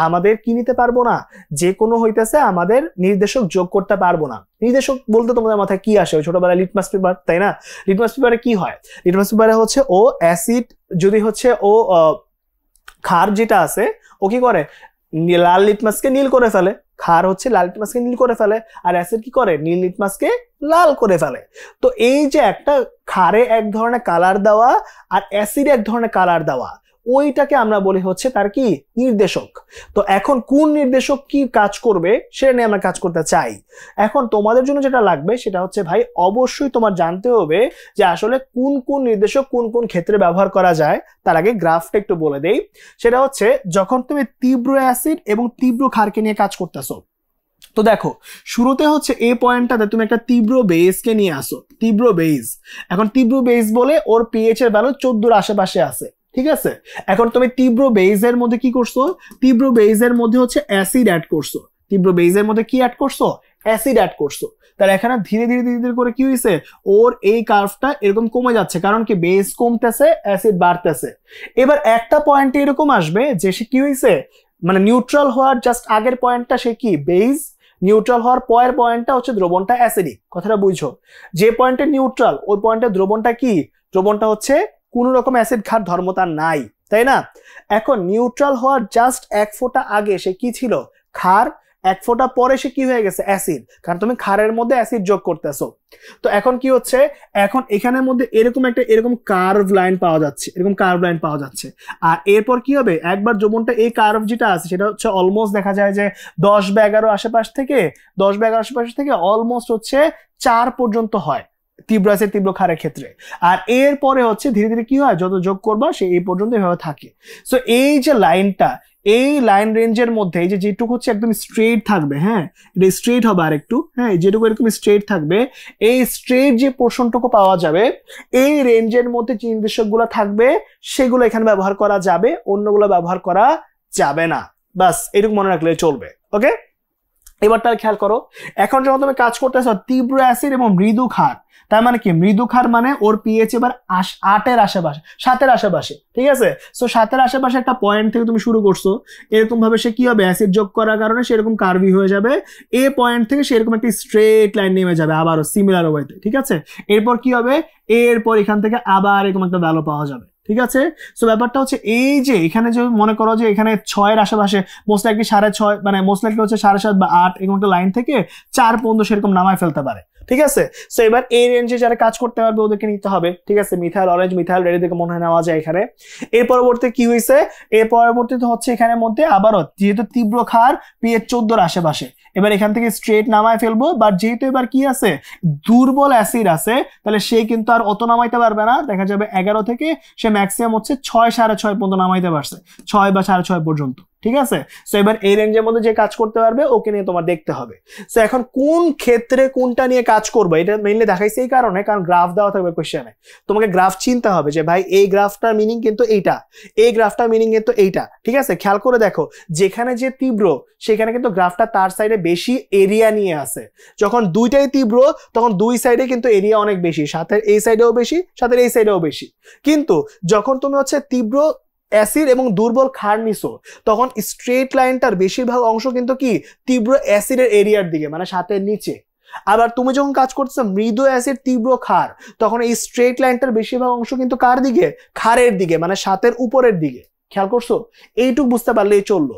S1: আমাদের কি নিতে পারবো না, যে কোনো হইতেছে আমাদের নির্দেশক যোগ করতে পারবো না। নির্দেশক বলতে তোমাদের মাথায় কি আসে, ছোটবেলায় লিটমাস পেপার, তাই না? লিটমাস পেপারে কি হয়, লিটমাস পেপারে হচ্ছে ও অ্যাসিড যদি হচ্ছে ও ক্ষার যেটা আছে ও কি করে, লাল লিটমাসকে নীল করে ফেলে, ক্ষার হচ্ছে লাল লিটমাসকে নীল করে ফেলে, আর অ্যাসিড কি করে, নীল লিটমাসকে লাল করে ফেলে। তো এই যে একটা ক্ষারে এক ধরনের কালার দেওয়া আর অ্যাসিডে এক ধরনের কালার দেওয়া, ওইটাকে আমরা বলি হচ্ছে তার কি নির্দেশক। তো এখন কোন নির্দেশক কি কাজ করবে সেটা নিয়ে আমরা কাজ করতে চাই। এখন তোমাদের জন্য যেটা লাগবে সেটা হচ্ছে ভাই অবশ্যই তোমার জানতে হবে যে আসলে কোন কোন নির্দেশক কোন কোন ক্ষেত্রে ব্যবহার করা যায়। তার আগে গ্রাফটা একটু বলে দেই, সেটা হচ্ছে যখন তুমি তীব্র অ্যাসিড এবং তীব্র ক্ষারকে নিয়ে কাজ করতেছো, তো দেখো শুরুতে হচ্ছে এই পয়েন্টটাতে তুমি একটা তীব্র বেসকে নিয়ে আসো, তীব্র বেস। এখন তীব্র বেস বলে ওর পিএইচ এর ভ্যালু 14 এর আশেপাশে আছে, ঠিক আছে। এখন তুমি তীব্র বেজের মধ্যে কি করছো, তীব্র বেজের মধ্যে হচ্ছে অ্যাসিড অ্যাড করছো, তীব্র বেজের মধ্যে কি অ্যাড করছো, অ্যাসিড অ্যাড করছো। তাহলে এখানে ধীরে ধীরে ধীরে ধীরে করে কি হয়েছে, ওর এই কার্ভটা এরকম কমে যাচ্ছে, কারণ কি বেস কমতেছে অ্যাসিড বাড়তেছে। এবার একটা পয়েন্টে এরকম আসবে যে সে কি হয়েছে, মানে নিউট্রাল হওয়ার জাস্ট আগের পয়েন্টটা সে কি বেস, নিউট্রাল হওয়ার পরের পয়েন্টটা হচ্ছে দ্রবণটা অ্যাসিডিক। কথাটা বুঝছো, যে পয়েন্টে নিউট্রাল ওই পয়েন্টে দ্রবণটা কি, দ্রবণটা হচ্ছে কোন রকম অ্যাসিড ক্ষার ধর্মতা নাই, তাই না। এখন নিউট্রাল হওয়ার জাস্ট এক ফোঁটা আগে সে কি ছিল, ক্ষার, এক ফোঁটা পরে সে কি হয়ে গেছে, অ্যাসিড, কারণ তুমি ক্ষারের মধ্যে অ্যাসিড যোগ করতেছো। তো এখন কি হচ্ছে, এখন এখানের মধ্যে এরকম একটা এরকম কার্ভ লাইন পাওয়া যাচ্ছে, এরকম কার্ভ লাইন পাওয়া যাচ্ছে। আর এরপর কি হবে, একবার দ্রবণটা এই কার্ভ যেটা আছে সেটা হচ্ছে অলমোস্ট দেখা যায় যে 10 বা 11 আশেপাশ থেকে, 10 বা 11 আশেপাশ থেকে অলমোস্ট হচ্ছে 4 পর্যন্ত হয় তীব্র অ্যাসিড তীব্র ক্ষারের ক্ষেত্রে। আর এরপরে হচ্ছে ধীরে ধীরে কি হয়, যত যোগ করবা সে এই পর্যন্ত এভাবে থাকে। সো এই যে লাইনটা, এই লাইন রেঞ্জের মধ্যে এই যে যেটুকু হচ্ছে একদম স্ট্রেট থাকবে, হ্যাঁ এটা স্ট্রেট হবে আর একটু, হ্যাঁ যেটুকু এরকম স্ট্রেট থাকবে, এই স্ট্রেট যে পোর্শনটুকু পাওয়া যাবে এই রেঞ্জের মধ্যে যে নির্দেশকগুলো থাকবে সেগুলো এখানে ব্যবহার করা যাবে, অন্যগুলো ব্যবহার করা যাবে না। বাস এটুকু মনে রাখলে চলবে, ওকে। এবার তাহলে খেয়াল করো, এখন যখন তুমি কাজ করতেছ তীব্র অ্যাসিড এবং মৃদু ক্ষার, তার মানে কি মৃদু ক্ষার মানে ওর পিএইচ এবার 8 এর আশেপাশে, 7 এর আশেপাশে, ঠিক আছে। সো 7 এর আশেপাশে একটা পয়েন্ট থেকে তুমি শুরু করছো, এরকম ভাবে সে কি হবে, অ্যাসিড যোগ করার কারণে সেরকম কার্ভি হয়ে যাবে, এই পয়েন্ট থেকে সেরকম একটা স্ট্রেট লাইন নেমে যাবে আবারও সিমিলার ওয়েতে, ঠিক আছে। এরপর কি হবে, এরপর এখান থেকে আবার এরকম একটা ভ্যালু পাওয়া যাবে, ঠিক আছে। সো ব্যাপারটা হচ্ছে এই যে এখানে যে মনে করো যে এখানে 6 এর আশেপাশে মোস্ট লাইকলি 6.5 মানে মোস্ট লাইকলি হচ্ছে 7.5 বা 8 এরকম একটা লাইন থেকে 4 পর্যন্ত সেরকম নামায় ফেলতে পারে, ঠিক আছে। সো এবার এই রেঞ্জে যারা কাজ করতে পারবে ওদেরকে নিতে হবে, ঠিক আছে। মিথাইল অরেঞ্জ, মিথাইল রেড থেকে মনে হয় নেওয়া যায় এখানে। এর পরবর্তী কি হয়েছে, এর পরবর্তীতে হচ্ছে এখানের মধ্যে আবারও যেহেতু তীব্র ক্ষার পিএইচ 14 এর আশেপাশে, এবার এখান থেকে স্ট্রেট নামায় ফেলবো, বাট যেহেতু এবার কি আছে দুর্বল অ্যাসিড আছে, তাহলে সে কিন্তু আর অত নামাইতে পারবে না, দেখা যাবে 11 থেকে সে ম্যাক্সিমাম হচ্ছে 6 6.5 পর্যন্ত নামাইতে পারছে, 6 বা 6.5 পর্যন্ত, ঠিক আছে। সো এবার এই রেঞ্জের মধ্যে যে কাজ করতে পারবে ওকে নিয়ে তোমার দেখতে হবে। সো এখন কোন ক্ষেত্রে কোনটা নিয়ে কাজ করবে এটা মেইনলি দেখাইছে এই কারণে, কারণ গ্রাফ দেওয়া থাকবে কোশ্চেনে, তোমাকে গ্রাফ চিনতে হবে যে ভাই এই গ্রাফটার মিনিং কিন্তু এইটা, এই গ্রাফটার মিনিং কিন্তু এইটা, ঠিক আছে। খেয়াল করে দেখো, যেখানে যে তীব্র সেখানে কিন্তু গ্রাফটা তার সাইডে বেশি এরিয়া নিয়ে আসে, যখন দুইটাই তীব্র তখন দুই সাইডে কিন্তু এরিয়া অনেক বেশি, সাথে এই সাইডেও বেশি, সাথে এই সাইডেও বেশি। কিন্তু যখন তুমি হচ্ছে তীব্র অ্যাসিড এবং দুর্বল ক্ষার নিছো তখন স্ট্রেট লাইনটার বেশিরভাগ অংশ কিন্তু কি তীব্র অ্যাসিডের এরিয়ার দিকে, মানে সাথের নিচে। আবার তুমি যখন কাজ করছো মৃদু অ্যাসিড তীব্র ক্ষার, তখন এই স্ট্রেট লাইনটার বেশিরভাগ অংশ কিন্তু কার দিকে, ক্ষারের দিকে, মানে সাথের উপরের দিকে। খেয়াল করছো, এইটুক বুঝতে পারলেই চললো।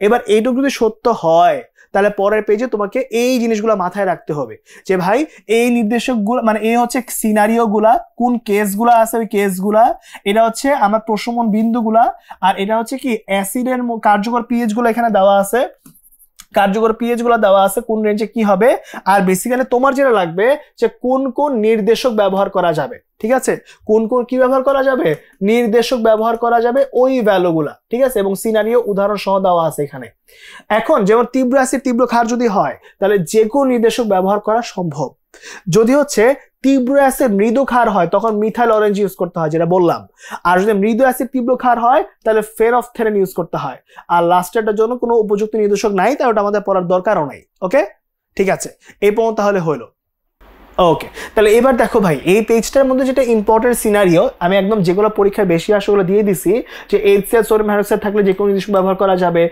S1: এবার এইটুক যদি সত্য হয় তাহলে পরের পেজে তোমাকে এই জিনিসগুলো মাথায় রাখতে হবে যে ভাই এই নির্দেশকগুলো মানে এই হচ্ছে সিনারিও গুলা, কোন কেসগুলো আছে ওই কেসগুলা, এটা হচ্ছে আমার প্রশমন বিন্দুগুলা, আর এটা হচ্ছে কি অ্যাসিডের কার্যকর পিএইচ গুলো এখানে দেওয়া আছে, কার্যকর পিএইচ গুলো দেওয়া আছে কোন রেঞ্জে কি হবে। আর বেসিক্যালি তোমার যেটা লাগবে যে কোন কোন নির্দেশক ব্যবহার করা যাবে, ঠিক আছে, কোন কোন কি ব্যবহার করা যাবে, নির্দেশক ব্যবহার করা যাবে ওই ভ্যালুগুলা, ঠিক আছে, এবং সিনারিও উদাহরণ সহ দেওয়া আছে এখানে। এখন যেমন তীব্র অ্যাসিড তীব্র ক্ষার যদি হয় তাহলে যে কোনো নির্দেশক ব্যবহার করা সম্ভব। যদি হচ্ছে তীব্র অ্যাসিড মৃদু ক্ষার হয় তখন মিথাইল অরেঞ্জ ইউজ করতে হয় যেটা বললাম, আর যদি মৃদু অ্যাসিড তীব্র ক্ষার হয় তাহলে ফেনফথেলিন ইউজ করতে হয়। আর লাস্টেরটার জন্য কোনো উপযুক্ত নির্দেশক নাই, তাই ওটা আমাদের পড়ার দরকারও নাই। ওকে, ঠিক আছে, এই পর্যন্ত তাহলে হলো। ওকে, তাহলে এবার দেখো ভাই এই পেজটার মধ্যে যেটা ইম্পর্টেন্ট সিনারিও আমি একদম যেগুলো পরীক্ষায় বেশি আসে ওগুলো দিয়ে দিছি, যে HCl সোডিয়াম হাইড্রোক্সাইড থাকলে যে কোনো নির্দেশক ব্যবহার করা যাবে,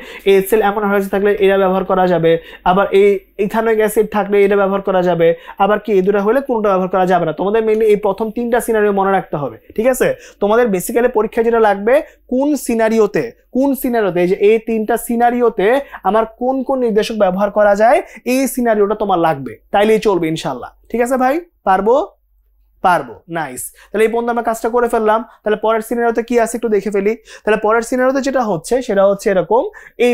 S1: HCl অ্যামোনিয়াম হাইড্রোক্সাইড থাকলে এটা ব্যবহার করা যাবে, আবার এই ইথানোয়িক অ্যাসিড থাকলে এটা ব্যবহার করা যাবে, আবার কি এই দুটো হলে কোনটা ব্যবহার করা যাবে না। তোমাদের মেইনলি এই প্রথম তিনটা সিনারিও মনে রাখতে হবে, ঠিক আছে। তোমাদের বেসিক্যালি পরীক্ষায় যেটা লাগবে কোন সিনারিওতে যে এই তিনটা সিনারিওতে আমার কোন কোন নির্দেশক ব্যবহার করা যায় এই সিনারিওটা তোমার লাগবে, তাইলেই চলবে ইনশাল্লাহ। ঠিক আছে ভাই, পারবো? নাইস। তাহলে এই পর্যন্ত আমরা কাজটা করে ফেললাম। তাহলে পরের সিনারিওতে কি আছে একটু দেখে ফেলি। তাহলে পরের সিনারিওতে যেটা হচ্ছে সেটা হচ্ছে এরকম, এই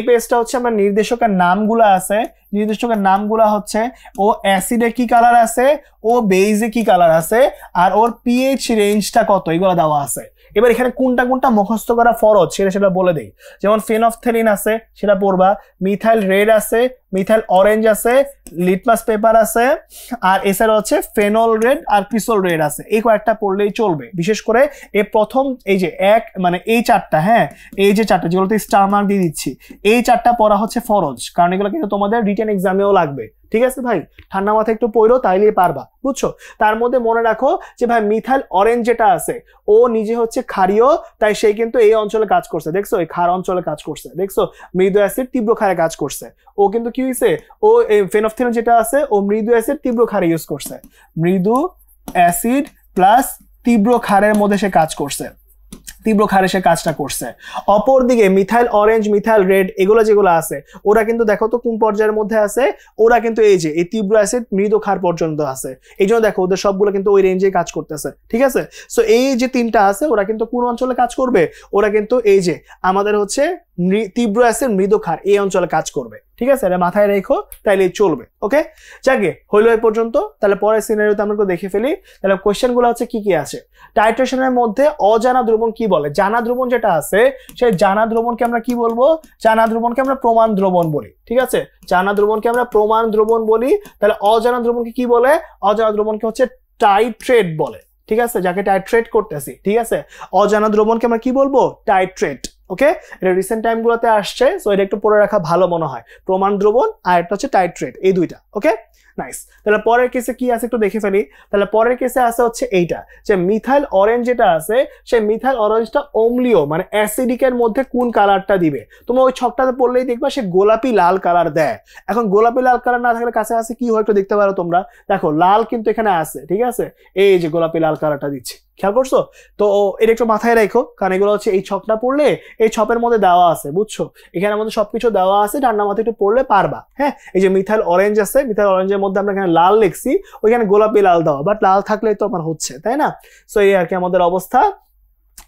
S1: পেজটা হচ্ছে আমরা নির্দেশকের নামগুলো আছে, নির্দেশকের নামগুলো হচ্ছে ও অ্যাসিডে কি কালার আছে, ও বেইজে কি কালার আছে, আর ওর পিএইচ রেঞ্জটা কত, এগুলো দেওয়া আছে। এবার এখানে কোনটা কোনটা মুখস্থ করা ফরজ সেটা বলে দেই। যেমন ফেনফথেলিন আছে সেটা পড়বা, মিথাইল রেড আছে, মিথাইল অরেঞ্জ আছে, লিটমাস পেপার আছে, আর এছাড়া হচ্ছে ফেনল রেড আর ক্রিসল রেড আছে। এই কয়েকটা পড়লেই চলবে। বিশেষ করে এই প্রথম এই যে এই চারটা, হ্যাঁ এই যে চারটা যেগুলোতে স্টার মার্ক দিয়ে দিচ্ছি, এই চারটা পড়া হচ্ছে ফরজ, কারণ এগুলো কিন্তু তোমাদের রিটেন এক্সামেও লাগবে। ঠিক আছে ভাই, ঠান্ডা মাথায় একটু পড়ো তাইলেই পারবা, বুঝছো। তার মধ্যে মনে রাখো যে ভাই মিথাইল অরেঞ্জ যেটা আছে ও নিজে হচ্ছে ক্ষারীয়, তাই সে কিন্তু এই অঞ্চলে কাজ করছে, দেখছো এই ক্ষার অঞ্চলে কাজ করছে, দেখছো মৃদু অ্যাসিড তীব্র ক্ষারে কাজ করছে। ও কিন্তু কি হয়েছে, ও ফেনফথেলিন যেটা আছে ও মৃদু অ্যাসিড তীব্র ক্ষারে ইউজ করছে, মৃদু অ্যাসিড প্লাস তীব্র ক্ষারের মধ্যে সে কাজ করছে, তীব্র ক্ষারে সে কাজটা করছে। অপরদিকে মিথাইল অরেঞ্জ, মিথাইল রেড এগুলো যেগুলো আছে ওরা কিন্তু দেখো তো কোন পর্যায়ের মধ্যে আছে, ওরা কিন্তু এই যে এই তীব্র অ্যাসিড মৃদু ক্ষার পর্যন্ত আছে। এই জন্য দেখো ওদের সবগুলো কিন্তু ওই রেঞ্জে কাজ করতেছে, ঠিক আছে। সো এই যে তিনটা আছে ওরা কিন্তু কোন অঞ্চলে কাজ করবে, ওরা কিন্তু এই যে আমাদের হচ্ছে তীব্র অ্যাসিড মৃদু ক্ষার এই অঞ্চলে কাজ করবে, ঠিক আছে, এটা মাথায় রেখো তাইলে চলবে। ওকে, যাকে হইলো এই পর্যন্ত। তাহলে পরের সিনারিওতে আমরা দেখে ফেলি। তাহলে কোশ্চেন গুলো হচ্ছে কি কি আছে। টাইট্রেশনের মধ্যে অজানা দ্রবণ কি বলে, জানা দ্রবণ যেটা আছে সেই জানা দ্রবণকে আমরা কি বলবো, জানা দ্রবণকে আমরা প্রমাণ দ্রবণ বলি, ঠিক আছে, জানা দ্রবণকে আমরা প্রমাণ দ্রবণ বলি। তাহলে অজানা দ্রবণকে কি বলে, অজানা দ্রবণকে হচ্ছে টাইট্রেট বলে, ঠিক আছে, যাকে টাইট্রেট করতেছি, ঠিক আছে। অজানা দ্রবণকে আমরা কি বলবো, টাইট্রেট। ওকে, এটা রিসেন্ট টাইম গুলোতে আসছে, সো এটা একটু পড়ে রাখা ভালো মনে হয়। প্রমাণ দ্রবণ আর একটা হচ্ছে টাইট্রেট, এই দুইটা। ওকে, নাইস। তাহলে পরের কেসে কি আছে একটু দেখে ফেলি। তাহলে পরের কেসে আছে হচ্ছে এইটা, যে মিথাইল অরেঞ্জ যেটা আছে সেই মিথাইল অরেঞ্জটা অম্লীয় মানে অ্যাসিডিকের মধ্যে কোন কালারটা দিবে। তোমরা ওই ছকটাতে পড়লেই দেখবা সে গোলাপি লাল কালার দেয়। এখন গোলাপি লাল কালার না থাকলে কাছে আছে কি হয় একটু দেখতে পারো তোমরা, দেখো লাল কিন্তু এখানে আছে, ঠিক আছে, এই যে গোলাপি লাল কালারটা দিচ্ছে, খেয়াল করছো তো। এটা একটু মাথায় রাখো, কারণ এগুলো হচ্ছে এই ছকটা পড়লে এই ছপের মধ্যে দেওয়া আছে, বুঝছো, এখানে মধ্যে সবকিছু দেওয়া আছে, ঠান্ডা মাথায় একটু পড়লে পারবা। হ্যাঁ, এই যে মিথাইল অরেঞ্জ আছে, মিথাইল অরেঞ্জের মধ্যে আমরা এখানে লাল লিখছি, ওইখানে গোলাপি লাল দেওয়া, বাট লাল থাকলেই তো আমার হচ্ছে, তাই না। সো এই আর কি আমাদের অবস্থা।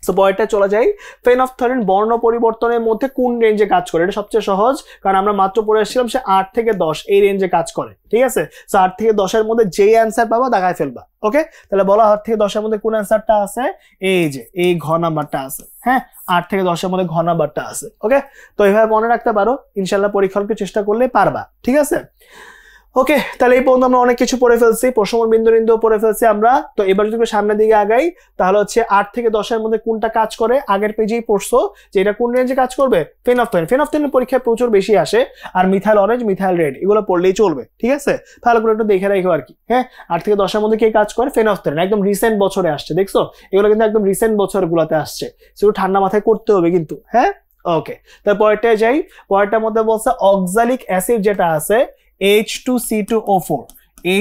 S1: সো পরেরটা চলে যাই, ফেনফথেলিন বর্ণ পরিবর্তনের মধ্যে কোন রেঞ্জে কাজ করে। এটা সবচেয়ে সহজ, কারণ আমরা মাত্র পড়ে এসেছিলাম সে 8 থেকে 10 এই রেঞ্জে কাজ করে, ঠিক আছে। সো 8 থেকে 10 এর মধ্যে যেই অ্যান্সার পাবা দাগায় ফেলবা। ওকে, তাহলে বলো 8 থেকে 10 এর মধ্যে কোন অ্যান্সারটা আছে, এই যে এই ঘ নাম্বারটা আছে। হ্যাঁ, 8 থেকে 10 এর মধ্যে ঘ নাম্বারটা আছে। ওকে, তো এইভাবে মনে রাখতে পারো, ইনশাল্লাহ পরীক্ষাকে চেষ্টা করলে পারবা, ঠিক আছে। ওকে, তাহলে এই পর্যন্ত আমরা অনেক কিছু পড়ে ফেলছি, প্রশমন বিন্দু পড়ে ফেলছি আমরা। তো এবার যদি সামনের দিকে আগাই তাহলে হচ্ছে 8 থেকে 10 এর মধ্যে কোনটা কাজ করে, আগের পেজেই পড়ছো যে এটা কোন রেঞ্জে কাজ করবে, ফেনফথেলিন পরীক্ষায় প্রচুর বেশি আসে, আর মিথাইল অরেঞ্জ, মিথাইল রেড এগুলো পড়লেই চলবে, ঠিক আছে। ভালো করে একটু দেখে রাখো আর কি। হ্যাঁ, 8 থেকে 10 এর মধ্যে কে কাজ করে, ফেনফথেলিন, একদম রিসেন্ট বছরে আসছে, দেখছো এগুলো কিন্তু একদম রিসেন্ট বছরগুলোতে আসছে, সেগুলো ঠান্ডা মাথায় করতে হবে কিন্তু। হ্যাঁ, ওকে, তার পরেরটায় যাই। পরেরটার মধ্যে বলছে অক্সালিক অ্যাসিড যেটা আছে H2C2O4,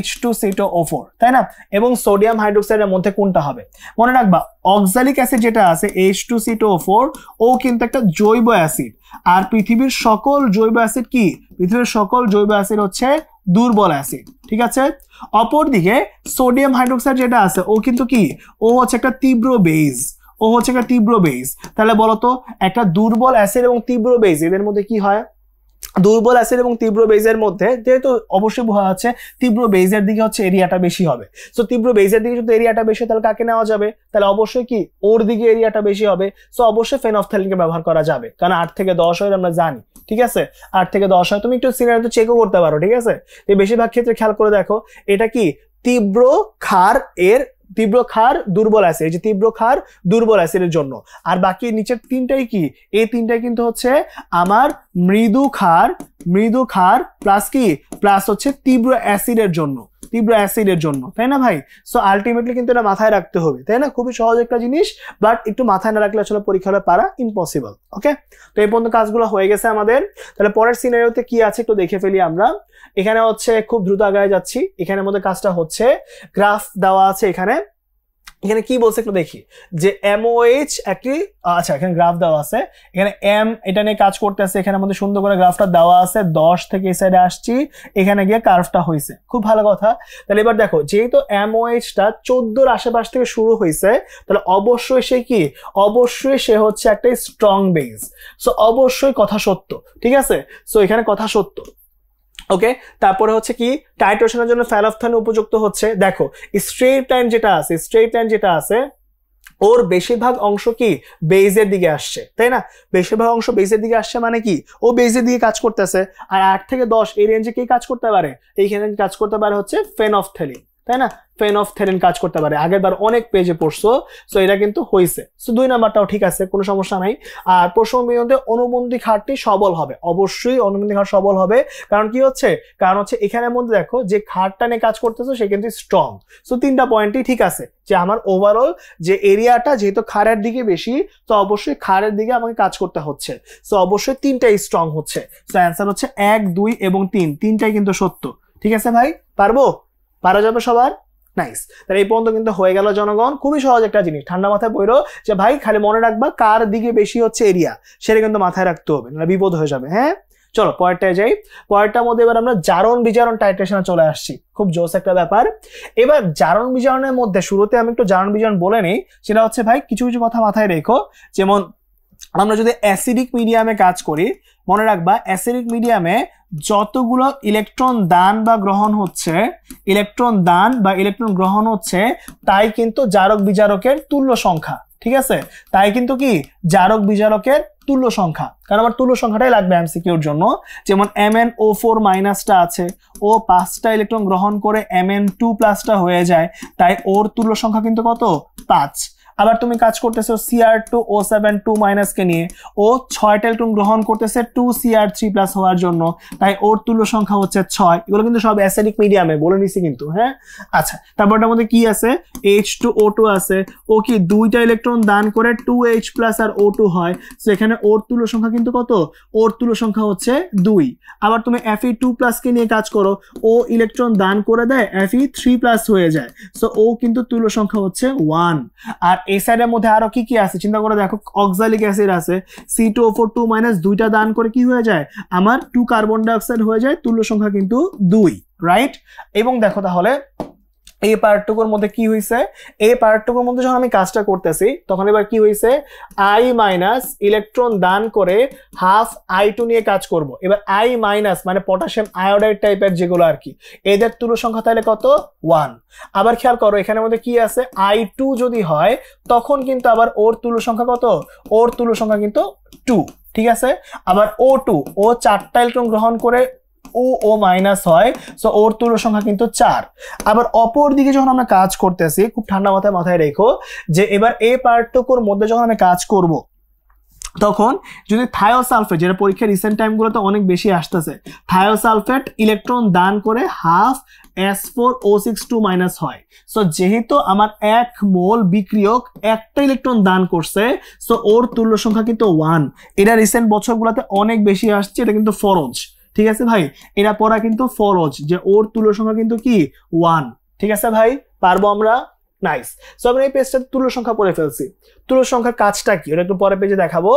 S1: H2CO4, তাই না? এবং সোডিয়াম হাইড্রোক্সাইডের মধ্যে কোনটা হবে? মনে রাখবা অক্সালিক অ্যাসিড যেটা আছে H2CO4 ও কিন্তু একটা জৈব অ্যাসিড, আর পৃথিবীর সকল জৈব অ্যাসিড কি? পৃথিবীর সকল জৈব অ্যাসিড হচ্ছে দুর্বল অ্যাসিড, ঠিক আছে? অপরদিকে সোডিয়াম হাইড্রোক্সাইড যেটা আছে ও কিন্তু কি? ও হচ্ছে একটা তীব্র বেজ, ও হচ্ছে একটা তীব্র বেজ। তাহলে বলতো একটা দুর্বল অ্যাসিড এবং তীব্র বেজ এদের মধ্যে কি হয়? দুর্বল অ্যাসিড এবং তীব্র বেজের মধ্যে যেহেতু অবশ্যই বোঝা যাচ্ছে তীব্র বেজের দিকে হচ্ছে এরিয়াটা বেশি হবে। সো তীব্র বেজের দিকে যদি এরিয়াটা বেশি, তাহলে কাকে নেওয়া যাবে? তাহলে অবশ্যই কি ওর দিকে এরিয়াটা বেশি হবে। সো অবশ্যই ফেনফথ্যালিনকে ব্যবহার করা যাবে, কারণ 8 থেকে 10 হয় আমরা জানি, ঠিক আছে? 8 থেকে 10 হয়। তুমি একটু সিনারিওতে চেকও করতে পারো, ঠিক আছে? এই বেশিরভাগ ক্ষেত্রে খেয়াল করে দেখো এটা কি তীব্র ক্ষার এর তীব্র ক্ষার দুর্বল অ্যাসিড, এই যে তীব্র ক্ষার দুর্বল অ্যাসিডের জন্য। আর বাকি নিচের তিনটাই কি? এই তিনটাই কিন্তু হচ্ছে আমার মৃদু ক্ষার প্লাস কি প্লাস হচ্ছে তীব্র অ্যাসিডের জন্য, তীব্র অ্যাসিডের জন্য, তাই না ভাই? সো আলটিমেটলি কিন্তু এটা মাথায় রাখতে হবে, তাই না? খুবই সহজ একটা জিনিস, বাট একটু মাথায় না রাখলে আসলে পরীক্ষা হলে পারা ইম্পসিবল। ওকে, তো এই পর্যন্ত কাজগুলো হয়ে গেছে আমাদের। তাহলে পরের সিনারিওতে কি আছে একটু দেখে ফেলি আমরা। এখানে হচ্ছে খুব দ্রুত আগায় যাচ্ছি। এখানের মধ্যে কাজটা হচ্ছে গ্রাফ দেওয়া আছে, এখানে কি বলছে একটু দেখি যে MOH একটি, আচ্ছা এখানে গ্রাফ দেওয়া আছে, এখানে M এটা নিয়ে কাজ করতেছে, এখানে মধ্যে সুন্দর করে গ্রাফটা দেওয়া আছে। 10 থেকে এই সাইডে আসছি, এখানে গিয়ে কার্ভটা হয়েছে, খুব ভালো কথা। তাহলে এবার দেখো যেহেতু MOH-টা 14-র আশেপাশ থেকে শুরু হয়েছে, তাহলে অবশ্যই সে কি? অবশ্যই সে হচ্ছে একটা স্ট্রং বেস। সো অবশ্যই কথা সত্য, ঠিক আছে? সো এখানে কথা সত্য। ওকে, তারপরে হচ্ছে কি টাইট্রেশনের জন্য ফ্যালফথ্যালিন উপযুক্ত হচ্ছে। দেখো স্ট্রেট লাইন যেটা আছে ওর বেশিরভাগ অংশ কি বেজের দিকে আসছে, তাই না? বেশিরভাগ অংশ বেজের দিকে আসছে মানে কি ও বেজের দিকে কাজ করতেছে। আর 8 থেকে 10 এই রেঞ্জে কি কাজ করতে পারে? এইখানে কাজ করতে পারে হচ্ছে ফেনফথ্যালিন, তাই না? ফেনফথ্যালিন কাজ করতে পারে। আগের বার অনেক পেজে পড়ছো, সো এটা কিন্তু হয়েছে। সো 2 নাম্বারটাও ঠিক আছে, কোনো সমস্যা নাই। আর প্রশ্ন বিন্দুতে অনুবন্ধী ক্ষারটি সবল হবে, অবশ্যই অনুবন্ধী ক্ষার সবল হবে। কারণ কি হচ্ছে? কারণ হচ্ছে এখানের মধ্যে দেখো যে ক্ষারটা নিয়ে কাজ করতেছে সে কিন্তু স্ট্রং। সো 3টা পয়েন্টই ঠিক আছে যে আমার ওভারঅল যে এরিয়াটা যেহেতু ক্ষারের দিকে বেশি, তো অবশ্যই ক্ষারের দিকে আমাকে কাজ করতে হচ্ছে। সো অবশ্যই 3টাই স্ট্রং হচ্ছে। সো অ্যান্সার হচ্ছে 1, 2 এবং 3, 3টাই কিন্তু সত্য। ঠিক আছে ভাই, পারবো? পারা যাবে সবার? নাইস। তাহলে এই পর্যন্ত কিন্তু হয়ে গেল জনগণ। খুবই সহজ একটা জিনিস, ঠান্ডা মাথায় পড়ো যে ভাই খালি মনে রাখবা কার দিকে বেশি হচ্ছে এরিয়া, সেটা কিন্তু মাথায় রাখতে হবে, না বিপদ হয়ে যাবে। হ্যাঁ, চলো পরেরটায় যাই। পরেরটার মধ্যে এবার আমরা জারণ বিজারণ টাইট্রেশনে চলে আসছি। খুব জোস একটা ব্যাপার। এবার জারণ বিজারণের মধ্যে শুরুতে আমি একটু জারণ বিজারণ বলে নেই। সেটা হচ্ছে ভাই কিছু কিছু কথা মাথায় রেখো। যেমন আমরা যদি অ্যাসিডিক মিডিয়ামে কাজ করি, মনে রাখবা অ্যাসিডিক মিডিয়ামে যতগুলো ইলেকট্রন দান বা গ্রহণ হচ্ছে তাই কিন্তু জারক বিজারকের তুল্য সংখ্যা। ঠিক আছে, তাই কিন্তু কি জারক বিজারকের তুল্য সংখ্যা, কারণ আমার তুল্য সংখ্যাটাই লাগবে এমসিকিউর জন্য। যেমন MnO4 মাইনাসটা আছে, ও 5টা ইলেকট্রন গ্রহণ করে Mn2 প্লাসটা হয়ে যায়, তাই ওর তুল্য সংখ্যা কিন্তু কত? 5। আবার তুমি কাজ করতেছো Cr2O7 2 মাইনাসকে নিয়ে, ও 6টা ইলেকট্রন গ্রহণ করতেছে 2Cr3 প্লাস হওয়ার জন্য, তাই ওর তুল্য সংখ্যা হচ্ছে 6। এগুলো কিন্তু সব অ্যাসিডিক মিডিয়ামে বলে নিছি কিন্তু। হ্যাঁ, আচ্ছা, তারপরটার মধ্যে কি আছে? H2O2 আছে, ও কি 2টা ইলেকট্রন দান করে 2H প্লাস আর O2 হয়, সো এখানে ওর তুল্য সংখ্যা কিন্তু কত? ওর তুল্য সংখ্যা হচ্ছে 2। আবার তুমি Fe2 প্লাসকে নিয়ে কাজ করো, ও ইলেকট্রন দান করে দেয় Fe3 প্লাস হয়ে যায়, সো ও কিন্তু তুল্য সংখ্যা হচ্ছে 1। আর এই সাইডের মধ্যে আরো কি কি আছে চিন্তা করে দেখো। অক্সালিক অ্যাসিড আছে, C2O4 2 মাইনাস 2টা দান করে কি হয়ে যায়? আমার 2 কার্বন ডাইঅক্সাইড হয়ে যায়, তুল্য সংখ্যা কিন্তু 2, রাইট? এবং দেখো তাহলে এই পার্টটুকুর মধ্যে কি হয়েছে? এই পার্টটুকুর মধ্যে যখন আমি কাজটা করতেছি তখন এবার কি হয়েছে? I মাইনাস ইলেকট্রন দান করে হাফ I2 নিয়ে কাজ করব। এবার I মাইনাস মানে পটাশিয়াম আয়োডাইড টাইপের যেগুলো আর কি, এদের তুল্য সংখ্যা তাহলে কত? 1। আবার খেয়াল করো এখানের মধ্যে কি আছে? I2 যদি হয় তখন কিন্তু আবার ওর তুল্য সংখ্যা কত? ওর তুল্য সংখ্যা কিন্তু 2। ঠিক আছে, আবার O2, ও 4টা ইলেকট্রন গ্রহণ করে ও মাইনাস হয়, সো ওর তুল্য সংখ্যা কিন্তু 4। আবার অপর দিকে যখন আমরা কাজ করতেছি, খুব ঠান্ডা মাথায় রেখো যে এবার এই পার্টটুকুর মধ্যে যখন আমি কাজ করব তখন যদি থায়োসালফেট, যেটা পরীক্ষার রিসেন্ট টাইমগুলোতে অনেক বেশি আসতেছে, থায়োসালফেট ইলেকট্রন দান করে হাফ S4O6 2 মাইনাস হয়, সো যেহেতু আমার 1 মোল বিক্রিয়ক একটা ইলেকট্রন দান করছে, সো ওর তুল্য সংখ্যা কিন্তু 1। এটা রিসেন্ট বছরগুলোতে অনেক বেশি আসছে, এটা কিন্তু ফরজ। ঠিক আছে ভাই, এটা পড়া কিন্তু ফরজ যে ওর তুল্য সংখ্যা কিন্তু কি 1। ঠিক আছে ভাই, পারবো আমরা? নাইস। সো আমরা এই পেজটাতে তুল্য সংখ্যা পড়ে ফেলছি। তুল্য সংখ্যার কাজটা কি ওটা একটু পরে পেজে দেখাবো।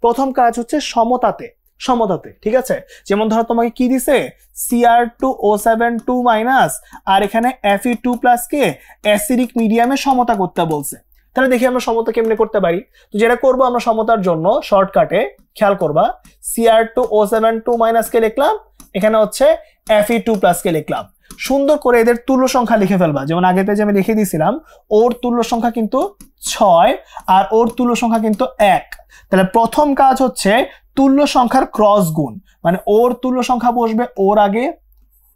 S1: প্রথম কাজ হচ্ছে সমতাতে, সমতাতে, ঠিক আছে। যেমন ধরো তোমাকে কি দিছে, Cr2O7 2 মাইনাস আর এখানে Fe2 প্লাস কে অ্যাসিডিক মিডিয়ামে সমতা করতে বলছে। তাহলে দেখি আমরা সমতা কেমনে করতে পারি। তো যেটা করবো আমরা সমতার জন্য শর্টকাটে, খেয়াল করবা, Cr2O7 2 মাইনাস কে লিখলাম, এখানে হচ্ছে Fe2 প্লাস কে লিখলাম। সুন্দর করে এদের তুল্য সংখ্যা লিখে ফেলবা। যেমন আগের পেজে আমি লিখে দিয়েছিলাম ওর তুল্য সংখ্যা কিন্তু 6 আর ওর তুল্য সংখ্যা কিন্তু 1। তাহলে প্রথম কাজ হচ্ছে তুল্য সংখ্যার ক্রস গুণ, মানে ওর তুল্য সংখ্যা বসবে ওর আগে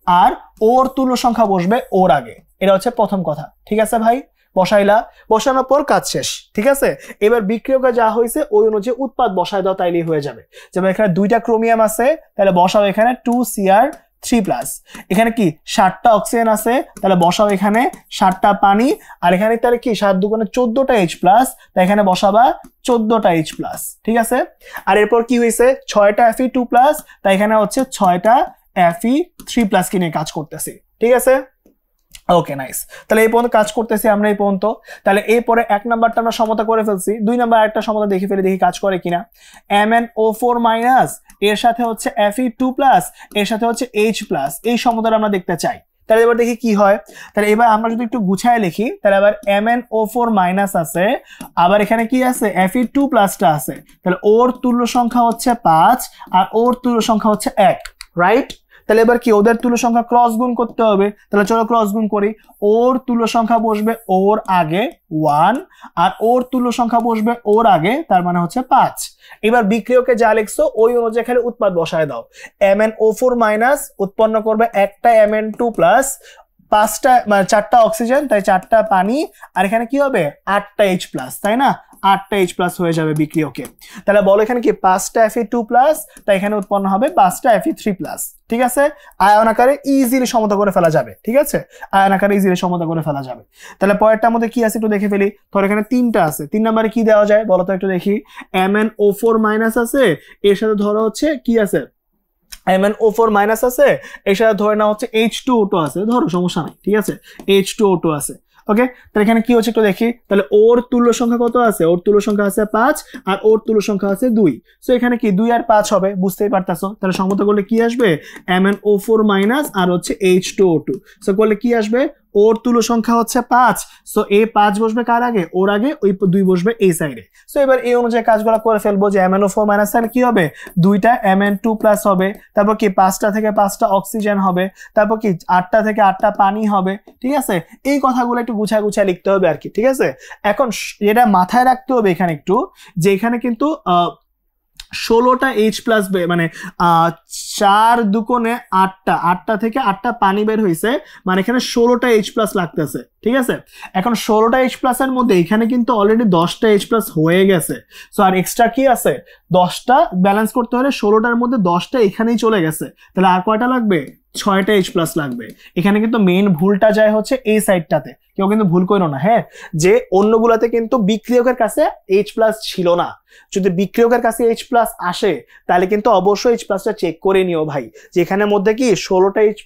S1: আর ওর তুল্য সংখ্যা বসবে ওর আগে। এটা হচ্ছে প্রথম কথা। ঠিক আছে ভাই, বসাইলা, বসানোর পর কাজ শেষ। ঠিক আছে, এবার বিক্রিয়কে যা হয়েছে ওই অনুযায়ী উৎপাদ বসায় দাও, তাইলেই হয়ে যাবে। যেমন এখানে 2টা ক্রোমিয়াম আছে, তাহলে বসাও এখানে 2Cr3+। এখানে কি 7টা অক্সিজেন আছে, তাহলে বসাও এখানে 7টা পানি। আর এখানে তাহলে কি 7 দুগুণে 14টা H+, তাই এখানে বসাবা 14টা H+। ঠিক আছে, আর এরপর কি হয়েছে 6টা Fe2+, তাই এখানে হচ্ছে 6টা Fe3+ কি নিয়ে কাজ করতেছি। ঠিক আছে, ওকে নাইস। তাহলে এই পর্যন্ত কাজ করতেছি আমরা এই পর্যন্ত। তাহলে এরপরে 1 নাম্বারটা আমরা সমতা করে ফেলছি, 2 নাম্বার একটা সমতা দেখে ফেলে, দেখি কাজ করে কিনা। MnO4- এর সাথে হচ্ছে Fe2+, এর সাথে হচ্ছে H+, এই সমতাটা আমরা দেখতে চাই। তাহলে এবার দেখি কি হয়। তাহলে এবার আমরা যদি একটু গুছায় লিখি, তাহলে আবার MnO4- আছে, আবার এখানে কি আছে Fe2+টা আছে। তাহলে ওর তুল্য সংখ্যা হচ্ছে 5 আর ওর তুল্য সংখ্যা হচ্ছে 1, রাইট। তাহলে এবার কি ওদের তুল্য সংখ্যা ক্রস গুণ করতে হবে। তাহলে চলো ক্রস গুণ করি। ওর তুল্য সংখ্যা বসবে ওর আগে 1 আর ওর তুল্য সংখ্যা বসবে ওর আগে, তার মানে হচ্ছে 5। এবার বিক্রিয়কে যা লিখছো ওই অনুযায়ী এখানে উৎপাদ বসায় দাও। MnO4- উৎপন্ন করবে একটা Mn2+, 5টা মানে 4টা অক্সিজেন, তাই 4টা পানি, আর এখানে কি হবে 8টা H+, তাই না, 8টা H+ হয়ে যাবে বিক্রিয়কে। তাহলে বলো এখানে কি 5টা Fe2+, তাই এখানে উৎপন্ন হবে 5টা Fe3+। ঠিক আছে, আয়ন আকারে ইজিলি সমতা করে ফেলা যাবে। ঠিক আছে, আয়ন আকারে ইজিলি সমতা করে ফেলা যাবে। তাহলে পরেরটার মধ্যে কি আছে একটু দেখে ফেলি। ধর এখানে 3টা আছে, 3 নম্বরে কি দেওয়া যায় বলো তো একটু দেখি। MnO4- আছে, এর সাথে ধরো হচ্ছে কি আছে, MnO4- আছে, এর সাথে ধরে না হচ্ছে H2O2 আছে, ধরো সমস্যা নাই। ঠিক আছে, H2O2 আছে। ওকে, তাহলে এখানে কি হচ্ছে একটু দেখি। তাহলে ওর তুল্য সংখ্যা কত আছে, ওর তুল্য সংখ্যা আছে 5 আর ওর তুল্য সংখ্যা আছে 2। সো এখানে কি 2 আর 5 হবে, বুঝতেই পারতাছো। তাহলে সমতা করলে কি আসবে, MnO4- আর হচ্ছে H2O2। সো করলে কি আসবে, ওর তুল্য সংখ্যা হচ্ছে 5, সো এই 5 বসবে কার আগে, ওর আগে, ওই 2 বসবে এই সাইডে। সো এবার এই অনুযায়ী কাজগুলো করে ফেলবো যে MnO4- তাহলে কি হবে, 2টা Mn2+ হবে, তারপর কি 5টা থেকে 5টা অক্সিজেন হবে, তারপর কি 8টা থেকে 8টা পানি হবে। ঠিক আছে, এই কথাগুলো একটু গুছায় গুছায় লিখতে হবে আর কি। ঠিক আছে, এখন এটা মাথায় রাখতে হবে এখানে একটু, যে এখানে কিন্তু 16টা H+ মানে 4 দুগুণে 8টা থেকে 8টা পানি বের হয়েছে, মানে এখানে 16টা H+ লাগতেছে। ঠিক আছে, এখন 16টা H+ এর মধ্যে এখানে কিন্তু অলরেডি 10টা H+ হয়ে গেছে। সো আর এক্সট্রা কি আছে, 10টা ব্যালেন্স করতে হলে 16টার মধ্যে 10টা এখানেই চলে গেছে, তাহলে আর কয়টা লাগবে, 6টা H+ লাগবে। এখানে কিন্তু মেইন ভুলটা যায় হচ্ছে এই সাইডটাতে, কেউ কিন্তু ভুল করো না, হ্যাঁ, যে অন্যগুলাতে কিন্তু বিক্রিয়কের কাছে H+ ছিল না। যদি বিক্রিয়কের কাছে H+ আসে তাহলে কিন্তু অবশ্যই H+টা চেক করে নিও ভাই, যে এখানের মধ্যে কি 16টা H+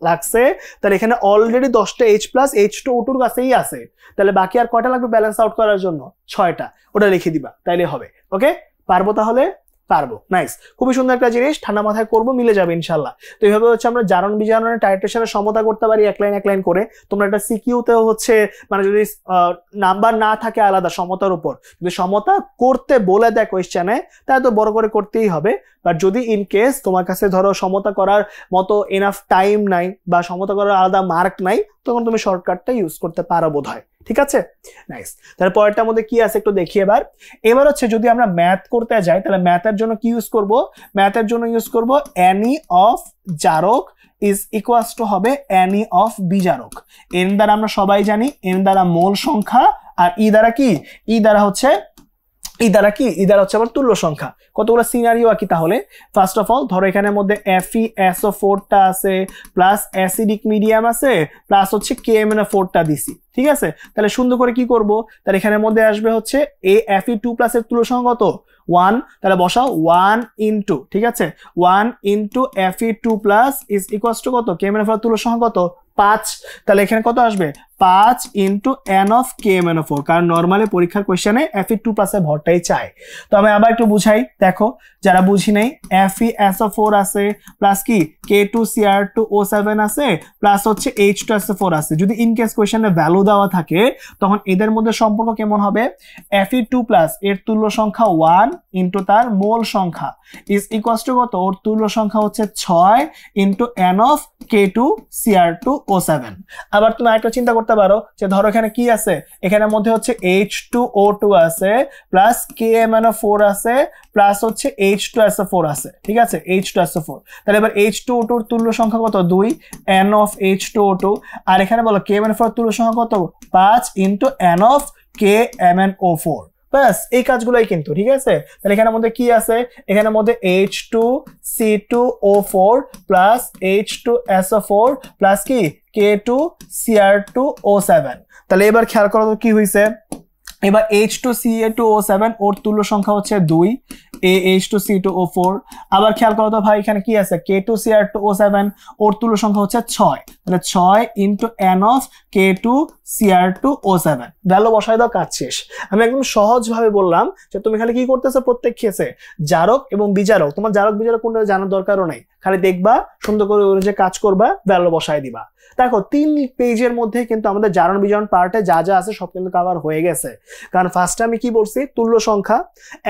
S1: লাগছে, তাহলে এখানে অলরেডি 10টা H+ H2O2 কাছেই আছে, তাহলে বাকি আর কয়টা লাগবে ব্যালেন্স আউট করার জন্য, 6টা। ওটা লিখে দিবা, তাইলে হবে। ওকে, পারবো তাহলে, পারবো, নাইস। খুবই সুন্দর একটা জিনিস, ঠান্ডা মাথায় করবো, মিলে যাবে ইনশাল্লাহ। তো এইভাবে হচ্ছে আমরা জারণ বিজারণের টাইট্রেশনের সমতা করতে পারি এক লাইন এক লাইন করে। তোমরা একটা সিকিউতেও হচ্ছে মানে যদি নাম্বার না থাকে আলাদা সমতার উপর, যদি সমতা করতে বলে দেয় কোয়েশ্চেনে, তাহলে তো বড় করে করতেই হবে। বাট যদি ইন কেস তোমার কাছে ধরো সমতা করার মতো এনাফ টাইম নাই বা সমতা করার আলাদা মার্ক নাই, তখন তুমি শর্টকাটটা ইউজ করতে পারো বোধ হয়। ঠিক আছে, নাইস। তাহলে পরেরটার মধ্যে কি আছে একটু দেখি। এবার হচ্ছে যদি আমরা ম্যাথ করতে যাই, তাহলে ম্যাথের জন্য কি ইউজ করব, ম্যাথের জন্য ইউজ করব Ni অফ জারক ইজ ইকুয়ালস টু হবে Ni অফ বিজারক। এন দ্বারা আমরা সবাই জানি, এন দ্বারা মোল সংখ্যা, আর ই দ্বারা কি, ই দ্বারা হচ্ছে এই দ্বারা কি এই দ্বারা হচ্ছে আমার তুল্য সংখ্যা। কতগুলো সিনারিও কি তাহলে? ফার্স্ট অফ অল ধরো এখানের মধ্যে FeSO4টা আছে, প্লাস অ্যাসিডিক মিডিয়াম আছে, প্লাস হচ্ছে KMnO4টা দিছি, ঠিক আছে? তাহলে সুন্দর করে কি করব, তাহলে এখানের মধ্যে আসবে হচ্ছে Fe2 এর তুল্য সংখ্যা কত? 1, তাহলে বসাও 1 ইনটু, ঠিক আছে, 1 into Fe2 is equals two কত? KMnO4 তুল্য সংখ্যা কত? 5। তাহলে এখানে কত আসবে? 5 ইনটু n অফ KMnO4, কারণ নর্মালি পরীক্ষার কোশ্চেনে Fe2 এর ভরটাই চাই। তো আমি আবার একটু বুঝাই, দেখো যারা বুঝি নাই, FeSO4 আছে, প্লাস কি K2Cr2O7 আছে, প্লাস হচ্ছে H2SO4 আছে। যদি ইন কেস কোশ্চেনে ভ্যালু দেওয়া থাকে তখন এদের মধ্যে সম্পর্ক কেমন হবে? Fe2 এর তুল্য সংখ্যা 1 ইনটু তার মোল সংখ্যা ইজ ইকুয়ালস টু কত? ওর তুল্য সংখ্যা হচ্ছে 6 ইনটু n অফ K2Cr2O7। আবার তুমি আরেকটা চিন্তা করতে পারো যে ধরো এখানে কি আছে, এখানের মধ্যে হচ্ছে H2O2 আছে, প্লাস KMnO4 আছে, প্লাস হচ্ছে H2SO4 আছে, ঠিক আছে, H2SO4। তাহলে এবার H2O2 এর তুল্য সংখ্যা কত? 2 n অফ H2O2। আর এখানে বলো KMnO4 এর তুল্য সংখ্যা কত? 5 ইনটু n অফ KMnO4। বাস এই কাজগুলোই কিন্তু, ঠিক আছে? তাহলে এখানের মধ্যে কি আছে? এখানের মধ্যে H2C2O4 প্লাস H2SO4 প্লাস কি K2Cr2O7। তাহলে এবার খেয়াল করো তো কি হয়েছে। এবার H2Ca2O7 ওর তুল্য সংখ্যা হচ্ছে 2 H2C2O4। আবার খেয়াল করো তো ভাই এখানে কি আছে? K2Cr2O7 ওর তুল্য সংখ্যা হচ্ছে 6, তাহলে 6 into n of K2Cr2O7। Value বসায় দাও, কাজ শেষ। আমি একদম সহজ ভাবে বললাম যে তুমি খালি কি করতেছো, প্রত্যেক কেসে জারক এবং বিজারক, তোমার জারক বিজারক কোনটা জানার দরকারও নাই, খালি দেখবা, সুন্দর করে যে কাজ করবা, ভ্যালু বসায় দিবা। দেখো 3 পেজের মধ্যে কিন্তু আমাদের জারণ বিজারণ পার্টে যা যা আছে সব কিন্তু কভার হয়ে গেছে। কারণ ফার্স্টে আমি কি বলছি? তুল্য সংখ্যা।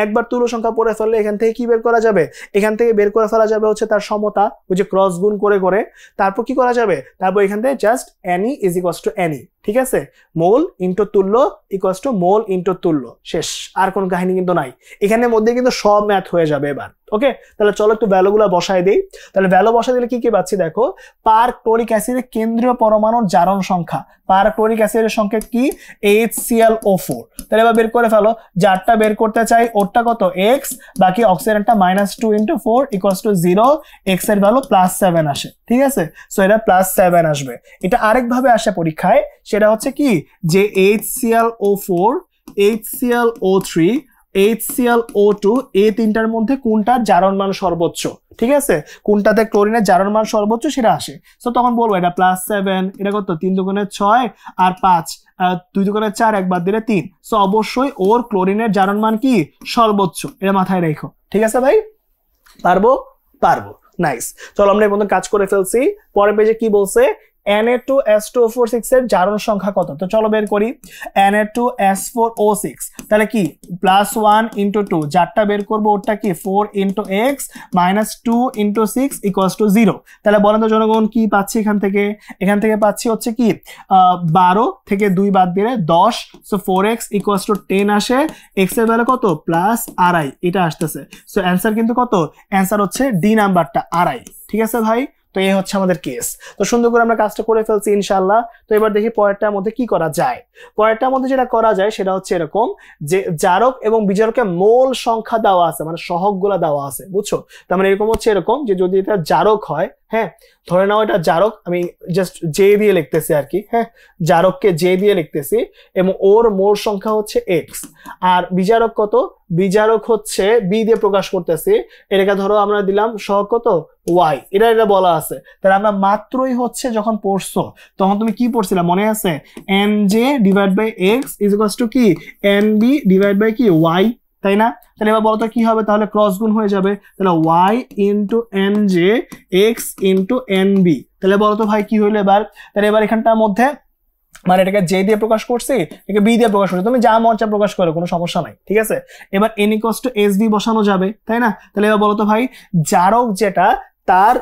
S1: একবার তুল্য সংখ্যা পড়ে ফেললে এখান থেকে কি বের করা যাবে? এখান থেকে বের করে ফেলা যাবে হচ্ছে তার সমতা, ওই যে ক্রস গুণ করে করে। তারপর কি করা যাবে? তারপর এখান থেকে just NE is equals two NE, ঠিক আছে? মোল ইনটু তুল্য ইকুয়ালস টু মোল ইনটু তুল্য, শেষ। আর কোন কাহিনী কিন্তু নাই এখানের মধ্যে, কিন্তু সব ম্যাথ হয়ে যাবে এবার। ওকে, তাহলে চলো একটু ভ্যালুগুলো বসাই দেই। তাহলে ভ্যালু বসাই দিলে কি কি পাচ্ছি দেখো। পার ক্লোরিক অ্যাসিডের কেন্দ্রীয় পরমাণুর জারণ সংখ্যা, পার ক্লোরিক অ্যাসিডের সংখ্যা কি? HClO4। তাহলে এবার বের করে ফেলো, যারটা বের করতে চাই ওরটা কত? x, বাকি অক্সিজেনটা -2 × 4 = 0, x এর ভ্যালু +7 আসে, ঠিক আছে? সো এটা +7 আসবে। এটা আরেক ভাবে আসে পরীক্ষায়, সেটা হচ্ছে কি যে HClO4, HClO3, HClO2 এই তিনটার মধ্যে কোনটার জারণ মান সর্বোচ্চ, ঠিক আছে? কোনটাতে ক্লোরিনের জারণ মান সর্বোচ্চ সেটা আসে। সো তখন বলবো এটা +7, এটা কত? 3 × 6 আর 5, 2 × 4, 1 বাদ দিলে 3। সো অবশ্যই ওর ক্লোরিনের জারণ মান কি? সর্বোচ্চ। এটা মাথায় রেখো, ঠিক আছে ভাই? পারবো? পারবো, নাইস। চলো আমরা এই পর্যন্ত কাজ করে ফেলছি। পরের পেজে কি বলছে? Na2S2O4 এর জারণ সংখ্যা কত? তো চলো বের করি। Na2S4O6, তাহলে কি +1 × 2, যারটা বের করবো ওরটা কি 4 × x -2 × 6 = 0। তাহলে বলেন তো জনগণ কি পাচ্ছি এখান থেকে? এখান থেকে পাচ্ছি হচ্ছে কি 12 থেকে 2 বাদ দিলে 10। সো 4x = 10 আসে। x এর ভ্যালু কত? +2.5, এটা আসতেছে। সো অ্যান্সার কিন্তু কত? অ্যান্সার হচ্ছে ডি নাম্বারটা 2.5, ঠিক আছে ভাই? তো এই হচ্ছে আমাদের কেস। তো সুন্দর করে আমরা কাজটা করে ফেলছি ইনশাআল্লাহ। তো এবার দেখি পরেরটার মধ্যে কি করা যায়। পরেরটার মধ্যে যেটা করা যায় সেটা হচ্ছে এরকম যে জারক এবং বিজারকের মোল সংখ্যা দেওয়া আছে, মানে সহগগুলা দেওয়া আছে, বুঝছো? তার মানে এরকম হচ্ছে এরকম যে যদি এটা জারক হয়, হ্যাঁ ধরে নাও এটা জারক, আমি জাস্ট জে দিয়ে লিখতেছি আর কি, হ্যাঁ জারককে জে দিয়ে লিখতেছি, এবং ওর মোল সংখ্যা হচ্ছে এক্স। আর বিজারক কত? বিজারক হচ্ছে বি দিয়ে প্রকাশ করতেছি, এটাকে ধরো আমরা দিলাম সহগ কত? ওয়াই, এটা বলা আছে। তাহলে আমরা মাত্রই হচ্ছে যখন পড়ছো তখন তুমি কি পড়ছিলা মনে আছে? NJ / x = কি NB / কি y, তাই না? তাহলে এবার বলতো কি হবে? তাহলে ক্রস গুণ হয়ে যাবে। তাহলে y × NJ, x × NB। তাহলে বলতো ভাই কি হইলো এবার? তাহলে এবার এখানটার মধ্যে মানে এটাকে জে দিয়ে প্রকাশ করছি, এটাকে বি দিয়ে প্রকাশ করছি, তুমি যা মন চায় প্রকাশ করো, কোনো সমস্যা নাই, ঠিক আছে? এবার n = SB বসানো যাবে, তাই না? তাহলে এবার বলতো ভাই জারক যেটা তার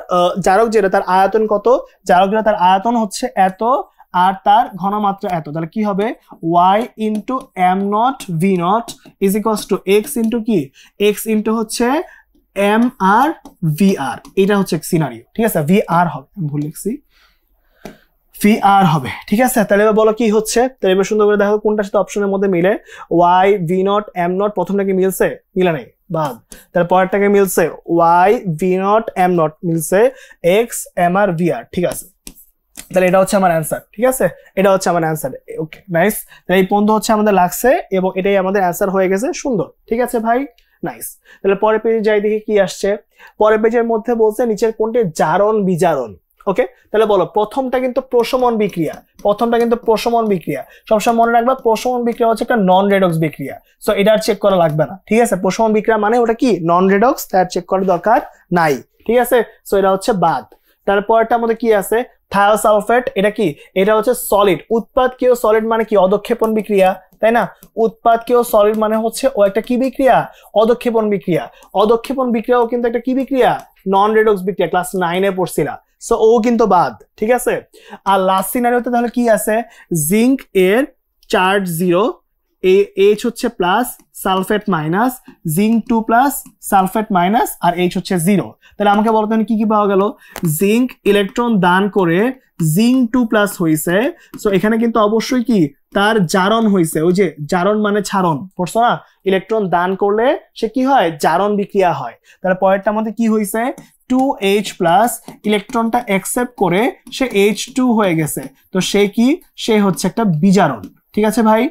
S1: আয়তন কত? জারক যেটা তার আয়তন হচ্ছে এত আর তার ঘনমাত্রা এত। তাহলে কি হবে? y × m0 v0 = x × কি x × হচ্ছে mr vr। এটা হচ্ছে সিনারিও, ঠিক আছে? vr হবে, আমি ভুল লিখছি। VR হবে, ঠিক আছে। তাহলে এবার বলো কি হচ্ছে, তাহলে এবার সুন্দর করে দেখো কোনটার সাথে অপশনের মধ্যে মিলে। y v0 m0 প্রথমটা কি মিলছে, মিলে নাই, বাদ। তাহলে পরেরটাকে মিলছে y v0 m0 মিলছে x mr vr, ঠিক আছে। তাহলে এটা হচ্ছে আমার অ্যান্সার, ঠিক আছে, এটা হচ্ছে আমার অ্যান্সার। ওকে নাইস, তাহলে এই পর্যন্ত হচ্ছে আমাদের লাগছে এবং এটাই আমাদের অ্যান্সার হয়ে গেছে, সুন্দর, ঠিক আছে ভাই, নাইস। তাহলে পরের পেজে যাই দেখি কি আসছে। পরের পেজের মধ্যে বলছে নিচের কোনটি জারণ বিজারণ। ওকে, তাহলে বলো প্রথমটা কিন্তু প্রশমন বিক্রিয়া, প্রথমটা কিন্তু প্রশমন বিক্রিয়া, সবসময় মনে রাখবা প্রশমন বিক্রিয়া হচ্ছে একটা নন রেডক্স বিক্রিয়া, সো এটা আর চেক করা লাগবে না, ঠিক আছে। প্রশমন বিক্রিয়া মানে ওটা কি নন রেডক্স, তার চেক করার দরকার নাই, ঠিক আছে, সো এটা হচ্ছে বাদ। তারপরটার মধ্যে কি আছে, থায়োসালফেট, এটা কি, এটা হচ্ছে সলিড। উৎপাদকেও সলিড মানে কি অধক্ষেপণ বিক্রিয়া, তাই না। উৎপাদকেও সলিড মানে হচ্ছে ও একটা কি বিক্রিয়া, অধক্ষেপণ বিক্রিয়া। অধক্ষেপণ বিক্রিয়াও কিন্তু একটা কি বিক্রিয়া, নন রেডক্স বিক্রিয়া, ক্লাস 9 এ পড়ছিলা, সো ও কিন্তু বাদ, ঠিক আছে। আর লাস্ট সিনারিওতে তাহলে কি আছে, জিঙ্ক এর চার্জ 0, H হচ্ছে plus, sulphate minus, zinc 2 plus, sulphate minus, আর H হচ্ছে 0। তাহলে আমাকে বলতে কি কি পাওয়া গেল, জিঙ্ক ইলেকট্রন দান করে জিঙ্ক 2 প্লাস হয়েছে, সো এখানে কিন্তু অবশ্যই কি তার জারণ হয়েছে, ওই যে জারণ মানে ছাড়ন, পড়ছো না, ইলেকট্রন দান করলে সে কি হয়, জারণ বিক্রিয়া হয়। তাহলে পরেরটার মধ্যে কি হয়েছে, 2H প্লাস, ইলেকট্রনটা অ্যাকসেপ্ট করে সে H2 হয়ে গেছে, তো সে কি, সে হচ্ছে একটা বিজারণ, ঠিক আছে ভাই,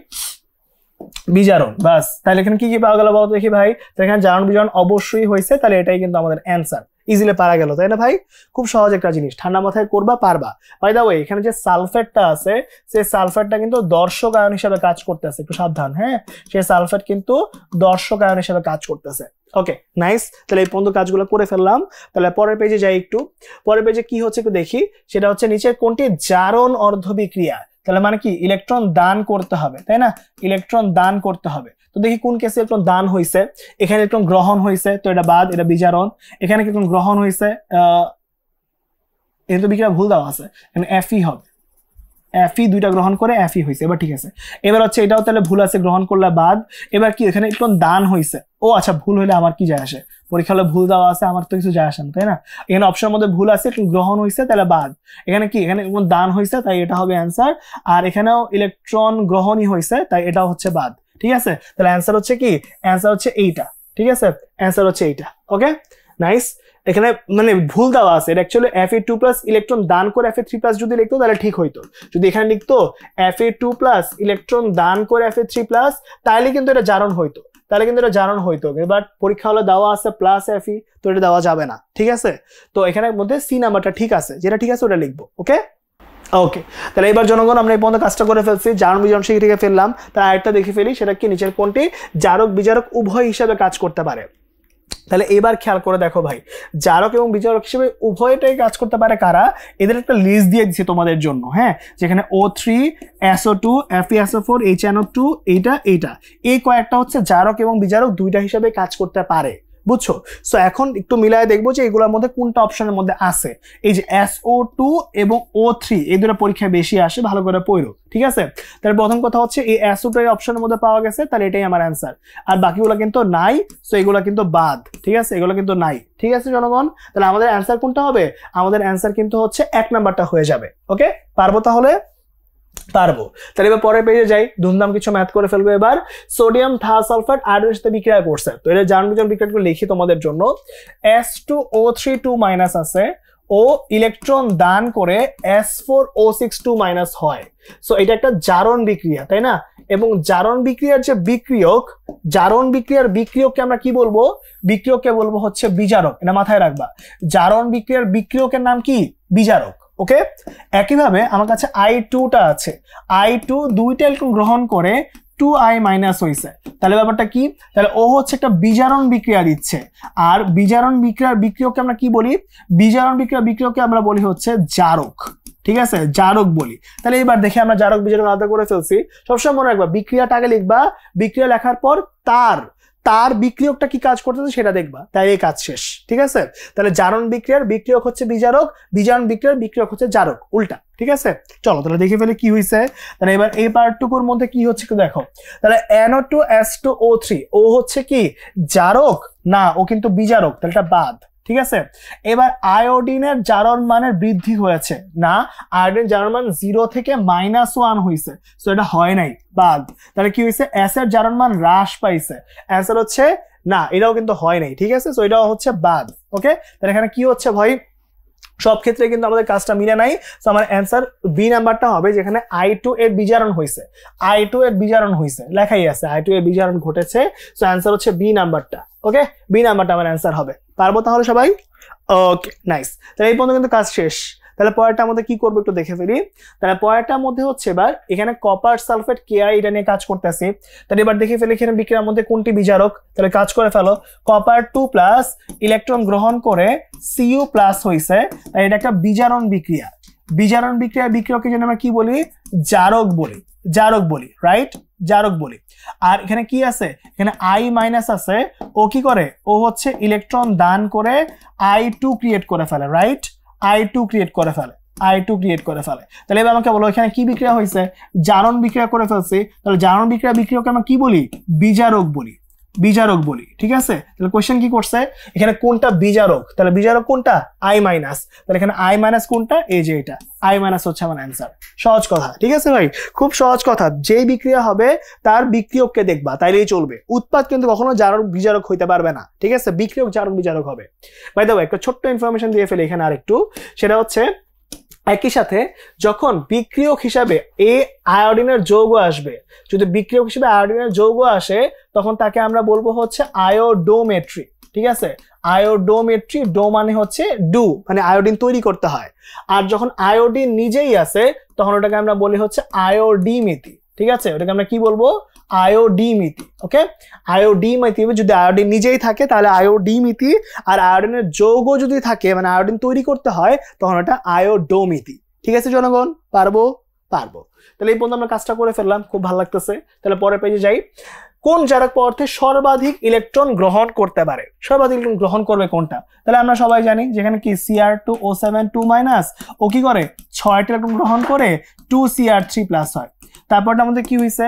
S1: বিজারণ, বাস। তাহলে এখানে কি কি পাওয়া গেল বলতো দেখি ভাই, এখানে জারণ বিজারণ অবশ্যই হয়েছে, তাহলে এটাই কিন্তু আমাদের অ্যান্সার, ইজিলি পারা গেল, তাই না ভাই, খুব সহজ একটা জিনিস, ঠান্ডা মাথায় করবা, পারবা। বাই দা ওয়ে এখানে যে সালফেটটা আছে, সেই সালফেটটা কিন্তু দর্শক আয়ন হিসেবে কাজ করতেছে, একটু সাবধান, হ্যাঁ, সেই সালফেট কিন্তু দর্শক আয়ন হিসেবে কাজ করতেছে। ওকে নাইস, তাহলে এই পর্যন্ত কাজগুলো করে ফেললাম। তাহলে পরের পেজে যাই একটু, পরের পেজে কি হচ্ছে একটু দেখি, সেটা হচ্ছে নিচের কোনটি জারণ অর্ধবিক্রিয়া। তাহলে মানে কি ইলেকট্রন দান করতে হবে, তাই না, ইলেকট্রন দান করতে হবে। তো দেখি কোন কেসে ইলেকট্রন দান হয়েছে, এখানে ইলেকট্রন গ্রহণ হয়েছে, তো এটা বাদ, এটা বিজারণ। এখানে ইলেকট্রন গ্রহণ হয়েছে, এটা তো বিক্রিয়া ভুল দেওয়া আছে, এখানে Fe হবে, Fe দুইটা গ্রহণ করে Fe হয়েছে, এবার ঠিক আছে। এবার হচ্ছে এটাও তাহলে ভুল আছে, গ্রহণ করলে বাদ। এবার কি এখানে ইলেকট্রন দান হয়েছে, ও আচ্ছা, ভুল হলে আমার কি যায় আসে, পরীক্ষা হলে ভুল দেওয়া আছে, আমার তো কিছু যায় আসে না, তাই না। এখানে অপশনের মধ্যে ভুল আছে, গ্রহণ হয়েছে, তাহলে বাদ। এখানে কি, এখানে দান হয়েছে, তাই এটা হবে অ্যান্সার। আর এখানেও ইলেকট্রন গ্রহণই হয়েছে, তাই এটাও হচ্ছে বাদ, ঠিক আছে। তাহলে অ্যান্সার হচ্ছে কি, অ্যান্সার হচ্ছে এইটা, ঠিক আছে, অ্যান্সার হচ্ছে এইটা। ওকে নাইস, এখানে মানে ভুল দেওয়া আছে, এটা অ্যাকচুয়ালি Fe2 প্লাস ইলেকট্রন দান করে Fe3 প্লাস যদি লিখতো তাহলে ঠিক হইতো। যদি এখানে লিখতো Fe2 প্লাস ইলেকট্রন দান করে Fe3 প্লাস, তাহলে কিন্তু এটা জারণ হইতো, তাহলে কিন্তু এটা জারণ হইতো। এবার পরীক্ষা হলে দেওয়া আছে প্লাস Fe, তো এটা দেওয়া যাবে না, ঠিক আছে। তো এখানের মধ্যে সি নাম্বারটা ঠিক আছে, যেটা ঠিক আছে ওটা লিখবো। ওকে ওকে, তাহলে এবার জনগণ আমরা এই পর্যন্ত কাজটা করে ফেলছি, জারণ বিজারণ শিখে ফেললাম। তার আরেকটা দেখে ফেলি, সেটা কি নিচের কোনটি জারক বিজারক উভয় হিসাবে কাজ করতে পারে। তাহলে এবার খেয়াল করে দেখো ভাই, জারক এবং বিজারক হিসেবে উভয়টাই কাজ করতে পারে কারা, এদের একটা লিস্ট দিয়ে দিচ্ছি তোমাদের জন্য, হ্যাঁ, যেখানে O3 SO2 FeSO4 HNO2 এইটা এই কয়েকটা হচ্ছে জারক এবং বিজারক দুইটা হিসাবে কাজ করতে পারে, বুঝছো। সো এখন একটু মিলায় দেখবো যে এগুলোর মধ্যে কোনটা অপশনের মধ্যে আছে। এই যে SO2 এবং O3 এই দুটো পরীক্ষায় বেশি আসে, ভালো করে পড়ো, ঠিক আছে। তাহলে প্রথম কথা হচ্ছে এই SO2 এর অপশনের মধ্যে পাওয়া গেছে, তাহলে এটাই আমার অ্যান্সার। আর বাকিগুলো কিন্তু নাই, সো এগুলো কিন্তু বাদ, ঠিক আছে, এগুলো কিন্তু নাই, ঠিক আছে জনগণ। তাহলে আমাদের অ্যান্সার কোনটা হবে, আমাদের অ্যান্সার কিন্তু হচ্ছে 1 নাম্বারটা হয়ে যাবে। ওকে, পারবো তাহলে, পারবো। তাহলে এবার পরে পেজে যাই, ধুমধাম কিছু ম্যাথ করে ফেলবো। এবার সোডিয়াম থায়োসালফেট আয়রনের সাথে বিক্রিয়া করছে, তো এটা জারণ বিজারণ বিক্রিয়াগুলো লিখি তোমাদের জন্য। S2O3 2- আছে, ও ইলেকট্রন দান করে S4O6 2- হয়, সো এটা একটা জারণ বিক্রিয়া, তাই না। এবং জারণ বিক্রিয়ার যে বিক্রিয়ক, জারণ বিক্রিয়ার বিক্রিয়ককে আমরা কি বলবো, বিক্রিয়ককে বলবো হচ্ছে বিজারক, এটা মাথায় রাখবা। জারণ বিক্রিয়ার বিক্রিয়কের নাম কি, বিজারক। ওকে, একইভাবে আমার কাছে I2টা আছে, I2 দুইটা ইলেকট্রন গ্রহণ করে 2I- হয়েছে, তাহলে ব্যাপারটা কি, তাহলে ও হচ্ছে একটা বিজারণ বিক্রিয়া দিচ্ছে। আর বিজারণ বিক্রিয়ার বিক্রিয়ককে আমরা কি বলি, বিজারণ বিক্রিয়ার বিক্রিয়ককে আমরা বলি হচ্ছে জারক, ঠিক আছে, জারক বলি। তাহলে এবার দেখে আমরা জারক বিজারক আলাদা করে ফেলছি। সবসময় মনে রাখবা, বিক্রিয়াটা আগে লিখবা, বিক্রিয়া লেখার পর তার বিক্রিয়কটা কি কাজ করতেছে সেটা দেখবা, তাই এই কাজ শেষ, ঠিক আছে। তাহলে জারণ বিক্রিয়ার বিক্রিয়ক হচ্ছে বিজারক, বিজারণ বিক্রিয়ার বিক্রিয়ক হচ্ছে জারক, উল্টা, ঠিক আছে। চলো তাহলে দেখে ফেলে কি হয়েছে। তাহলে এবার এই পার্টটুকুর মধ্যে কি হচ্ছে একটু দেখো। তাহলে NO2 S2O3, ও হচ্ছে কি জারক না, ও কিন্তু বিজারক, তাহলে এটা বাদ, ঠিক আছে। এবার আয়োডিনের জারণ মানের বৃদ্ধি হয়েছে না, আয়োডিন জারণ মান 0 থেকে -1 হয়েছে, সো এটা হয় নাই, বাদ। তাহলে কি হয়েছে, এস এর জারণ মান হ্রাস পাইছে, অ্যান্সার হচ্ছে না, এটাও কিন্তু হয় নাই, ঠিক আছে, সো এটাও হচ্ছে বাদ। ওকে, তাহলে এখানে কি হচ্ছে ভাই, সব ক্ষেত্রে কিন্তু আমাদের কাজটা মিলে নাই, সো আমার অ্যান্সার বি নাম্বারটা হবে, যেখানে I2 এর বিজারণ হয়েছে, I2 এর বিজারণ হয়েছে লেখাই আছে, I2 এর বিজারণ ঘটেছে, সো অ্যান্সার হচ্ছে বি নাম্বারটা। ওকে, বি নাম্বারটা আমার অ্যান্সার হবে। পারবো তাহলে সবাই? ওকে, নাইস। তাহলে এই পর্যন্ত কিন্তু কাজ শেষ। তাহলে পরেরটার মধ্যে কি করবো একটু দেখে ফেলি। তাহলে পরেরটার মধ্যে হচ্ছে এবার এখানে কপার সালফেট কেআই এটা নিয়ে কাজ করতেছি। তাহলে এবার দেখে ফেলি এখানে বিক্রিয়ার মধ্যে কোনটি বিজারক। তাহলে কাজ করে ফেলো, কপার 2+ ইলেকট্রন গ্রহণ করে Cu+ হয়েছে, তাই এটা একটা বিজারণ বিক্রিয়া। বিজারণ বিক্রিয়া, বিক্রিয়কে যেন আমরা কি বলি, জারক বলি, জারক বলি, রাইট, জারক বলি। আর এখানে কি আছে, এখানে I- আছে, ও কি করে, ও হচ্ছে ইলেকট্রন দান করে I2 ক্রিয়েট করে ফেলে, রাইট, I2 ক্রিয়েট করে ফেলে, I2 ক্রিয়েট করে ফেলে। তাহলে এবার আমাকে বলো এখানে কি বিক্রিয়া হয়েছে, জারণ বিক্রিয়া করে ফেলছি, তাহলে জারণ বিক্রিয়া, বিক্রিয়াকে আমরা কি বলি, বিজারক বলি, বিজারক বলি, ঠিক আছে। তাহলে কোশ্চেন কি করছে, এখানে কোনটা বিজারক, তাহলে বিজারক কোনটা, I-, তাহলে এখানে I- কোনটা, এই যে এটা I- হচ্ছে আমার অ্যান্সার। সহজ কথা, ঠিক আছে ভাই, খুব সহজ কথা। যে বিক্রিয়া হবে তার বিক্রিয়ককে দেখবা, তাইলেই চলবে। উৎপাদ কিন্তু কখনো জারক বিজারক হইতে পারবে না, ঠিক আছে, বিক্রিয়ক জারক বিজারক হবে। বাই দ্য ওয়ে, একটা ছোট্ট ইনফরমেশন দিয়ে ফেলি এখানে আরেকটু, সেটা হচ্ছে একই সাথে যখন বিক্রিয়ক হিসাবে এ আয়োডিনের যৌগ আসবে, যদি বিক্রিয়ক হিসেবে আয়োডিনের যৌগ আসে, তখন তাকে আমরা বলবো হচ্ছে আয়োডোমেট্রি, ঠিক আছে, আয়োডোমেট্রি, ডো মানে হচ্ছে ডু, মানে আয়োডিন তৈরি করতে হয়। আর যখন আয়োডিন নিজেই আছে, তখন ওটাকে আমরা বলি হচ্ছে আয়োডিমিতি, ঠিক আছে, ওটাকে আমরা কি বলবো, আয়োডিমিতি। ওকে, আয়োডিমিতি, যদি আয়োডিন নিজেই থাকে তাহলে আয়োডিমিতি, আর আয়োডিনের যৌগ যদি থাকে, মানে আয়োডিন তৈরি করতে হয়, তখন ওটা আয়োডোমিতি। ঠিক আছে জনগণ, পারবো? পারবো। তাহলে এই পর্যন্ত আমরা কাজটা করে ফেললাম, খুব ভালো লাগতেছে। তাহলে পরের পেজে যাই। কোন জারক পদার্থে সর্বাধিক ইলেকট্রন গ্রহণ করতে পারে, সর্বাধিক ইলেকট্রন গ্রহণ করবে কোনটা? তাহলে আমরা সবাই জানি যেখানে কি Cr2O7 2- ও কি করে 6টা ইলেকট্রন গ্রহণ করে 2Cr3+ হয়। তারপরটা আমাদের কি হয়েছে,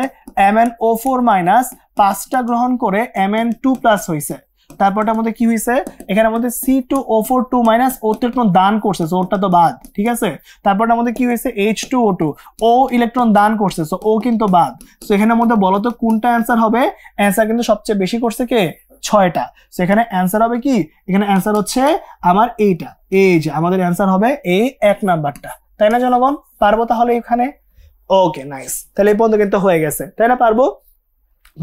S1: MnO4- 5টা গ্রহণ করে Mn2+ হয়েছে। তারপরটা আমাদের কি হয়েছে, এখানে আমাদের C2O4 2- ও তো ইলেকট্রন দান করছে, সো ওটা তো বাদ, ঠিক আছে। তারপরটা আমাদের কি হয়েছে, H2O2 ও ইলেকট্রন দান করছে, সো ও কিন্তু বাদ। সো এখানের মধ্যে বলো তো কোনটা অ্যান্সার হবে? অ্যান্সার কিন্তু সবচেয়ে বেশি করছে কে, 6টা। সো এখানে অ্যান্সার হবে কি, এখানে অ্যান্সার হচ্ছে আমার এইটা, এই যে আমাদের অ্যান্সার হবে এই 1 নাম্বারটা, তাই না জনগণ? পারবো তাহলে এখানে? ওকে, নাইস। তাহলে এই পর্যন্ত কিন্তু হয়ে গেছে, তাই না? পারবো,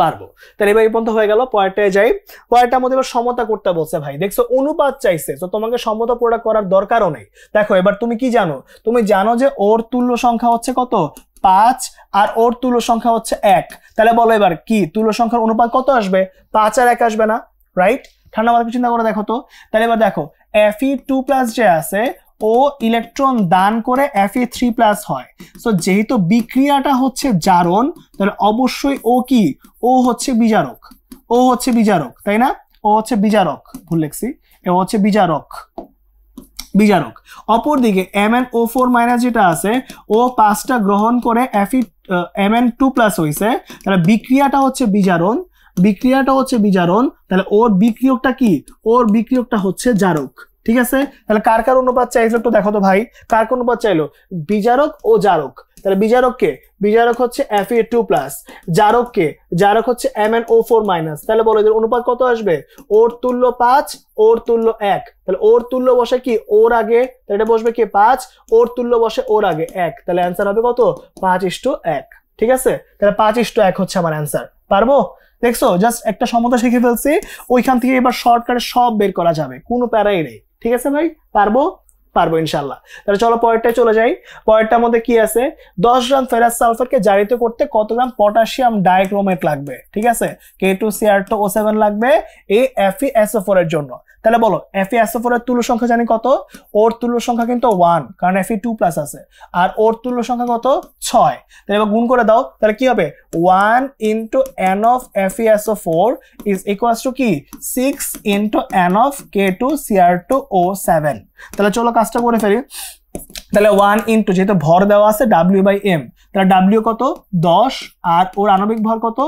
S1: পারবো। তাহলে এবার এই পর্যন্ত হয়ে গেল। পরেরটায় যাই। পরেরটার মধ্যে এবার সমতা করতে বলছে ভাই, দেখছো অনুপাত চাইছে, তো তোমাকে সমতা পুরোটা করার দরকারও নেই। দেখো এবার তুমি কি জানো, তুমি জানো যে ওর তুল্য সংখ্যা হচ্ছে কত, 5, আর ওর তুল্য সংখ্যা হচ্ছে 1। তাহলে বলো এবার কি তুল্য সংখ্যার অনুপাত কত আসবে, 5 আর 1 আসবে না, রাইট? ঠান্ডা মাথায় চিন্তা করে দেখো তো। তাহলে এবার দেখো Fe2+ যে আছে, ও ইলেকট্রন দান করে Fe3+ হয়। সো যেহেতু বিক্রিয়াটা হচ্ছে জারণ, তাহলে অবশ্যই ও কি, ও হচ্ছে বিজারক, ও হচ্ছে বিজারক, তাই না? ও হচ্ছে বিজারক, ভুল লিখছি, ও হচ্ছে বিজারক, বিজারক। অপরদিকে MnO4- যেটা আছে, ও 5টা গ্রহণ করে Mn2+ হয়েছে, তাহলে বিক্রিয়াটা হচ্ছে বিজারণ, বিক্রিয়াটা হচ্ছে বিজারণ, তাহলে ওর বিক্রিয়কটা কি, ওর বিক্রিয়কটা হচ্ছে জারক। ঠিক আছে, তাহলে কার কার অনুপাত চাইলো একটু দেখো তো ভাই, কার কোন অনুপাত চাইলো, বিজারক ও জারক। তাহলে বিজারক কে, বিজারক হচ্ছে Fe2+, জারক কে, জারক হচ্ছে MnO4-। তাহলে বলো এদের অনুপাত কত আসবে, ওর তুল্য 5, ওর তুল্য 1। তাহলে ওর তুল্য বসে কি ওর আগে, তাহলে এটা বসবে কি 5, ওর তুল্য বসে ওর আগে 1, তাহলে অ্যান্সার হবে কত, 5:1। ঠিক আছে, তাহলে 5:1 হচ্ছে আমার অ্যান্সার। পারবো? দেখছো, জাস্ট একটা সমতা শিখে ফেলছি, ওইখান থেকে এবার শর্টকাটে সব বের করা যাবে, কোনো প্যারাই নেই। ঠিক আছে ভাই, পারবো? পারবো ইনশাল্লাহ। তাহলে চলো পরেরটায় চলে যাই। পরেরটার মধ্যে কি আছে, 10 গ্রাম ফেরাস সালফারকে জারিত করতে কত গ্রাম পটাশিয়াম ডাইক্রোমেট লাগবে? ঠিক আছে, K2Cr2O7 লাগবে এই FeSO4 এর জন্য। তাহলে বলো FeSO4 এর তুল্য সংখ্যা জানি কত, ওর তুল্য সংখ্যা কিন্তু 1, কারণ Fe2+ আছে, আর ওর তুল্য সংখ্যা কত, 6। তাহলে এবার গুণ করে দাও, তাহলে কি হবে, 1 × N of FeSO4 is equals to কি 6 × N of K2Cr2O7। তাহলে চলো কাজটা করে ফেলি। তাহলে 1 × যেহেতু ভর দেওয়া আছে W/M, তাহলে W কত 10, আর ওর আণবিক ভর কত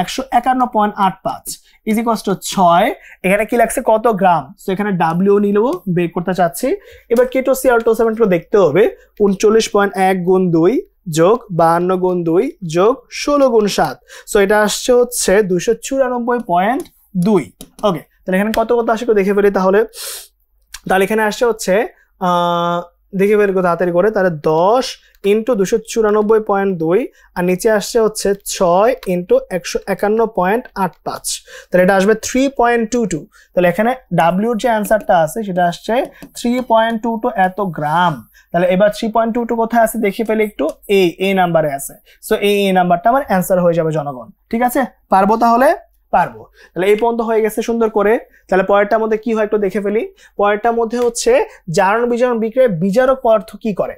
S1: 151.85। ইজ ইকুয়ালস টু 6, এখানে কি লাগছে কত গ্রাম, সো এখানে ডাব্লিউ নিলেও বের করতে চাচ্ছি। এবার কেটো CR27 দেখতে হবে 39.1 গুণ 2 যোগ 52 গুণ 2 যোগ 16 গুণ 7, সো এটা আসছে হচ্ছে 294.2। ওকে, তাহলে এখানে কত কত আসে একটু দেখে ফেলি। তাহলে এখানে আসছে হচ্ছে দেখে ফেলি তাড়াতাড়ি করে, তাহলে 10 ইন্টু 294.2 আর নিচে আসছে হচ্ছে 6 ইন্টু 151.85, তাহলে এটা আসবে 3.22। তাহলে এখানে ডাব্লিউর যে অ্যান্সারটা আছে সেটা আসছে 3.22 এত গ্রাম। তাহলে এবার 3.22 কোথায় আছে দেখে ফেলি একটু, এই নাম্বারে আছে, সো এই নাম্বারটা আমার অ্যান্সার হয়ে যাবে জনগণ। ঠিক আছে, পারবো তাহলে? পারবো। তাহলে এই পর্যন্ত হয়ে গেছে সুন্দর করে। তাহলে পরেরটার মধ্যে কি হয় একটু দেখে ফেলি। পরেরটার মধ্যে হচ্ছে জারণ বিজারণ বিক্রিয়ায় বিজারক পদার্থ কি করে।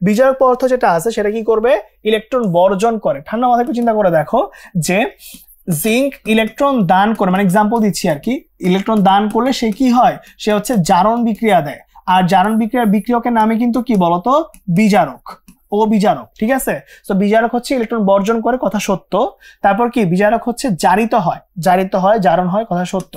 S1: বিজারক পদার্থ যেটা আছে সেটা কি করবে, ইলেকট্রন বর্জন করে। ঠান্ডা মাথায় একটু চিন্তা করে দেখো যে জিঙ্ক ইলেকট্রন দান করে, মানে এক্সাম্পল দিচ্ছি আর কি, ইলেকট্রন দান করলে সে কি হয়, সে হচ্ছে জারণ বিক্রিয়া দেয়। আর জারণ বিক্রিয়ার বিক্রিয়কের নামে কিন্তু কি বলতো, বিজারক, ও বিজারক। ঠিক আছে, তো বিজারক হচ্ছে ইলেকট্রন বর্জন করে, কথা সত্য। তারপর কি, বিজারক হচ্ছে জারিত হয়, জারণ হয়, কথা সত্য।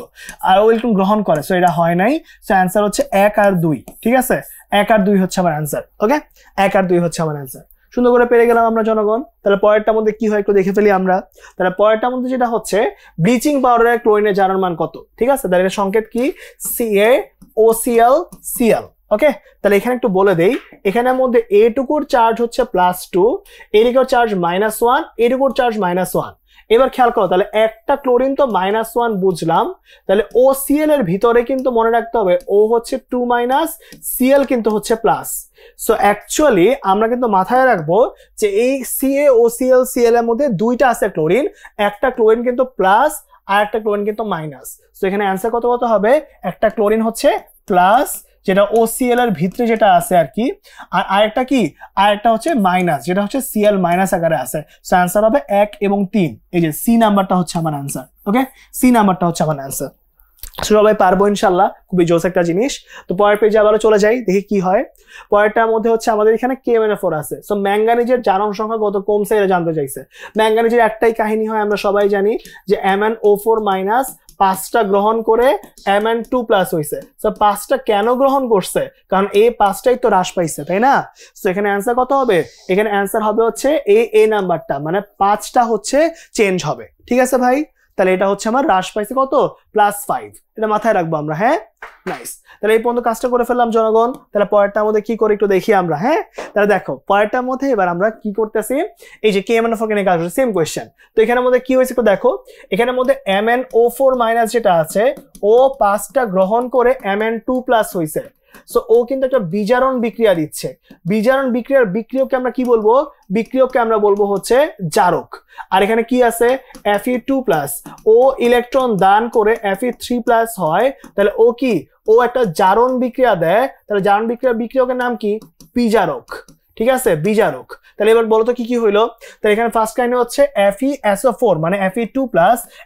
S1: আর ও ইলেকট্রন গ্রহণ করে, সো এটা হয় নাই। সো অ্যান্সার হচ্ছে 1 আর 2। ঠিক আছে, 1 আর 2 হচ্ছে আমার অ্যান্সার। ওকে, 1 আর 2 হচ্ছে আমার অ্যান্সার। সুন্দর করে পেরে গেলাম আমরা জনগণ। তাহলে পরেরটার মধ্যে কি হয় একটু দেখে ফেলি আমরা। তাহলে পরেরটার মধ্যে যেটা হচ্ছে ব্লিচিং পাউডারের ক্লোরিনের জারণ মান কত। ঠিক আছে, তাহলে এর সংকেত কি, CaOCl Cl। ওকে, তাহলে এখানে একটু বলে দেই, এখানের মধ্যে এটুকুর চার্জ হচ্ছে +2, এদিকের চার্জ -1, এটুকুর চার্জ -1। এবার খেয়াল করো, তাহলে একটা ক্লোরিন তো -1 বুঝলাম, তাহলে OCl এর ভিতরে কিন্তু মনে রাখতে হবে ও হচ্ছে 2-, Cl কিন্তু হচ্ছে প্লাস। সো অ্যাকচুয়ালি আমরা কিন্তু মাথায় রাখবো যে এই CaOCl Cl এর মধ্যে দুইটা আছে ক্লোরিন, একটা ক্লোরিন কিন্তু প্লাস আর একটা ক্লোরিন কিন্তু মাইনাস। সো এখানে অ্যান্সার কত কত হবে, একটা ক্লোরিন হচ্ছে প্লাস যেটা OCl এর ভিতরে যেটা আছে আর কি, আর আরেকটা কি, আরেকটা হচ্ছে মাইনাস যেটা হচ্ছে Cl মাইনাস আকারে আছে। সো অ্যান্সার হবে 1 এবং 3, এই যে সি নাম্বারটা হচ্ছে আমার অ্যান্সার। ওকে, সি নাম্বারটা হচ্ছে আমার অ্যান্সার। সবাই পারবো ইনশাল্লাহ, খুবই জোস একটা জিনিস। তো পরের পেজে আবারও চলে যাই, দেখি কি হয়। পরেরটার মধ্যে হচ্ছে আমাদের এখানে KMnO4 আছে। সো ম্যাঙ্গানিজের জারণ সংখ্যা কত কমছে এটা জানতে চাইছে। ম্যাঙ্গানিজের একটাই কাহিনী হয়, আমরা সবাই জানি যে MnO4- 5টা গ্রহণ করে Mn2+ হয়েছে। সো 5টা কেন গ্রহণ করছে, কারণ এই 5টাই তো হ্রাস পাইছে, তাই না? সো এখানে অ্যান্সার কত হবে, এখানে অ্যান্সার হবে হচ্ছে এই নাম্বারটা, মানে 5টা হচ্ছে চেঞ্জ হবে। ঠিক আছে ভাই, তাহলে এটা হচ্ছে আমার হ্রাস পাইছে কত, +5। এটা মাথায় রাখবো আমরা। হ্যাঁ, নাইস। তাহলে এই পর্যন্ত কাজটা করে ফেললাম জনগণ। তাহলে পরেরটার মধ্যে কি করে একটু দেখি আমরা। হ্যাঁ, তাহলে দেখো পরেরটার মধ্যে এবার আমরা কি করতেছি, এই যে KMnO4 নিয়ে কাজ করছে, সেম কোয়েশ্চেন। তো এখানের মধ্যে কি হয়েছে একটু দেখো, এখানের মধ্যে MnO4- যেটা আছে ও 5টা গ্রহণ করে Mn2+ হয়েছে। সো ও কিন্তু একটা বিজারণ বিক্রিয়া দিচ্ছে। বিজারণ বিক্রিয়ার বিক্রিয়ককে আমরা কি বলবো, বিক্রিয়ককে আমরা বলবো হচ্ছে জারক। আর এখানে কি আছে, Fe2+, ও ইলেকট্রন দান করে Fe3+ হয়, তাহলে ও কি, ও একটা জারণ বিক্রিয়া দেয়, তাহলে জারণ বিক্রিয়ার বিক্রিয়কের নাম কি, বিজারক। ঠিক আছে, বিজারক। তাহলে এবার বলতো কি কি হইলো, তাহলে এখানে ফার্স্ট কাহিনী হচ্ছে FeSO4 মানে Fe2+,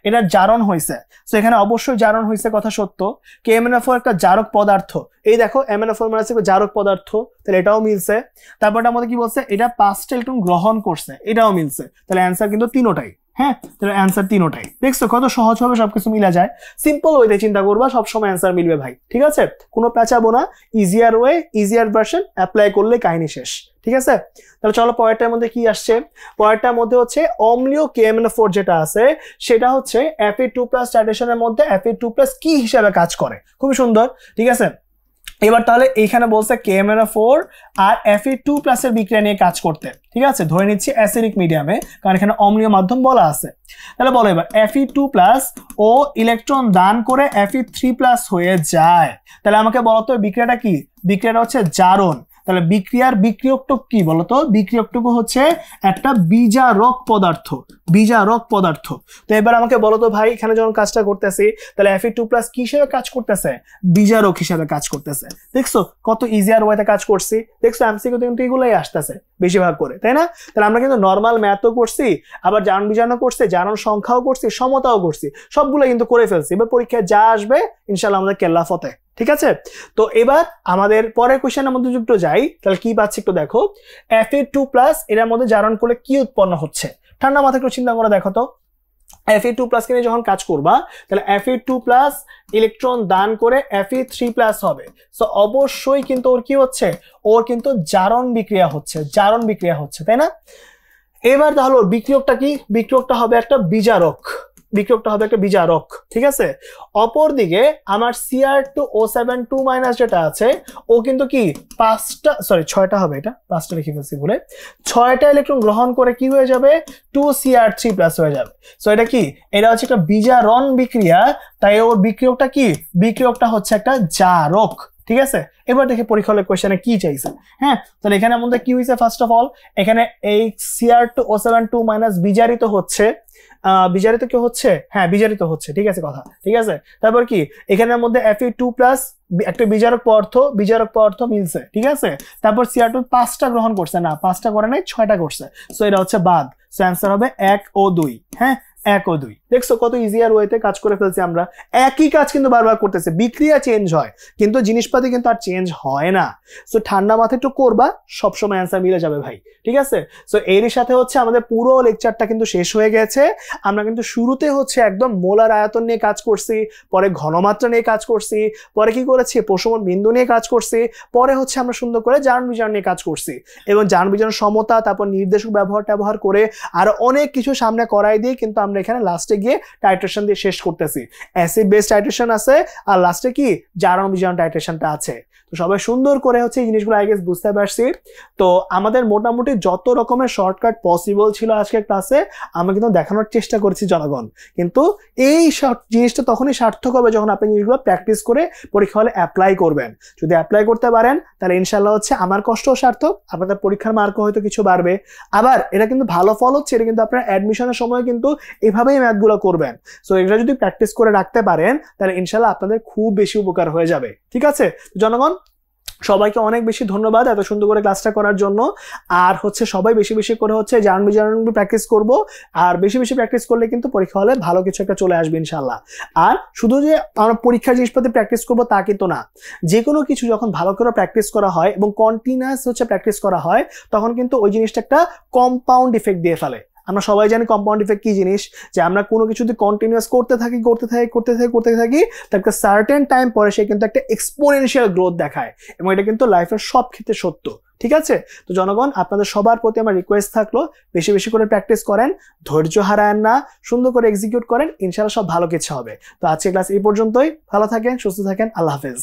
S1: এটা জারণ হয়েছে। সো এখানে অবশ্যই জারণ হয়েছে, কথা সত্য। KMnO4 একটা জারক পদার্থ, এই দেখো MnO4 মানে হচ্ছে জারক পদার্থ, তাহলে এটাও মিলছে। তারপরটা আমাদের কি বলছে, এটা 5টা ইলেকট্রন গ্রহণ করছে, এটাও মিলছে। তাহলে অ্যান্সার কিন্তু তিনোটাই। হ্যাঁ, তাহলে অ্যান্সার তিনোটাই। দেখছো কত সহজ ভাবে সবকিছু মিলা যায়। সিম্পল ওয়েতে চিন্তা করবা, সবসময় অ্যান্সার মিলবে ভাই। ঠিক আছে, কোনো পেঁচাবো না, easier way, easier version apply করলে কাহিনী শেষ। ঠিক আছে, তাহলে চলো পরেরটার মধ্যে কি আসছে। পরেরটার মধ্যে হচ্ছে অম্লীয় KMnO4 যেটা আছে সেটা হচ্ছে Fe2+ স্ট্যাটিশনের মধ্যে Fe2+ কি হিসাবে কাজ করে, খুবই সুন্দর। ঠিক আছে, এবার তাহলে এইখানে বলছে KMnO4 আর Fe2+ এর বিক্রিয়া নিয়ে কাজ করতে। ঠিক আছে, ধরে নিচ্ছি অ্যাসিডিক মিডিয়ামে, কারণ এখানে অম্লীয় মাধ্যম বলা আছে। তাহলে বলো এবার Fe2+ ও ইলেকট্রন দান করে Fe3+ হয়ে যায়। তাহলে আমাকে বলতো বিক্রিয়াটা কি, বিক্রিয়াটা হচ্ছে জারণ। তাহলে বিক্রিয়ার বিক্রিয়কটুক কি বলতো, বিক্রিয়কটুকু হচ্ছে একটা বিজারক পদার্থ, বিজারক পদার্থ। তো এবার আমাকে বলতো ভাই, এখানে যখন কাজটা করতেছি তাহলে Fe2+ কি হিসেবে কাজ করতেছে, বিজারক হিসেবে কাজ করতেছে। দেখছো কত ইজিয়ার ওয়েতে কাজ করছি। দেখছো এমসিকিউ কিন্তু এগুলোই আসতেছে বেশিরভাগ করে, তাই না? তাহলে আমরা কিন্তু নর্মাল ম্যাথও করছি, আবার জারণ বিজারণও করছি, জারণ সংখ্যাও করছি, সমতাও করছি, সবগুলো কিন্তু করে ফেলছি। এবার পরীক্ষায় যা আসবে ইনশাআল্লাহ আমাদের কেল্লা ফতে। ঠিক আছে, তো এবার আমাদের পরের কোশ্চেনের মধ্যে যুক্ত যাই। তাহলে কি পাচ্ছি একটু দেখো, Fe2+ এর মধ্যে জারণ করলে কি উৎপন্ন হচ্ছে। ঠান্ডা মাথায় একটু চিন্তা করে দেখো তো, Fe2+ কে নিয়ে যখন কাজ করবা তাহলে Fe2+ ইলেকট্রন দান করে Fe3+ হবে। সো অবশ্যই কিন্তু ওর কি হচ্ছে, ওর কিন্তু জারণ বিক্রিয়া হচ্ছে, তাই না? এবার তাহলে ওর বিক্রিয়কটা কি? বিক্রিয়কটা হবে একটা বিজারক, ঠিক আছে? অপরদিকে আমার Cr2O7 যেটা আছে ও কিন্তু কি 6টা হবে, এটা 5টা লিখে ফেলছি ভুলে, 6টা ইলেকট্রন গ্রহণ করে কি হয়ে যাবে 2Cr3+ হয়ে যাবে। সো এটা কি, এটা হচ্ছে একটা বিজারণ বিক্রিয়া, তাই ওর বিক্রিয়কটা কি, বিক্রিয়কটা হচ্ছে একটা জারক, ঠিক আছে? এবার দেখে পরীক্ষা হলে কোশ্চেনে কি চাইছে। হ্যাঁ, তাহলে এখানে আমাদের কি হয়েছে, ফার্স্ট অফ অল এখানে এই Cr2O7 বিজারিত হচ্ছে, বিজারিত কি হচ্ছে, হ্যাঁ বিজারিত হচ্ছে, ঠিক আছে কথা, ঠিক আছে? তারপর কি এখানের মধ্যে Fe2+ একটা বিজারক পদার্থ মিলছে, ঠিক আছে? তারপর Cr2 5টা গ্রহণ করছে, না 5টা করে নাই 6টা করছে, সো এটা হচ্ছে বাদ। সো অ্যান্সার হবে 1 ও 2। হ্যাঁ 1 ও 2। দেখছো কত ইজিয়ার ওয়েতে কাজ করে ফেলছি আমরা। একই কাজ কিন্তু বারবার করতেছে, বিক্রিয়া চেঞ্জ হয় কিন্তু জিনিসপাতি কিন্তু আর চেঞ্জ হয় না। সো ঠান্ডা মাথায় একটু করবা, সবসময় অ্যান্সার মিলে যাবে ভাই, ঠিক আছে? সো এরই সাথে হচ্ছে আমাদের পুরো লেকচারটা কিন্তু শেষ হয়ে গেছে। আমরা কিন্তু শুরুতে হচ্ছে একদম মোলার আয়তন নিয়ে কাজ করছি, পরে ঘনমাত্রা নিয়ে কাজ করছি, পরে কি করেছি প্রশমন বিন্দু নিয়ে কাজ করছি, পরে হচ্ছে আমরা সুন্দর করে জারণ বিজারণ নিয়ে কাজ করছি, এবং জারণ বিজারণ সমতা, তারপর নির্দেশক ব্যবহার করে আরো অনেক কিছু সামনে করাই দিয়ে কিন্তু আমরা এখানে লাস্টে গিয়ে টাইট্রেশন দিয়ে শেষ করতেছি। অ্যাসিড বেস টাইট্রেশন আছে, আর লাস্টে কি জারণ বিজারণ টাইট্রেশনটা আছে। তো সবাই সুন্দর করে হচ্ছে এই জিনিসগুলো আই গেস বুঝতে পারছি। তো আমাদের মোটামুটি যত রকমের শর্টকাট পসিবল ছিল আজকের ক্লাসে আমরা কিন্তু দেখানোর চেষ্টা করেছি জনগণ, কিন্তু এই জিনিসটা তখনই সার্থক হবে যখন আপনি জিনিসগুলো প্র্যাকটিস করে পরীক্ষা হলে অ্যাপ্লাই করবেন। যদি অ্যাপ্লাই করতে পারেন তাহলে ইনশাল্লাহ হচ্ছে আমার কষ্টও সার্থক, আপনাদের পরীক্ষার মার্কও হয়তো কিছু বাড়বে। আবার এটা কিন্তু ভালো ফল হচ্ছে, এটা কিন্তু আপনার অ্যাডমিশনের সময় কিন্তু এভাবেই ম্যাথগুলো করবেন। সো এটা যদি প্র্যাকটিস করে রাখতে পারেন তাহলে ইনশাল্লাহ আপনাদের খুব বেশি উপকার হয়ে যাবে, ঠিক আছে? জনগণ সবাইকে অনেক বেশি ধন্যবাদ এত সুন্দর করে ক্লাসটা করার জন্য। আর হচ্ছে সবাই বেশি বেশি করে হচ্ছে জারণ বিজারণ প্র্যাকটিস করব, আর বেশি বেশি প্র্যাকটিস করলে কিন্তু পরীক্ষা হলে ভালো কিছু একটা চলে আসবে ইনশাল্লাহ। আর শুধু যে আমরা পরীক্ষার জিনিসপাতি প্র্যাকটিস করব তা কিন্তু না, যে কোনো কিছু যখন ভালো করে প্র্যাকটিস করা হয় এবং কন্টিনিউয়াস হচ্ছে প্র্যাকটিস করা হয় তখন কিন্তু ওই জিনিসটা একটা কম্পাউন্ড ইফেক্ট দিয়ে ফেলে। আমরা সবাই জানি কম্পাউন্ড ইফেক্ট কি জিনিস, যে আমরা কোনো কিছু যদি কন্টিনিউয়াস করতে থাকি তার একটা সার্টেন টাইম পরে সে কিন্তু একটা এক্সপোনেনশিয়াল গ্রোথ দেখায়, এবং এটা কিন্তু লাইফের সব ক্ষেত্রে সত্য, ঠিক আছে? তো জনগণ আপনাদের সবার প্রতি আমার রিকোয়েস্ট থাকলো বেশি বেশি করে প্র্যাকটিস করেন, ধৈর্য হারায়েন না, সুন্দর করে এক্সিকিউট করেন, ইনশাআল্লাহ সব ভালো কিছু হবে। তো আজকে ক্লাস এই পর্যন্তই, ভালো থাকেন, সুস্থ থাকেন, আল্লাহ হাফেজ।